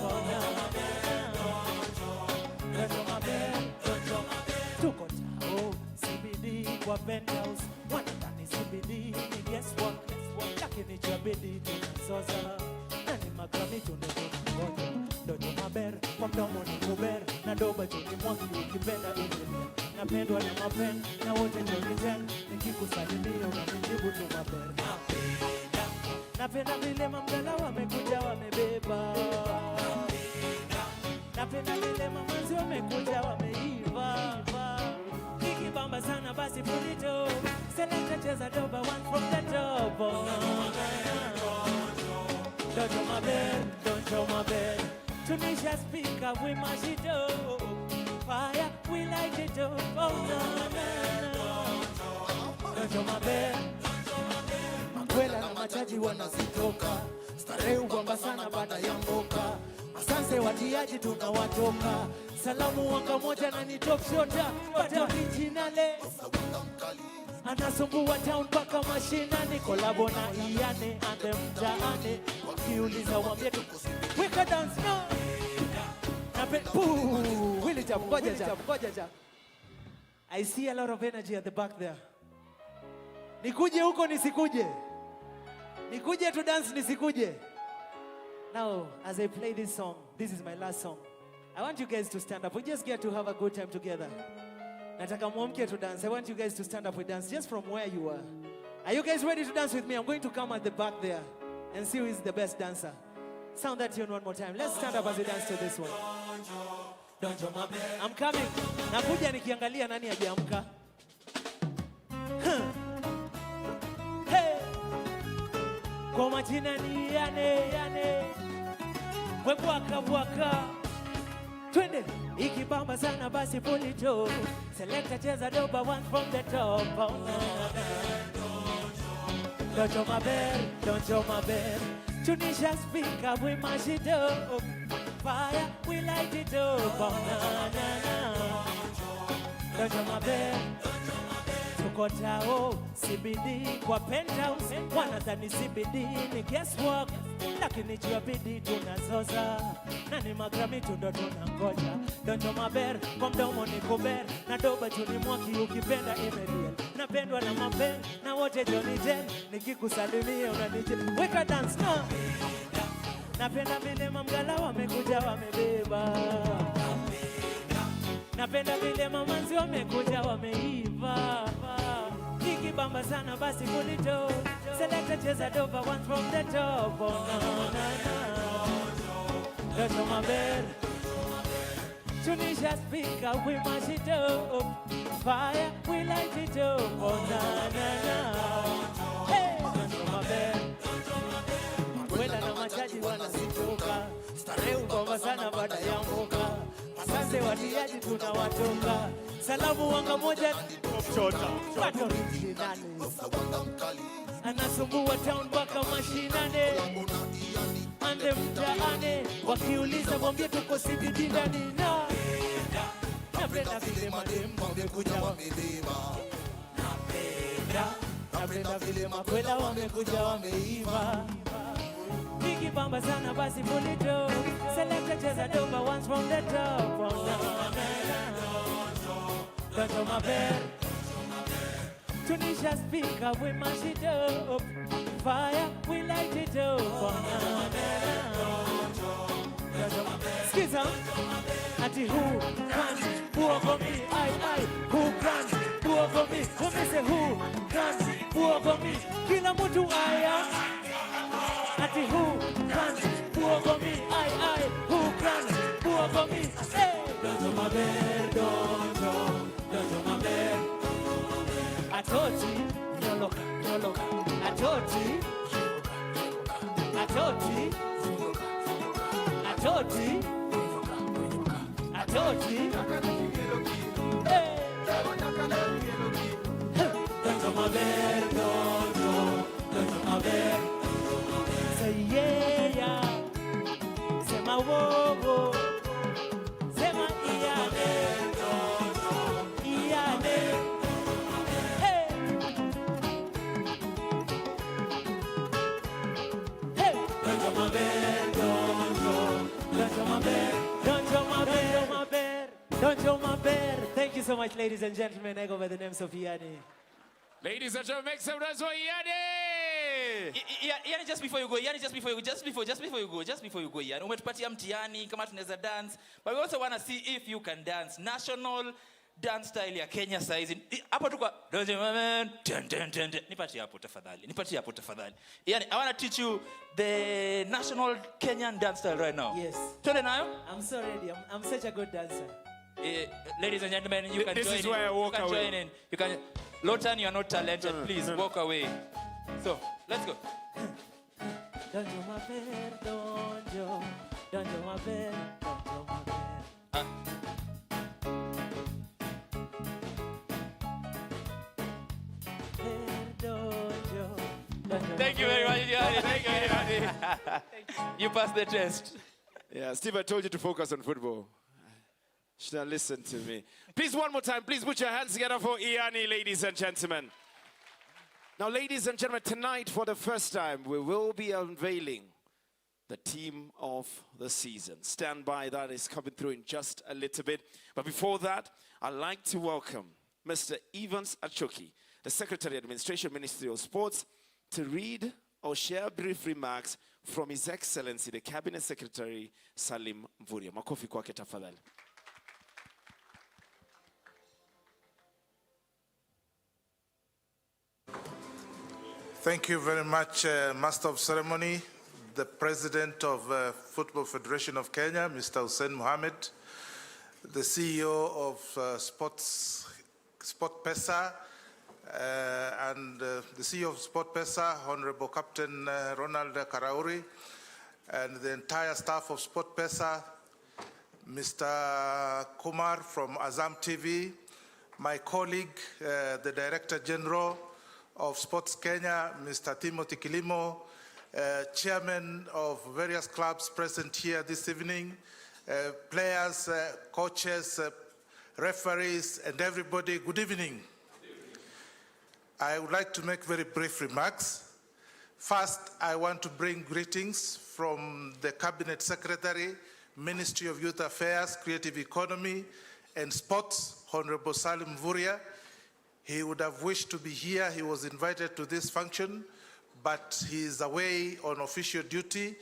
show my bed, don't show my bed. Tuko chao CBD kwa penthouse. Wanatani CBD ni guess what? Lakini chabidi tunazoza. Nani magrami tunazongoja. Dojo maber, kwa mdomo ni kuber. Na doba chuni mwaki ukipenda ile. Napendwa na mapen, na wote njoni ten. Nikikusalimia unanijibu tu maber. Napenda vile mamdala wamekuja wamebeba. Napenda vile mamazi wamekuja wameiva. Ikibamba sana basi pull it up. Select a cheza doba one from the top. Don't show my bed, don't show my bed. Tunisia speaker, we mash it up. Fire, we light it up. Oh, no. Don't show my bed. Makwela na machaji wanazitoka. Starehe ubamba sana baada ya mboka. Asanse watiaji tunawatoka. Salamu wanga moja na ni top shota. But originale anasumbua town paka mashinani. Kolabo na Iyane ande mtaane. Wakiuliza wambie weka dance no. Nape Willy jab ngoja jab. I see a lot of energy at the back there. Nikuje huko nisikuje? Nikuje to dance nisikuje? Now as I play this song, this is my last song. I want you guys to stand up. We just get to have a good time together. Nataka muamke to dance. I want you guys to stand up with dance just from where you are. Are you guys ready to dance with me? I'm going to come at the back there and see who is the best dancer. Sound that tune one more time. Let's stand up as we dance to this one. Don't you my bed. I'm coming. Nakuja nikiangalia nani hajaamka. Hey. Kwa majina ni yane. We bwaka. Twende ikibamba sana basi pull it up. Select a cheza doba one from the top. Don't show my bed, don't show my bed. Tunisia speaker, we mash it up. Fire, we light it up. Don't show my bed. Tuko chao CBD kwa penthouse. Wanadhani CBD ni guesswork, lakini jabidi tunazoza. Nani magrami tundo tunangoja. Don't show my bed, kwa mdomo ni kuber. Na doba chuni mwaki ukipenda imediel. Napendwa na mapen, na wote Johnny Jen. Nikikusalimia unanije. Weka dance no. Napenda vile mamgala wamekuja wamebeba. Napenda vile mamanzi wamekuja wameiva. Ikibamba sana basi kulito. Selector cheza dopa one from the top. Oh na na na. That's on my bed. Tunisia speaker, we mash it up. Fire, we light it up. Oh na na na. Hey, that's on my bed. Makwela na machaji wanazitoka. Starehe ubamba sana baada ya mboka. Asante watiaji tunawatoka. Salamu wanga moja mchota. Bado originali. Anasumbua town baka mashinane. Ande mtaane. Wakiuliza mwambie tuko CBD ndani na. Napenda vile mademu wamekuja wameiva. Napenda vile makwela wamekuja wameiva. Ikibamba sana basi pulito. Selector cheza dopa once from the top. Oh, na, na, na. Don't show my bed. Tunisia speaker, we mash it up. Fire, we light it up. Oh, na, na, na. Skiza. Ati who can walk on me? Who can walk on me? Who me say who can walk on me? Kila mtu aya. Ati who can walk on me? Who can walk on me? Hey, don't show my bed, don't show my bed. Atoti, nyoloka, nyoloka. Atoti, atoti, atoti, atoti. Hey, don't show my bed, don't show my bed. Say yeah, yeah. Say my wo. Say my iyane. Iyane. Hey. Hey. Don't show my bed, don't show my bed. Don't show my bed. Don't show my bed. Thank you so much, ladies and gentlemen. I go by the name of Iyane. Ladies and gentlemen, make some noise for Iyane! Yani just before you go, just before you go, Yani umetupatia mtihani kama tunaweza dance, but we also want to see if you can dance national dance style ya Kenya size. Hapo tuko nipatie hapo tafadhali. Yani I want to teach you the national Kenyan dance style right now. Yes. Twende nayo? I'm so ready. I'm such a good dancer. Ladies and gentlemen, you can This join is in. where I walk you can away. join in. You can. Lotan, you are not talented. Please walk away. So let's go. Don't do my bed, don't do my bed, don't do my bed. Thank you very much, Yadi. Thank you very much. You passed the test. Yeah, Steve, I told you to focus on football. Should have listened to me. Please, one more time, please put your hands together for Iyane, ladies and gentlemen. Now, ladies and gentlemen, tonight, for the first time, we will be unveiling the team of the season. Stand by, that is coming through in just a little bit. But before that, I'd like to welcome Mr. Evans Achoki, the Secretary, Administration, Ministry of Sports, to read or share brief remarks from His Excellency, the Cabinet Secretary, Salim Mvurya. Makofi kwake tafadhali. Thank you very much, Master of Ceremony, the President of Football Federation of Kenya, Mr. Hussein Mohamed, the CEO of SportPesa, and the CEO of SportPesa, Honorable Captain Ronald Karauri, and the entire staff of SportPesa, Mr. Kumar from Azam TV, my colleague, the Director General of Sports Kenya, Mr. Timothy Kilimo, chairman of various clubs present here this evening, players, coaches, referees, and everybody, good evening. I would like to make very brief remarks. First, I want to bring greetings from the Cabinet Secretary, Ministry of Youth Affairs, Creative Economy, and Sports, Honorable Salim Mvurya. He would have wished to be here. He was invited to this function, but he is away on official duty,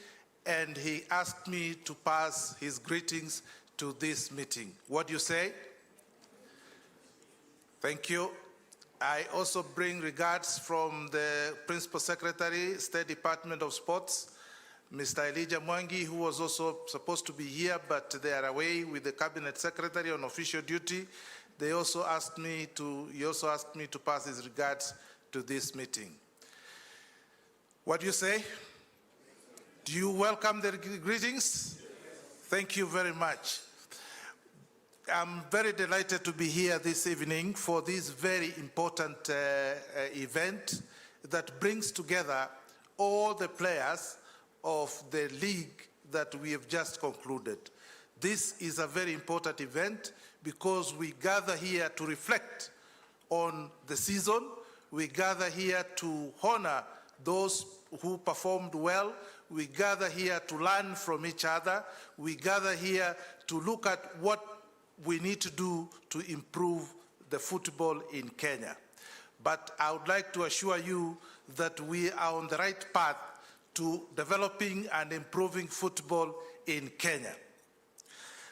and he asked me to pass his greetings to this meeting. What do you say? Thank you. I also bring regards from the Principal Secretary, State Department of Sports, Mr. Elijah Mwangi, who was also supposed to be here, but they are away with the Cabinet Secretary on official duty. He also asked me to pass his regards to this meeting. What do you say? Do you welcome the greetings? Thank you very much. I'm very delighted to be here this evening for this very important event that brings together all the players of the league that we have just concluded. This is a very important event because we gather here to reflect on the season. We gather here to honor those who performed well. We gather here to learn from each other. We gather here to look at what we need to do to improve the football in Kenya. But I would like to assure you that we are on the right path to developing and improving football in Kenya.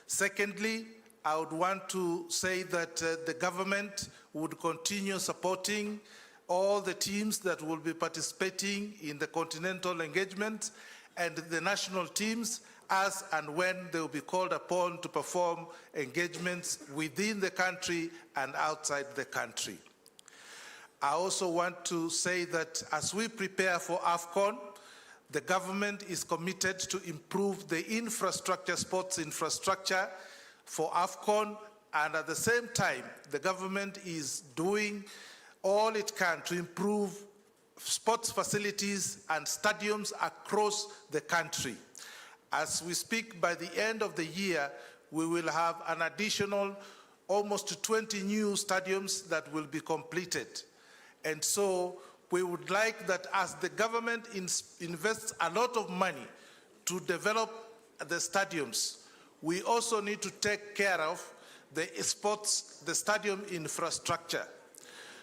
Secondly, I would want to say that the government would continue supporting all the teams that will be participating in the continental engagement and the national teams as and when they will be called upon to perform engagements within the country and outside the country. I also want to say that as we prepare for AFCON, the government is committed to improve the infrastructure, sports infrastructure for AFCON, and at the same time, the government is doing all it can to improve sports facilities and stadiums across the country. As we speak, by the end of the year, we will have an additional almost 20 new stadiums that will be completed. And so we would like that as the government invests a lot of money to develop the stadiums, we also need to take care of the stadium infrastructure.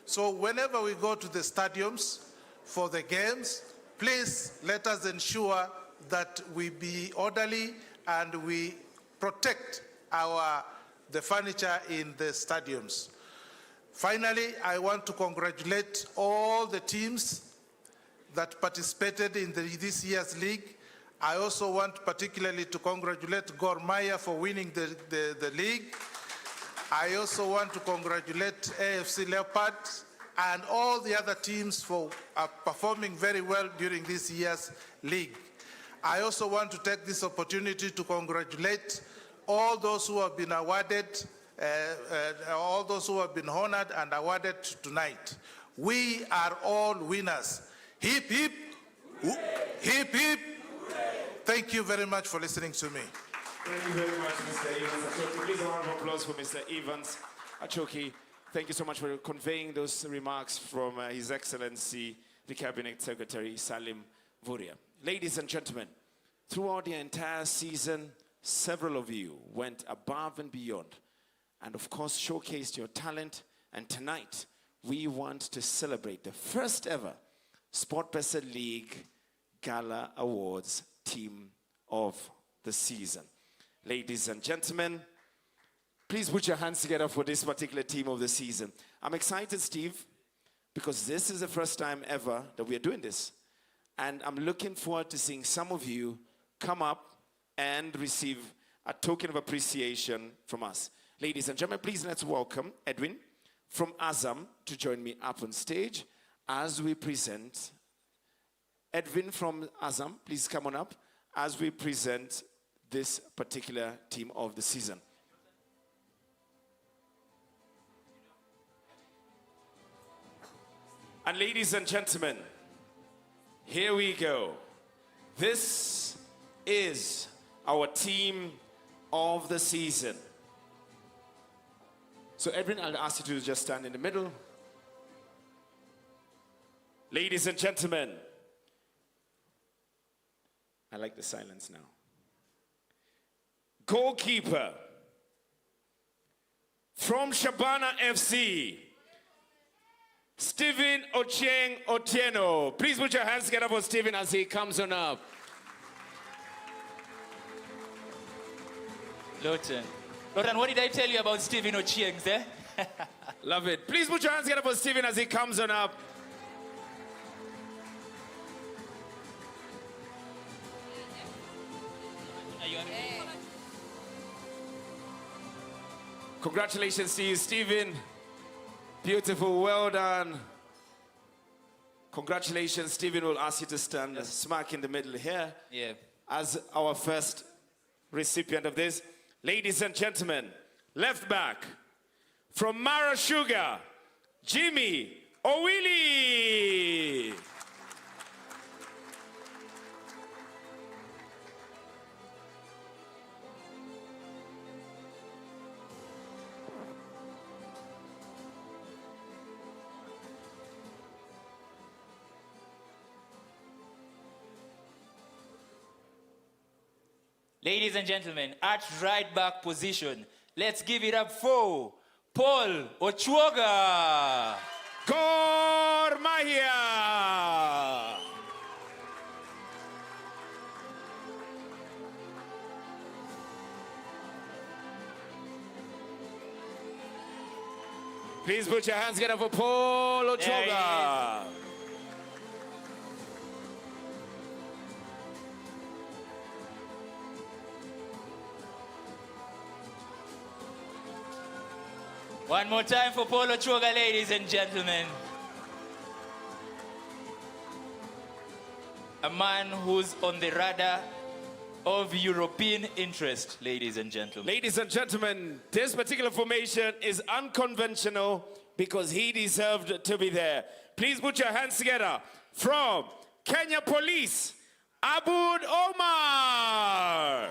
So whenever we go to the stadiums for the games, please let us ensure that we be orderly and we protect the furniture in the stadiums. Finally, I want to congratulate all the teams that participated in this year's league. I also want particularly to congratulate Gor Mahia for winning the league. I also want to congratulate AFC Leopards and all the other teams for performing very well during this year's league. I also want to take this opportunity to congratulate all those who have been awarded, all those who have been honored and awarded tonight. We are all winners. Hip, hip, hip, hip. Thank you very much for listening to me. Thank you very much, Mr. Evans Achoki. Please a round of applause for Mr. Evans Achoki. Thank you so much for conveying those remarks from His Excellency, the Cabinet Secretary, Salim Vuria. Ladies and gentlemen, throughout the entire season, several of you went above and beyond and, of course, showcased your talent. And tonight, we want to celebrate the first ever SportPesa League Gala Awards Team of the Season. Ladies and gentlemen, please put your hands together for this particular Team of the Season. I'm excited, Steve, because this is the first time ever that we are doing this. And I'm looking forward to seeing some of you come up and receive a token of appreciation from us. Ladies and gentlemen, please let's welcome Edwin from Azam to join me up on stage as we present. Edwin from Azam, please come on up as we present this particular Team of the Season. And ladies and gentlemen, here we go. This is our Team of the Season. So Edwin, I'll ask you to just stand in the middle. Ladies and gentlemen, I like the silence now. Goalkeeper from Shabana FC, Stephen Ochieng Otieno. Please put your hands together for Stephen as he comes on up. Lawton, what did I tell you about Stephen Ochieng, eh? Love it. Please put your hands together for Stephen as he comes on up. Congratulations to you, Stephen. Beautiful, well done. Congratulations, Stephen. Will ask you to stand smack in the middle here. Yeah. As our first recipient of this. Ladies and gentlemen, left back from Mara Sugar, Jimmy Owili. Ladies and gentlemen, at right back position, let's give it up for Paul Ochuoga. Gor Mahia. Please put your hands together for Paul Ochuoga. One more time for Paul Ochuoga, ladies and gentlemen. A man who's on the radar of European interest, ladies and gentlemen. Ladies and gentlemen, this particular formation is unconventional because he deserved to be there. Please put your hands together from Kenya Police, Abud Omar.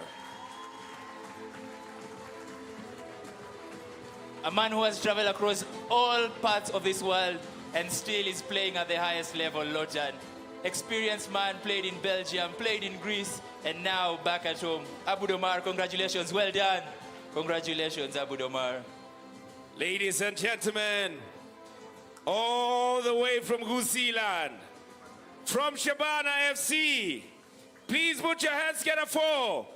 A man who has traveled across all parts of this world and still is playing at the highest level, Lojan. Experienced man, played in Belgium, played in Greece, and now back at home. Abud Omar, congratulations, well done. Congratulations, Abud Omar. Ladies and gentlemen, all the way from Gusiland, from Shabana FC, please put your hands together for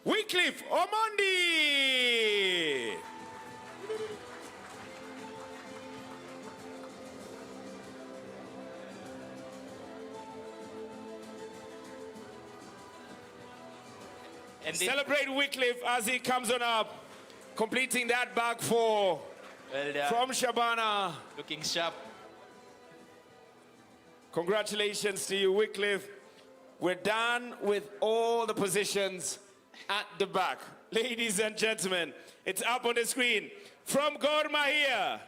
Wycliffe Omondi. And celebrate Wycliffe as he comes on up, completing that back four from Shabana. Looking sharp. Congratulations to you, Wycliffe. We're done with all the positions at the back. Ladies and gentlemen, it's up on the screen. From Gor Mahia,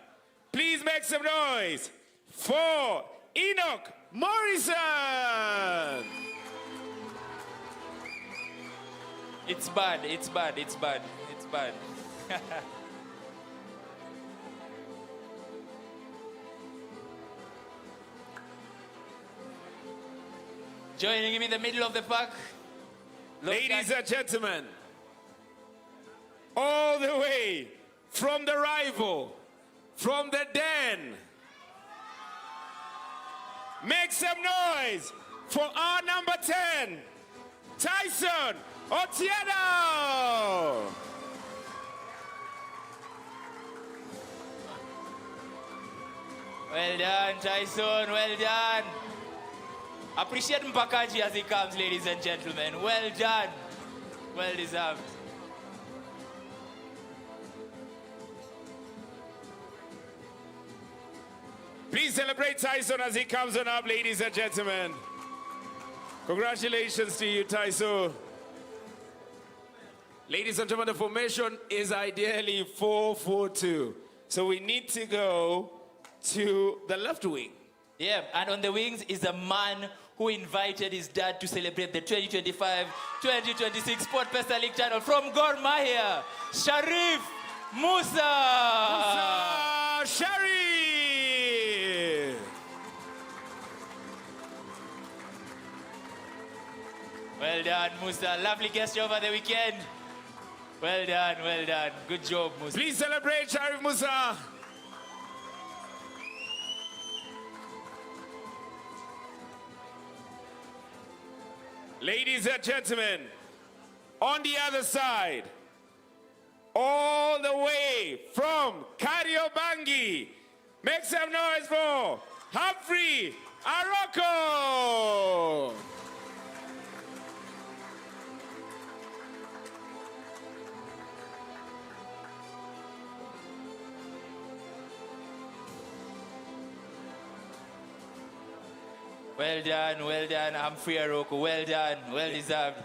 please make some noise for Enoch Morrison. It's bad, it's bad, it's bad, it's bad. Joining him in the middle of the pack. Ladies and gentlemen, all the way from the rival, from the den, make some noise for our number 10, Tyson Otieno. Well done, Tyson, well done. Appreciate Mpakaji as he comes, ladies and gentlemen. Well done. Well deserved. Please celebrate Tyson as he comes on up, ladies and gentlemen. Congratulations to you, Tyson. Ladies and gentlemen, the formation is ideally 4-4-2. So we need to go to the left wing. Yeah, and on the wings is a man who invited his dad to celebrate the 2025-2026 SportPesa League title from Gor Mahia, Sharif Musa. Sharif! Well done, Musa. Lovely gesture over the weekend. Well done, well done. Good job, Musa. Please celebrate Sharif Musa. Ladies and gentlemen, on the other side, all the way from Kariobangi. Make some noise for Humphrey Aroko. Well done, Humphrey Aroko. Well done, well deserved.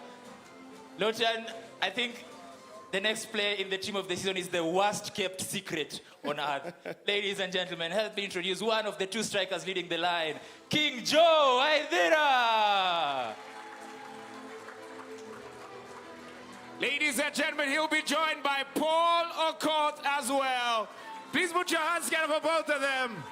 Lotan, I think the next player in the team of the season is the worst kept secret on earth. Ladies and gentlemen, help me introduce one of the two strikers leading the line, King Joe Aidira. Ladies and gentlemen, he'll be joined by Paul Okoth as well. Please put your hands together for both of them.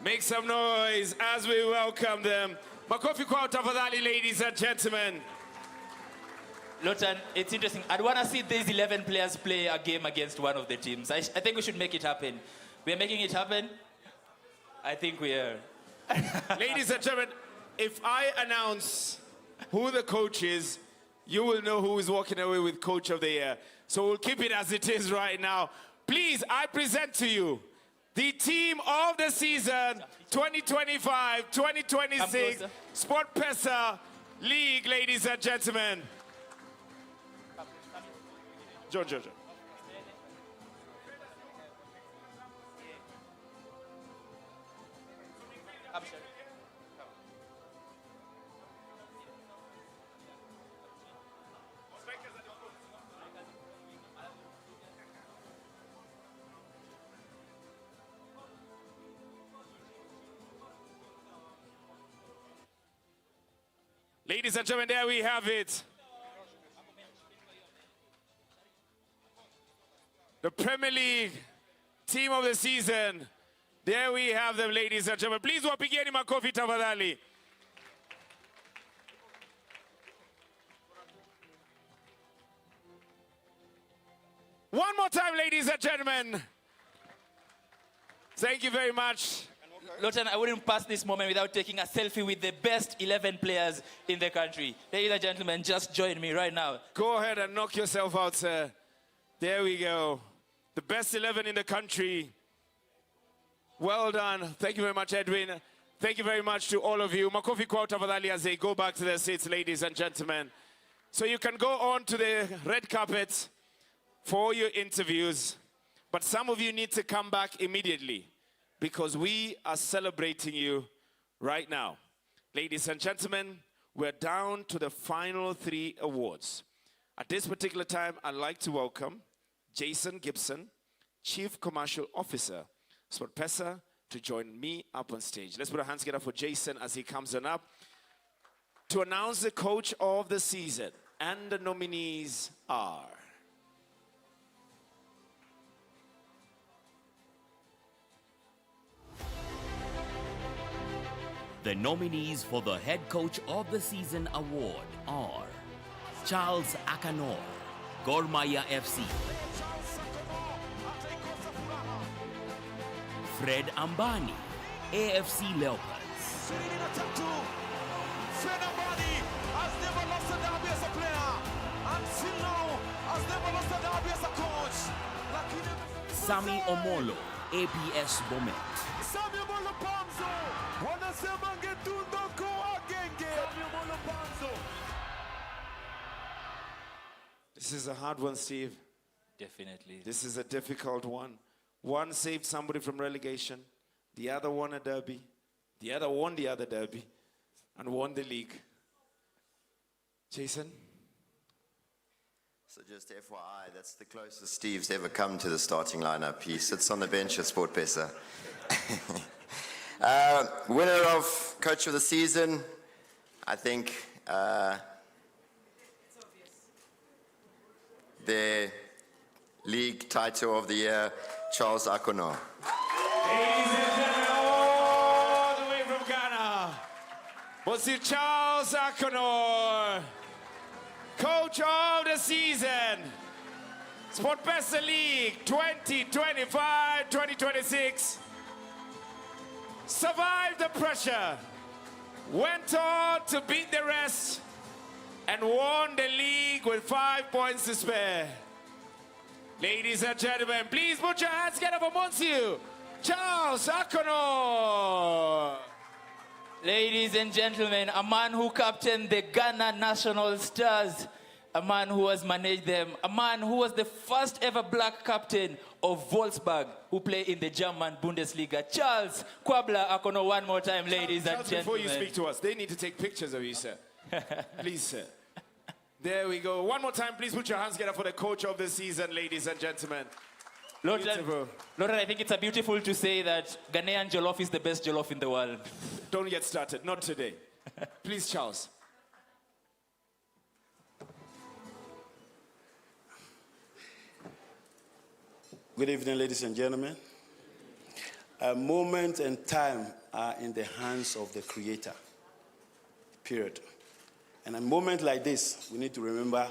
Make some noise as we welcome them. Makofi kwa tafadhali, ladies and gentlemen. Lotan, it's interesting. I'd want to see these 11 players play a game against one of the teams. I think we should make it happen. We are making it happen? I think we are. Ladies and gentlemen, if I announce who the coach is, you will know who is walking away with Coach of the Year. So we'll keep it as it is right now. Please, I present to you the team of the season 2025-2026 SportPesa League, ladies and gentlemen. John. Ladies and gentlemen, there we have it. The Premier League team of the season. There we have them, ladies and gentlemen. Please wapigeni makofi tafadhali. One more time, ladies and gentlemen. Thank you very much. Lotan, I wouldn't pass this moment without taking a selfie with the best 11 players in the country. Ladies and gentlemen, just join me right now. Go ahead and knock yourself out, sir. There we go. The best 11 in the country. Well done. Thank you very much, Edwin. Thank you very much to all of you. Makofi kwa tafadhali as they go back to their seats, ladies and gentlemen. So you can go on to the red carpet for your interviews. But some of you need to come back immediately, because we are celebrating you right now. Ladies and gentlemen, we're down to the final 3 awards. At this particular time, I'd like to welcome Jason Gibson, Chief Commercial Officer, SportPesa, to join me up on stage. Let's put our hands together for Jason as he comes on up to announce the Coach of the Season. And the nominees are... The nominees for the Head Coach of the Season award are Charles Akanor, Gor Mahia FC; Fred Ambani, AFC Leopards; Fred Ambani has never lost a derby as a player. Until now, has never lost a derby as a coach. Sami Omolo, APS Bomet; Sami Omolo Pamzo. Wanasema ngetundo kwa genge. Sami Omolo Pamzo. This is a hard one, Steve. Definitely. This is a difficult one. One saved somebody from relegation. The other won a derby. The other won the other derby. And won the league. Jason? So just FYI, that's the closest Steve's ever come to the starting lineup. He sits on the bench at SportPesa. Winner of Coach of the Season, I think the league title of the year, Charles Akono. Ladies and gentlemen, all the way from Ghana, Monsieur Charles Akonor, Coach of the Season, SportPesa League 2025-2026. survived the pressure, went on to beat the rest, and won the league with 5 points to spare. Ladies and gentlemen, please put your hands together for Monsieur Charles Akono. Ladies and gentlemen, a man who captained the Ghana National Stars, a man who has managed them, a man who was the first ever black captain of Wolfsburg, who play in the German Bundesliga. Charles Kwabla Akono, one more time, ladies and gentlemen. Before you speak to us, they need to take pictures of you, sir. Please, sir. There we go. One more time, please put your hands together for the coach of the season, ladies and gentlemen. Lord, I think it's beautiful to say that Ghanaian jollof is the best jollof in the world. Don't get started, not today. Please, Charles. Good evening, ladies and gentlemen. A moment and time are in the hands of the Creator, period. And a moment like this, we need to remember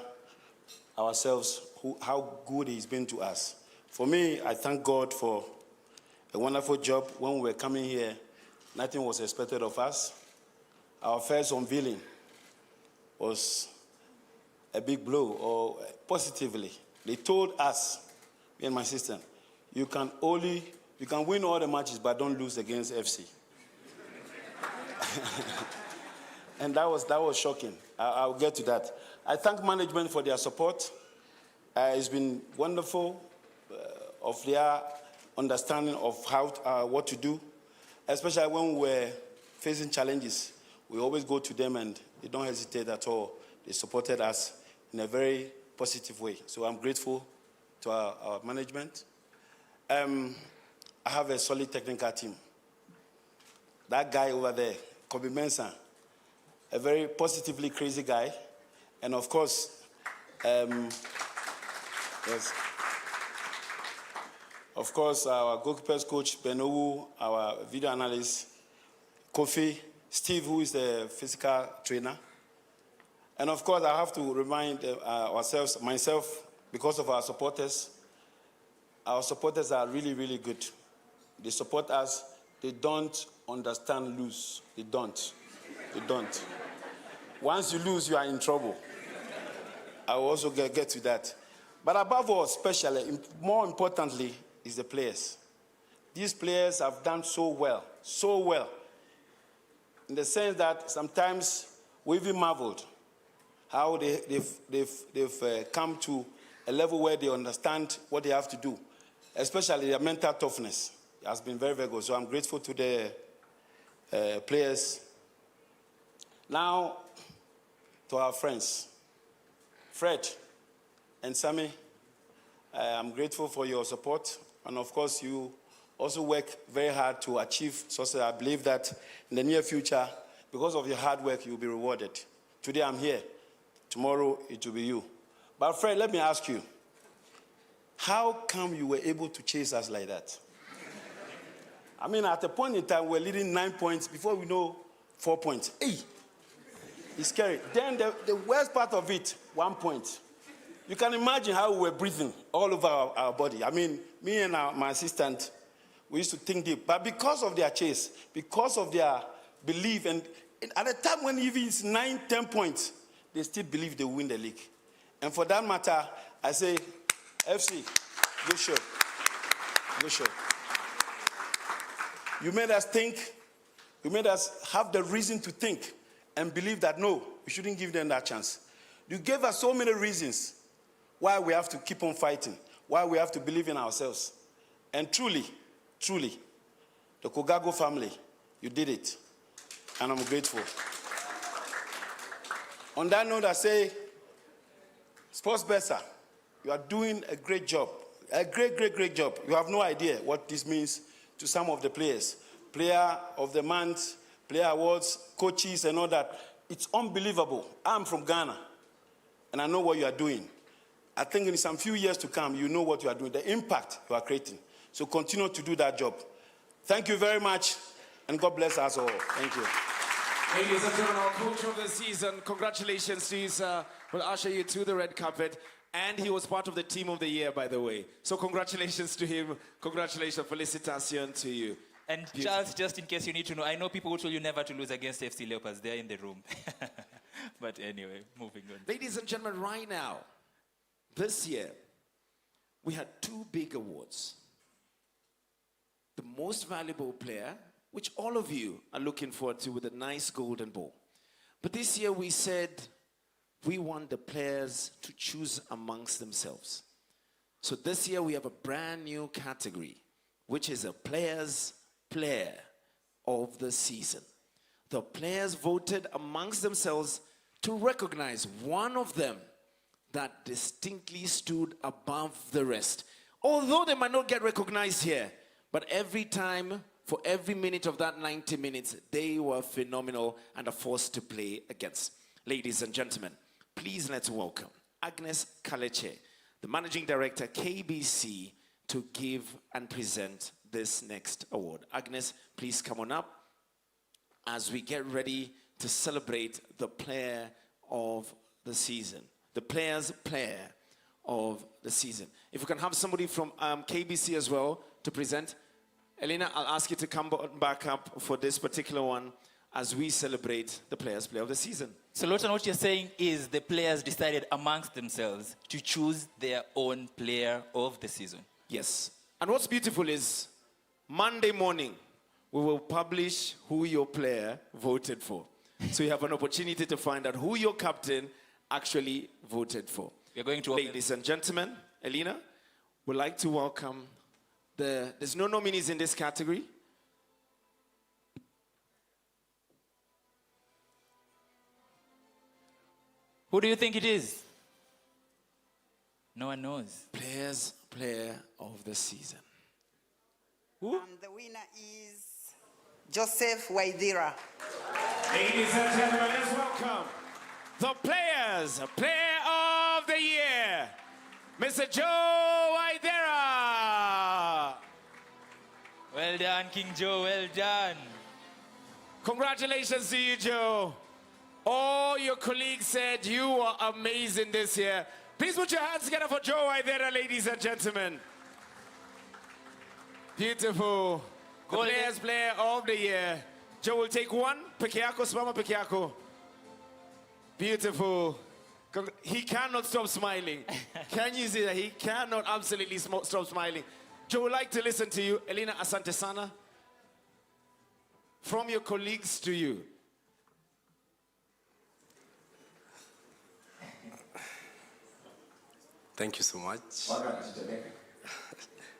ourselves, how good He's been to us. For me, I thank God for a wonderful job. When we were coming here, nothing was expected of us. Our first unveiling was a big blow, or positively. They told us, me and my sister, you can win all the matches, but don't lose against FC. And that was shocking. I'll get to that. I thank management for their support. It's been wonderful of their understanding of what to do, especially when we're facing challenges. We always go to them and they don't hesitate at all. They supported us in a very positive way. So I'm grateful to our management. I have a solid technical team. That guy over there, Kobe Mensah, a very positively crazy guy. And of course, yes. Of course, our goalkeepers coach, Benowu, our video analyst, Kofi, Steve, who is the physical trainer. And of course, I have to remind myself, because of our supporters are really, really good. They support us. They don't understand lose. They don't. Once you lose, you are in trouble. I will also get to that. But above all, especially, more importantly, is the players. These players have done so well, in the sense that sometimes we even marveled how they've come to a level where they understand what they have to do, especially their mental toughness. It has been very, very good. So I'm grateful to the players. Now, to our friends, Fred and Sammy, I'm grateful for your support. And of course, you also work very hard to achieve success. I believe that in the near future, because of your hard work, you'll be rewarded. Today I'm here. Tomorrow it will be you. But Fred, let me ask you, how come you were able to chase us like that? I mean, at a point in time, we're leading 9 points. Before we know, 4 points. Hey, it's scary. Then the worst part of it, 1 point. You can imagine how we were breathing all over our body. I mean, me and my assistant, we used to think deep. But because of their chase, because of their belief, and at the time when even it's 9, 10 points, they still believe they will win the league. And for that matter, I say, FC, good show. Good show. You made us think. You made us have the reason to think and believe that, no, we shouldn't give them that chance. You gave us so many reasons why we have to keep on fighting, why we have to believe in ourselves. And truly, the Kogago family, you did it. And I'm grateful. On that note, I say, SportPesa, you are doing a great job. A great job. You have no idea what this means to some of the players. Player of the month, player awards, coaches and all that. It's unbelievable. I'm from Ghana, and I know what you are doing. I think in some few years to come, you know what you are doing, the impact you are creating. So continue to do that job. Thank you very much, and God bless us all. Thank you. Ladies and gentlemen, our coach of the season, congratulations to you, will usher you to the red carpet. And he was part of the team of the year, by the way. So congratulations to him. Congratulations, félicitations to you. And Charles, just in case you need to know, I know people who told you never to lose against FC Leopards. They're in the room. But anyway, moving on. Ladies and gentlemen, right now, this year, we had two big awards. The most valuable player, which all of you are looking forward to with a nice golden ball. But this year we said we want the players to choose amongst themselves. So this year we have a brand new category, which is a player's player of the season. The players voted amongst themselves to recognize one of them that distinctly stood above the rest. Although they might not get recognized here, but every time, for every minute of that 90 minutes, they were phenomenal and a force to play against. Ladies and gentlemen, please let's welcome Agnes Kaleche, the Managing Director, KBC, to give and present this next award. Agnes, please come on up as we get ready to celebrate the player of the season. The player's player of the season. If we can have somebody from KBC as well to present. Elena, I'll ask you to come back up for this particular one as we celebrate the player's player of the season. So, Lotan, what you're saying is the players decided amongst themselves to choose their own player of the season. Yes. And what's beautiful is Monday morning, we will publish who your player voted for. So you have an opportunity to find out who your captain actually voted for. We're going to Ladies and gentlemen, Elena, would like to welcome there's no nominees in this category. Who do you think it is? No one knows. Player's player of the season. Who? The winner is Joseph Waidira. Ladies and gentlemen, let's welcome the players' player of the year, Mr. Joe Waidera. Well done, King Joe, well done. Congratulations to you, Joe. All your colleagues said you were amazing this year. Please put your hands together for Joe Waidera, ladies and gentlemen. Beautiful. The player's player of the year. Joe will take one. Pekiako, Swama Pekiako. Beautiful. He cannot stop smiling. Can you see that? He cannot absolutely stop smiling. Joe would like to listen to you. Elena, asante sana. From your colleagues to you. Thank you so much.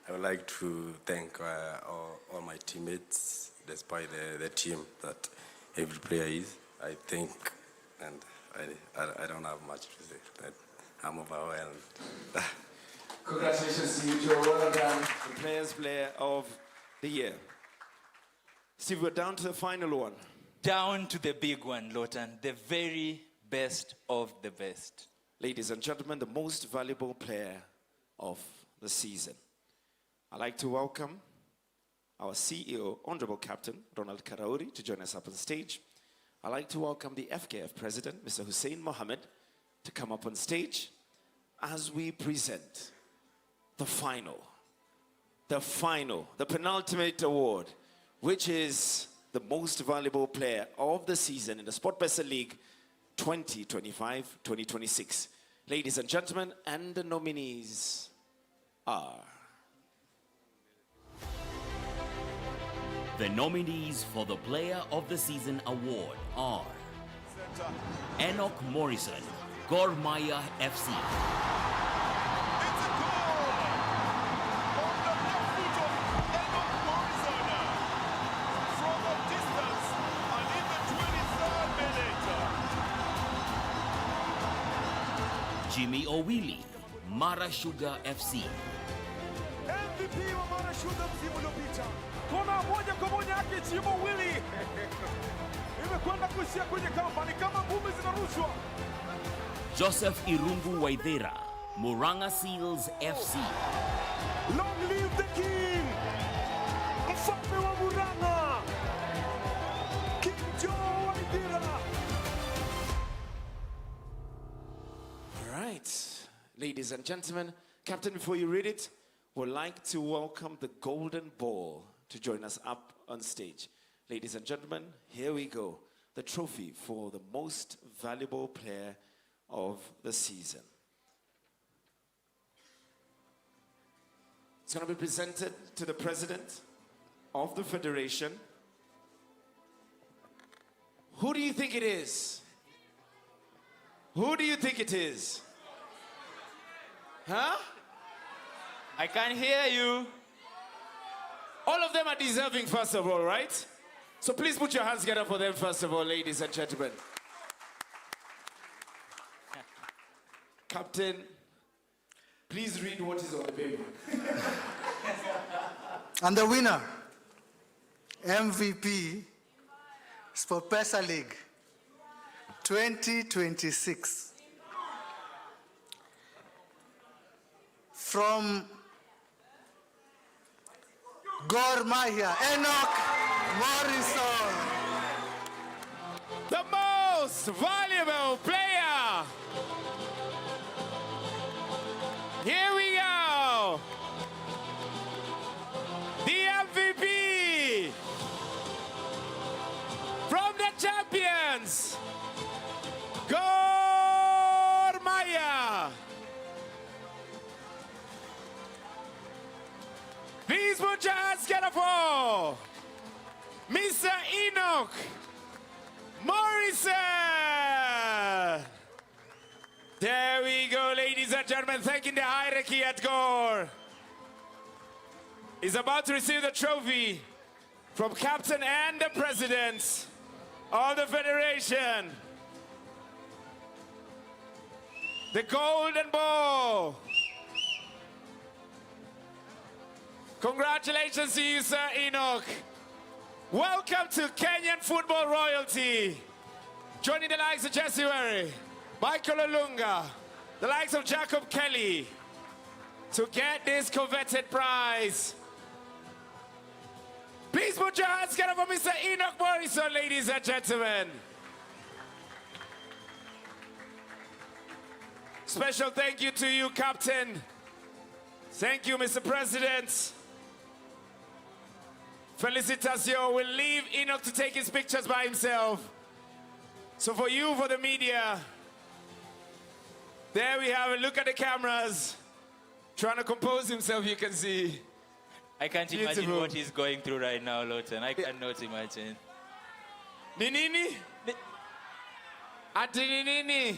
I would like to thank all my teammates, despite the team that every player is. I think, and I don't have much to say, but I'm overwhelmed. Congratulations to you, Joe. Well done. The player's player of the year. Steve, we're down to the final one. Down to the big one, Lotan. The very best of the best. Ladies and gentlemen, the most valuable player of the season. I'd like to welcome our CEO, Honorable Captain Ronald Karauri, to join us up on stage. I'd like to welcome the FKF President, Mr. Hussein Mohammed, to come up on stage as we present the penultimate award, which is the most valuable player of the season in the SportPesa League 2025-2026. Ladies and gentlemen, and the nominees are... The nominees for the Player of the Season award are Enoch Morrison, Gor Mahia FC. Jimmy Owili, Mara Sugar FC. MVP wa Mara Sugar msimu uliopita. Kona moja kwa moja yake Jimmy Owili. Imekwenda kuishia kwenye kamba, ni kama ngumi zinarushwa. Joseph Irungu Waithera, Muranga Seals FC. Long live the king! Mfalme wa Muranga! King Joe Waithera! All right, ladies and gentlemen, Captain, before you read it, would like to welcome the golden ball to join us up on stage. Ladies and gentlemen, here we go. The trophy for the most valuable player of the season. It's going to be presented to the president of the federation. Who do you think it is? Who do you think it is? Huh? I can't hear you. All of them are deserving, first of all, right? So please put your hands together for them, first of all, ladies and gentlemen. Captain, please read what is on the paper. And the winner, MVP, SportPesa League 2026. From Gor Mahia, Enoch Morrison. The most valuable player. Here we go. The MVP from the champions, Gor Mahia. Please put your hands together for Mr. Enoch Morrison. There we go, ladies and gentlemen. Thanking the hierarchy at Gor. He's about to receive the trophy from captain and the president of the federation. The golden ball. Congratulations to you, Sir Enoch. Welcome to Kenyan football royalty. Joining the likes of Jesse Were, Michael Olunga, the likes of Jacob Kelly, to get this coveted prize. Please put your hands together for Mr. Enoch Morrison, ladies and gentlemen. Special thank you to you, Captain. Thank you, Mr. President. Felicitación. We'll leave Enoch to take his pictures by himself. So for you, for the media, there we have it. Look at the cameras. Trying to compose himself, you can see. I can't imagine Beautiful. what he's going through right now, Lawton. I cannot imagine. Ninini? Ati Ninini?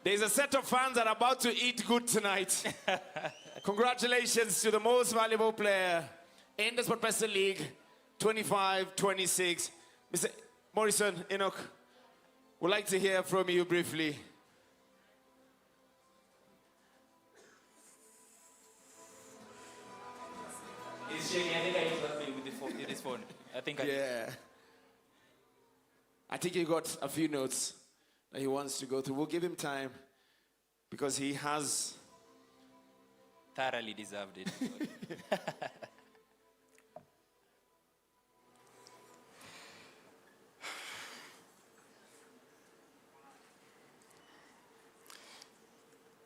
There's a set of fans that are about to eat good tonight. Congratulations to the most valuable player in the SportPesa League 25-26. Mr. Morrison, Enoch, would like to hear from you briefly. He's shaking. I think I used that with his phone. I think Yeah. I think he got a few notes that he wants to go through. We'll give him time because he has thoroughly deserved it.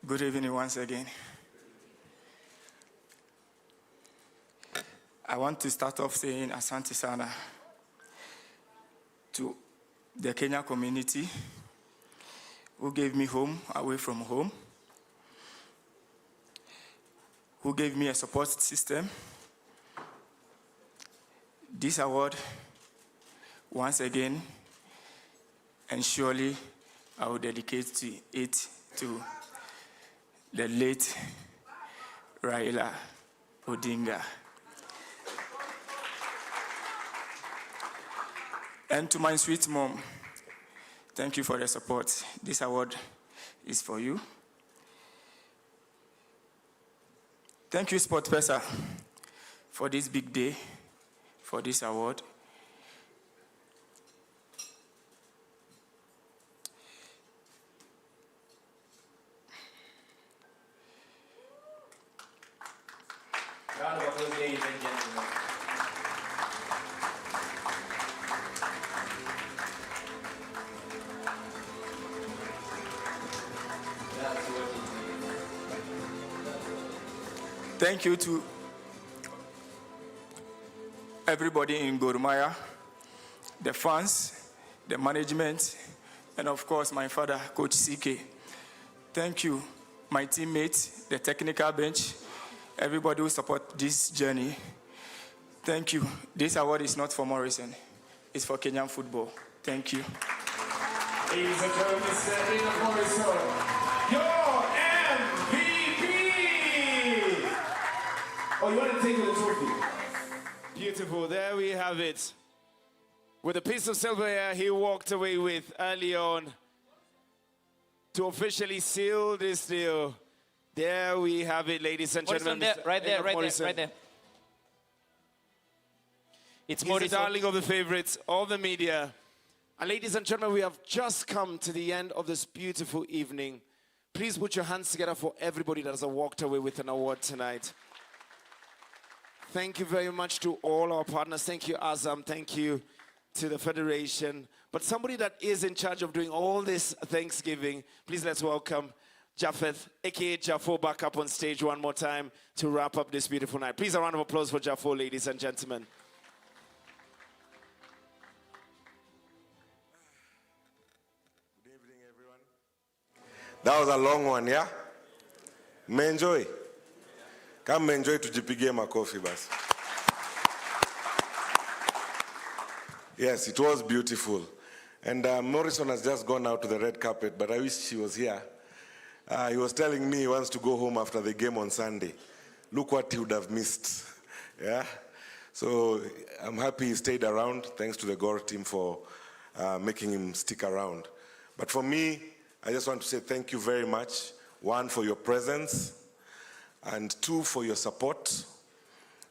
Good evening once again. I want to start off saying Asante Sana to the Kenya community who gave me home away from home, who gave me a support system. This award, once again, and surely I will dedicate it to the late Raila Odinga. And to my sweet mom, thank you for the support. This award is for you. Thank you, SportPesa, for this big day, for this award. Round of applause, ladies and gentlemen. Thank you to everybody in Gor Mahia, the fans, the management, and of course my father, Coach CK. Thank you, my teammates, the technical bench, everybody who support this journey. Thank you. This award is not for Morrison, it's for Kenyan football. Thank you. Ladies and gentlemen, Mr. Ian Morrison, your MVP! Oh, you want to take the trophy? Beautiful, there we have it. With a piece of silverware he walked away with early on to officially seal this deal. There we have it, ladies and Morrison, gentlemen. there, right there, right there. It's He's Morrison. the darling of the favorites, all the media. And ladies and gentlemen, we have just come to the end of this beautiful evening. Please put your hands together for everybody that has walked away with an award tonight. Thank you very much to all our partners. Thank you, Azam. Thank you to the Federation. But somebody that is in charge of doing all this Thanksgiving, please let's welcome Japheth, aka Jaffo, back up on stage one more time to wrap up this beautiful night. Please a round of applause for Jaffo, ladies and gentlemen. That was a long one, yeah? Enjoy. Come enjoy tujipige makofi basi. Yes, it was beautiful. And Morrison has just gone out to the red carpet, but I wish she was here. He was telling me he wants to go home after the game on Sunday. Look what he would have missed. Yeah? So I'm happy he stayed around. Thanks to the Gor team for making him stick around. But for me, I just want to say thank you very much. One, for your presence, and two, for your support.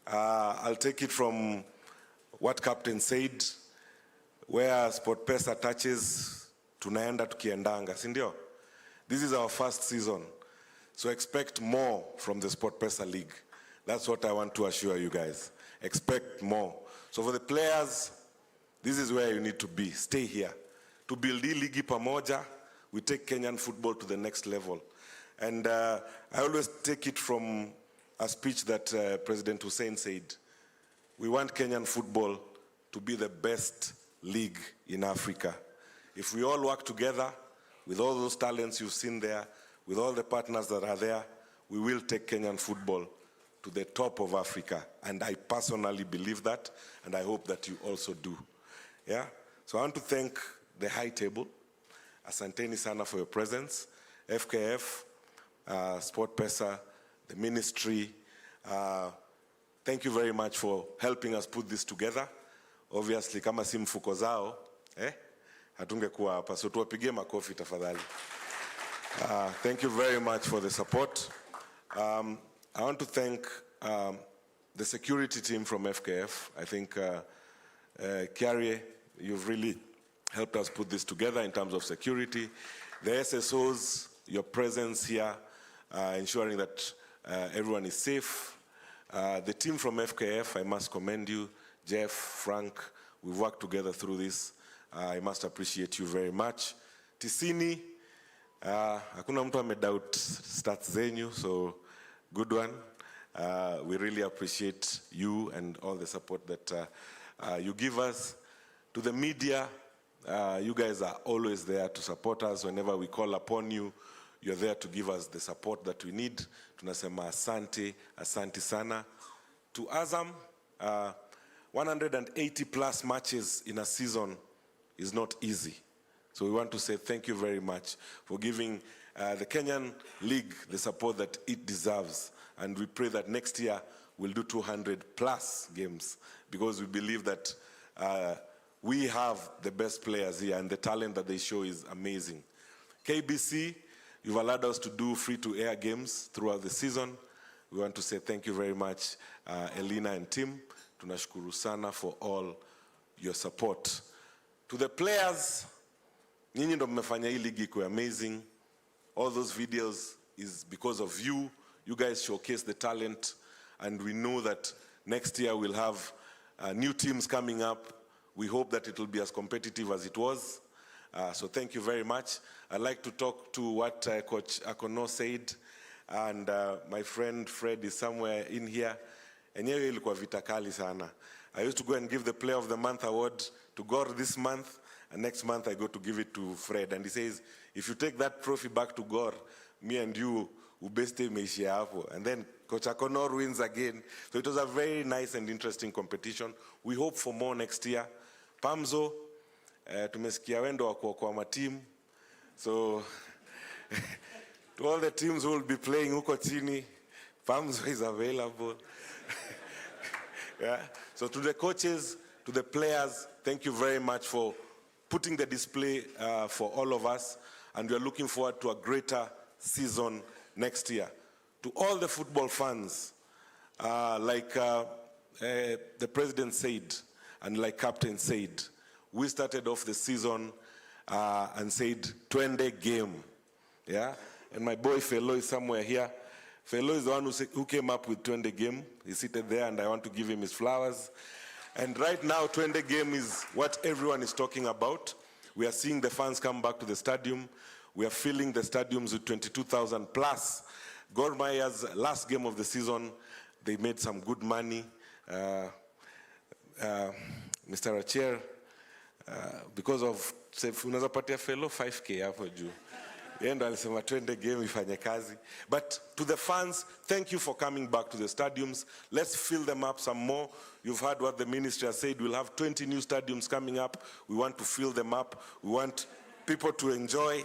I'll take it from what Captain said, where SportPesa touches, tunaenda tukiendanga, sindio? This is our first season, so expect more from the SportPesa League. That's what I want to assure you guys. Expect more. So for the players, this is where you need to be. Stay here. To build the Ligi Pamoja, we take Kenyan football to the next level. And I always take it from a speech that President Hussein said. We want Kenyan football to be the best league in Africa. If we all work together, with all those talents you've seen there, with all the partners that are there, we will take Kenyan football to the top of Africa. And I personally believe that, and I hope that you also do. Yeah? So I want to thank the high table. Asanteni sana for your presence. FKF, SportPesa, the ministry. Thank you very much for helping us put this together. Obviously, kama si mfuko zao, hatungekuwa hapa. So tuwapigie makofi tafadhali. Thank you very much for the support. I want to thank the security team from FKF. I think, Kiarie, you've really helped us put this together in terms of security. The SSOs, your presence here, ensuring that everyone is safe. The team from FKF, I must commend you. Jeff, Frank, we've worked together through this. I must appreciate you very much. Tisini, hakuna mtu amedoubt stats zenyu, so good one. We really appreciate you and all the support that you give us. To the media, you guys are always there to support us. Whenever we call upon you, you're there to give us the support that we need. Tunasema asante, asante sana. To Azam, 180 plus matches in a season is not easy. So we want to say thank you very much for giving the Kenyan League the support that it deserves. And we pray that next year we'll do 200 plus games, because we believe that we have the best players here and the talent that they show is amazing. KBC, you've allowed us to do free-to-air games throughout the season. We want to say thank you very much, Elena and Tim. Tunashukuru sana for all your support. To the players, nyinyi ndo mmefanya hii ligi ikuwe amazing. All those videos is because of you. You guys showcase the talent, and we know that next year we'll have new teams coming up. We hope that it will be as competitive as it was. So thank you very much. I'd like to talk to what Coach Akono said. and my friend Fred is somewhere in here. Enyewe ilikuwa vita kali sana. I used to go and give the Player of the Month award to Gor this month, and next month I go to give it to Fred. And he says, if you take that trophy back to Gor, me and you, ubeste meishia hapo. And then Coach Akonor wins again. So it was a very nice and interesting competition. We hope for more next year. Pamzo, tumesikia wendo wa kwa team. So to all the teams who will be playing huko chini, Pamzo is available. Yeah. So to the coaches, to the players, thank you very much for putting the display for all of us, and we are looking forward to a greater season next year. To all the football fans, like the president said, and like Captain said, we started off the season and said, 20 game. Yeah? And my boy Felo is somewhere here. Felo is the one who came up with 20 game. He's seated there, and I want to give him his flowers. And right now, 20 game is what everyone is talking about. We are seeing the fans come back to the stadium. We are filling the stadiums with 22,000 plus. Gor Mahia's last game of the season, they made some good money. Mr. Chair, because of, unaweza patia Felo 5K hapo juu. Yendo alisema 20 game ifanye kazi. But to the fans, thank you for coming back to the stadiums. Let's fill them up some more. You've heard what the ministry has said. We'll have 20 new stadiums coming up. We want to fill them up. We want people to enjoy.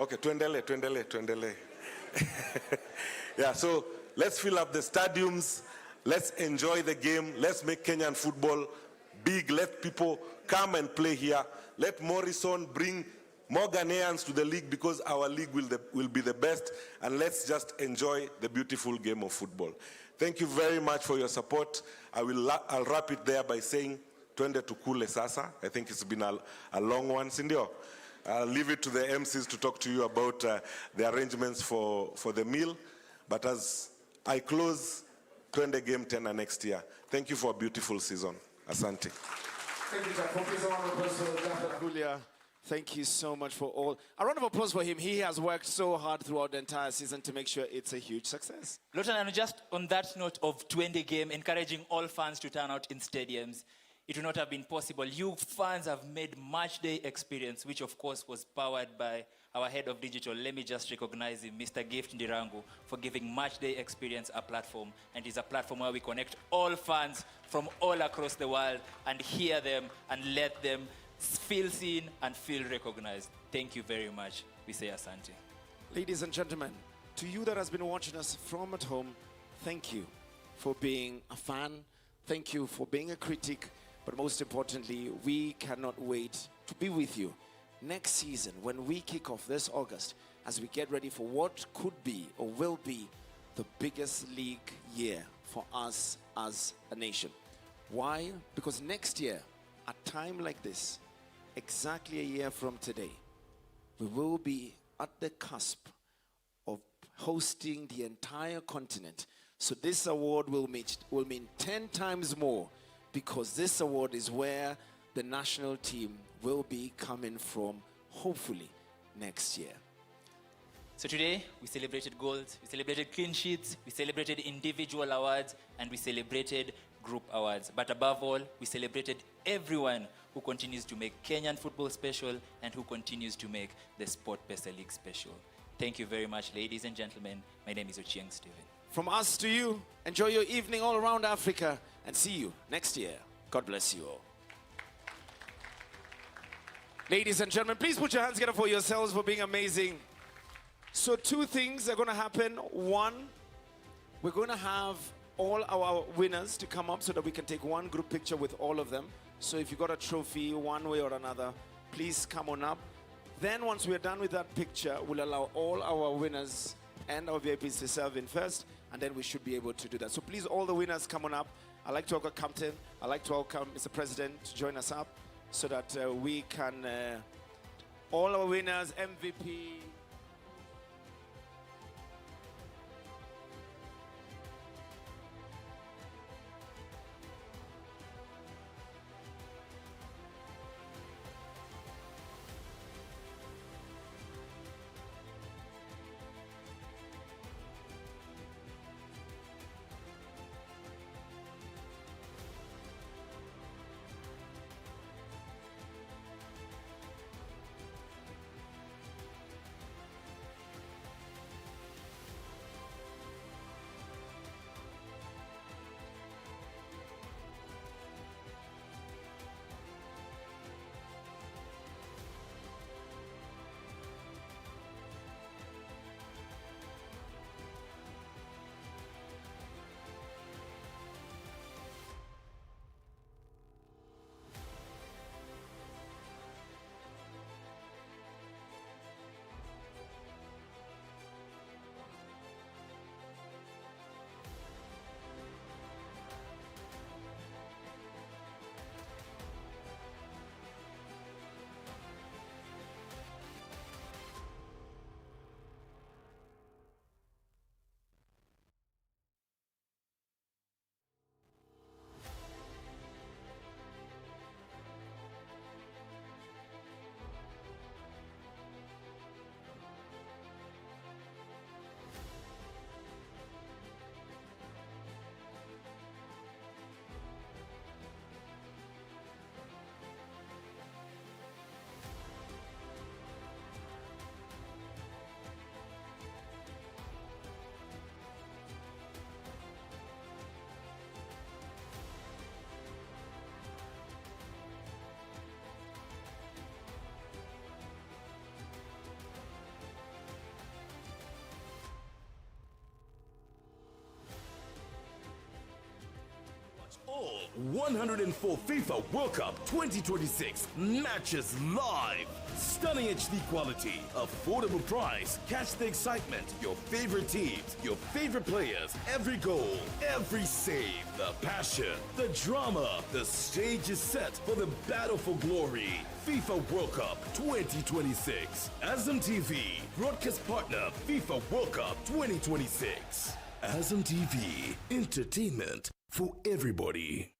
Okay, tuendele. Yeah, so let's fill up the stadiums. Let's enjoy the game. Let's make Kenyan football big. Let people come and play here. Let Morrison bring more Ghanaians to the league, because our league will be the best, and let's just enjoy the beautiful game of football. Thank you very much for your support. I'll wrap it there by saying, twende tukule sasa. I think it's been a long one, Sindio. I'll leave it to the MCs to talk to you about the arrangements for the meal. But as I close, twende game tena next year. Thank you for a beautiful season. Asante. Thank you, Jack. Thank you so much for all. A round of applause for him. He has worked so hard throughout the entire season to make sure it's a huge success. Lotan, and just on that note of 20 game, encouraging all fans to turn out in stadiums, it would not have been possible. You fans have made match day experience, which of course was powered by our head of digital. Let me just recognize him, Mr. Gift Ndirangu, for giving match day experience a platform. And it's a platform where we connect all fans from all across the world and hear them and let them feel seen and feel recognized. Thank you very much. We say asante. Ladies and gentlemen, to you that has been watching us from at home, thank you for being a fan. Thank you for being a critic. But most importantly, we cannot wait to be with you next season when we kick off this August, as we get ready for what could be or will be the biggest league year for us as a nation. Why? Because next year, at a time like this, exactly a year from today, we will be at the cusp of hosting the entire continent. So this award will mean 10 times more, because this award is where the national team will be coming from, hopefully, next year. So today, we celebrated gold, we celebrated clean sheets, we celebrated individual awards, and we celebrated group awards. But above all, we celebrated everyone who continues to make Kenyan football special and who continues to make the SportPesa League special. Thank you very much, ladies and gentlemen. My name is Ochieng Stephen. From us to you, enjoy your evening all around Africa, and see you next year. God bless you all. Ladies and gentlemen, please put your hands together for yourselves for being amazing. So 2 things are going to happen. One, we're going to have all our winners to come up so that we can take one group picture with all of them. So if you got a trophy one way or another, please come on up. Then once we're done with that picture, we'll allow all our winners and our VIPs to serve in first, and then we should be able to do that. So please, all the winners, come on up. I'd like to welcome Captain. I'd like to welcome Mr. President to join us up so that we can, all our winners, MVP, All 104 FIFA World Cup 2026 matches live. Stunning HD quality, affordable price. Catch the excitement. Your favorite teams, your favorite players, every goal, every save. The passion, the drama. The stage is set for the battle for glory. FIFA World Cup 2026. Azam TV, broadcast partner FIFA World Cup 2026. Azam TV, entertainment for everybody.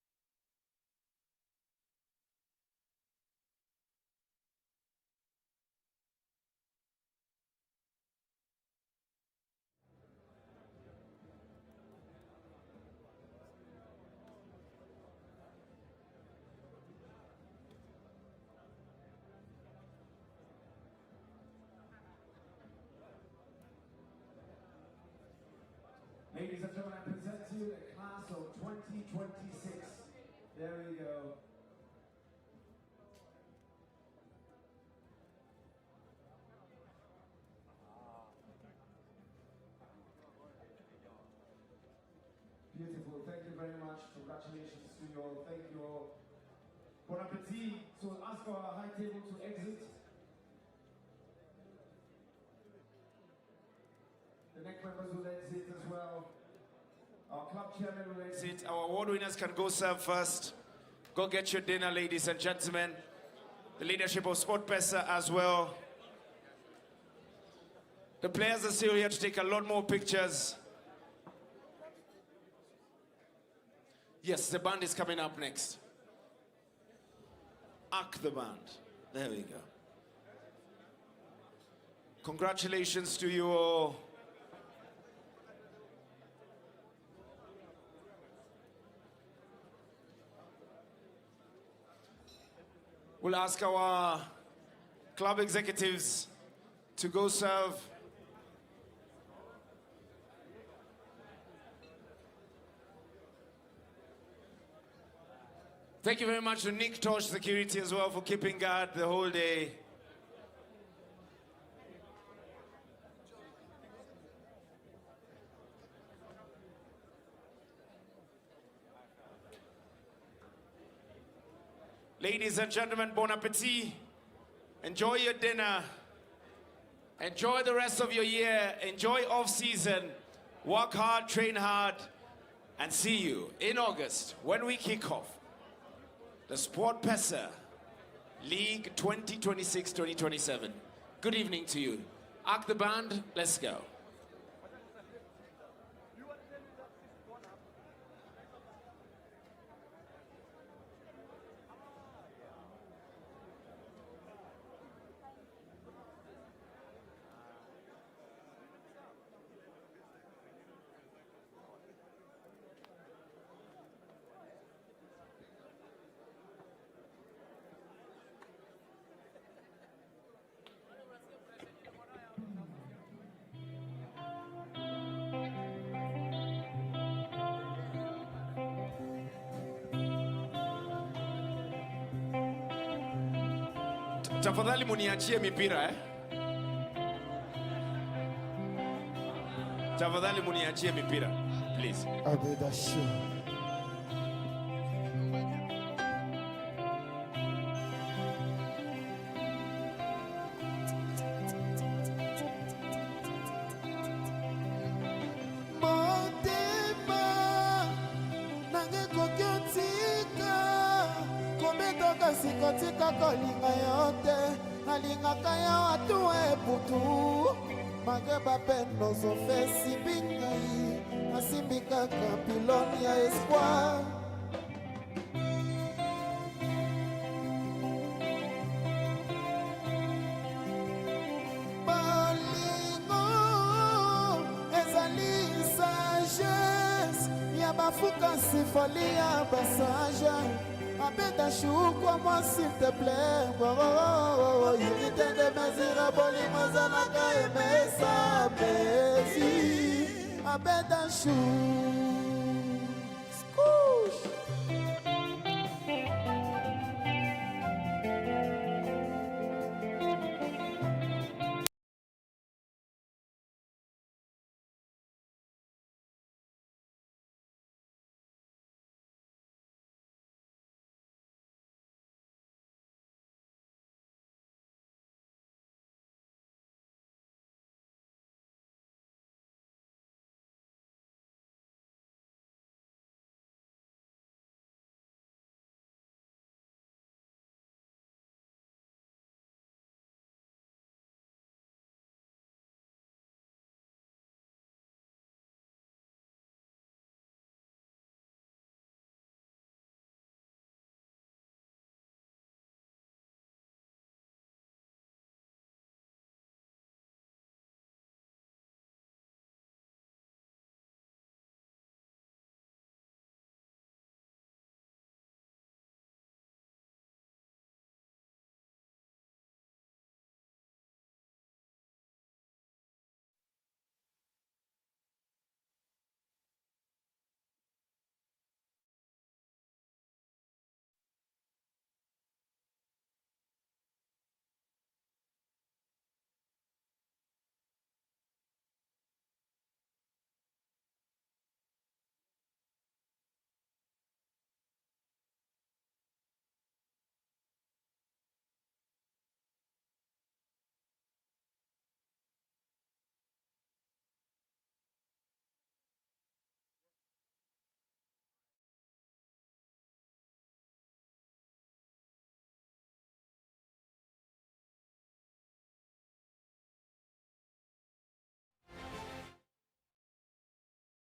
Ladies and gentlemen, I present to you the class of 2026. There we go. Beautiful, thank you very much. Congratulations to you all. Thank you all. Bon appetit. So we'll ask our high table to exit. The next members will exit as well. Our club chairman will exit. Our award winners can go serve first. Go get your dinner, ladies and gentlemen. The leadership of SportPesa as well. The players are still here to take a lot more pictures. Yes, the band is coming up next. Ack the band. There we go. Congratulations to you all. We'll ask our club executives to go serve. Thank you very much to Nick Tosh Security as well for keeping guard the whole day. Ladies and gentlemen, bon appetit. Enjoy your dinner. Enjoy the rest of your year. Enjoy off-season. Work hard, train hard, and see you in August when we kick off the SportPesa League 2026-2027. Good evening to you. Ack the band, let's go. Tafadhali muniachie mipira Tafadhali muniachie mipira, please. Sikotika kolinga yote nalingaka ya watu eputu mageba pendo zofesi bingai asimbikaka piloni ya espoir balingo ezali sagesse ya bafuka sifoli ya basage Abeda choukwa moi s'il te plaît Unité de mesure bolimozanaka emesa bezi Abeda chou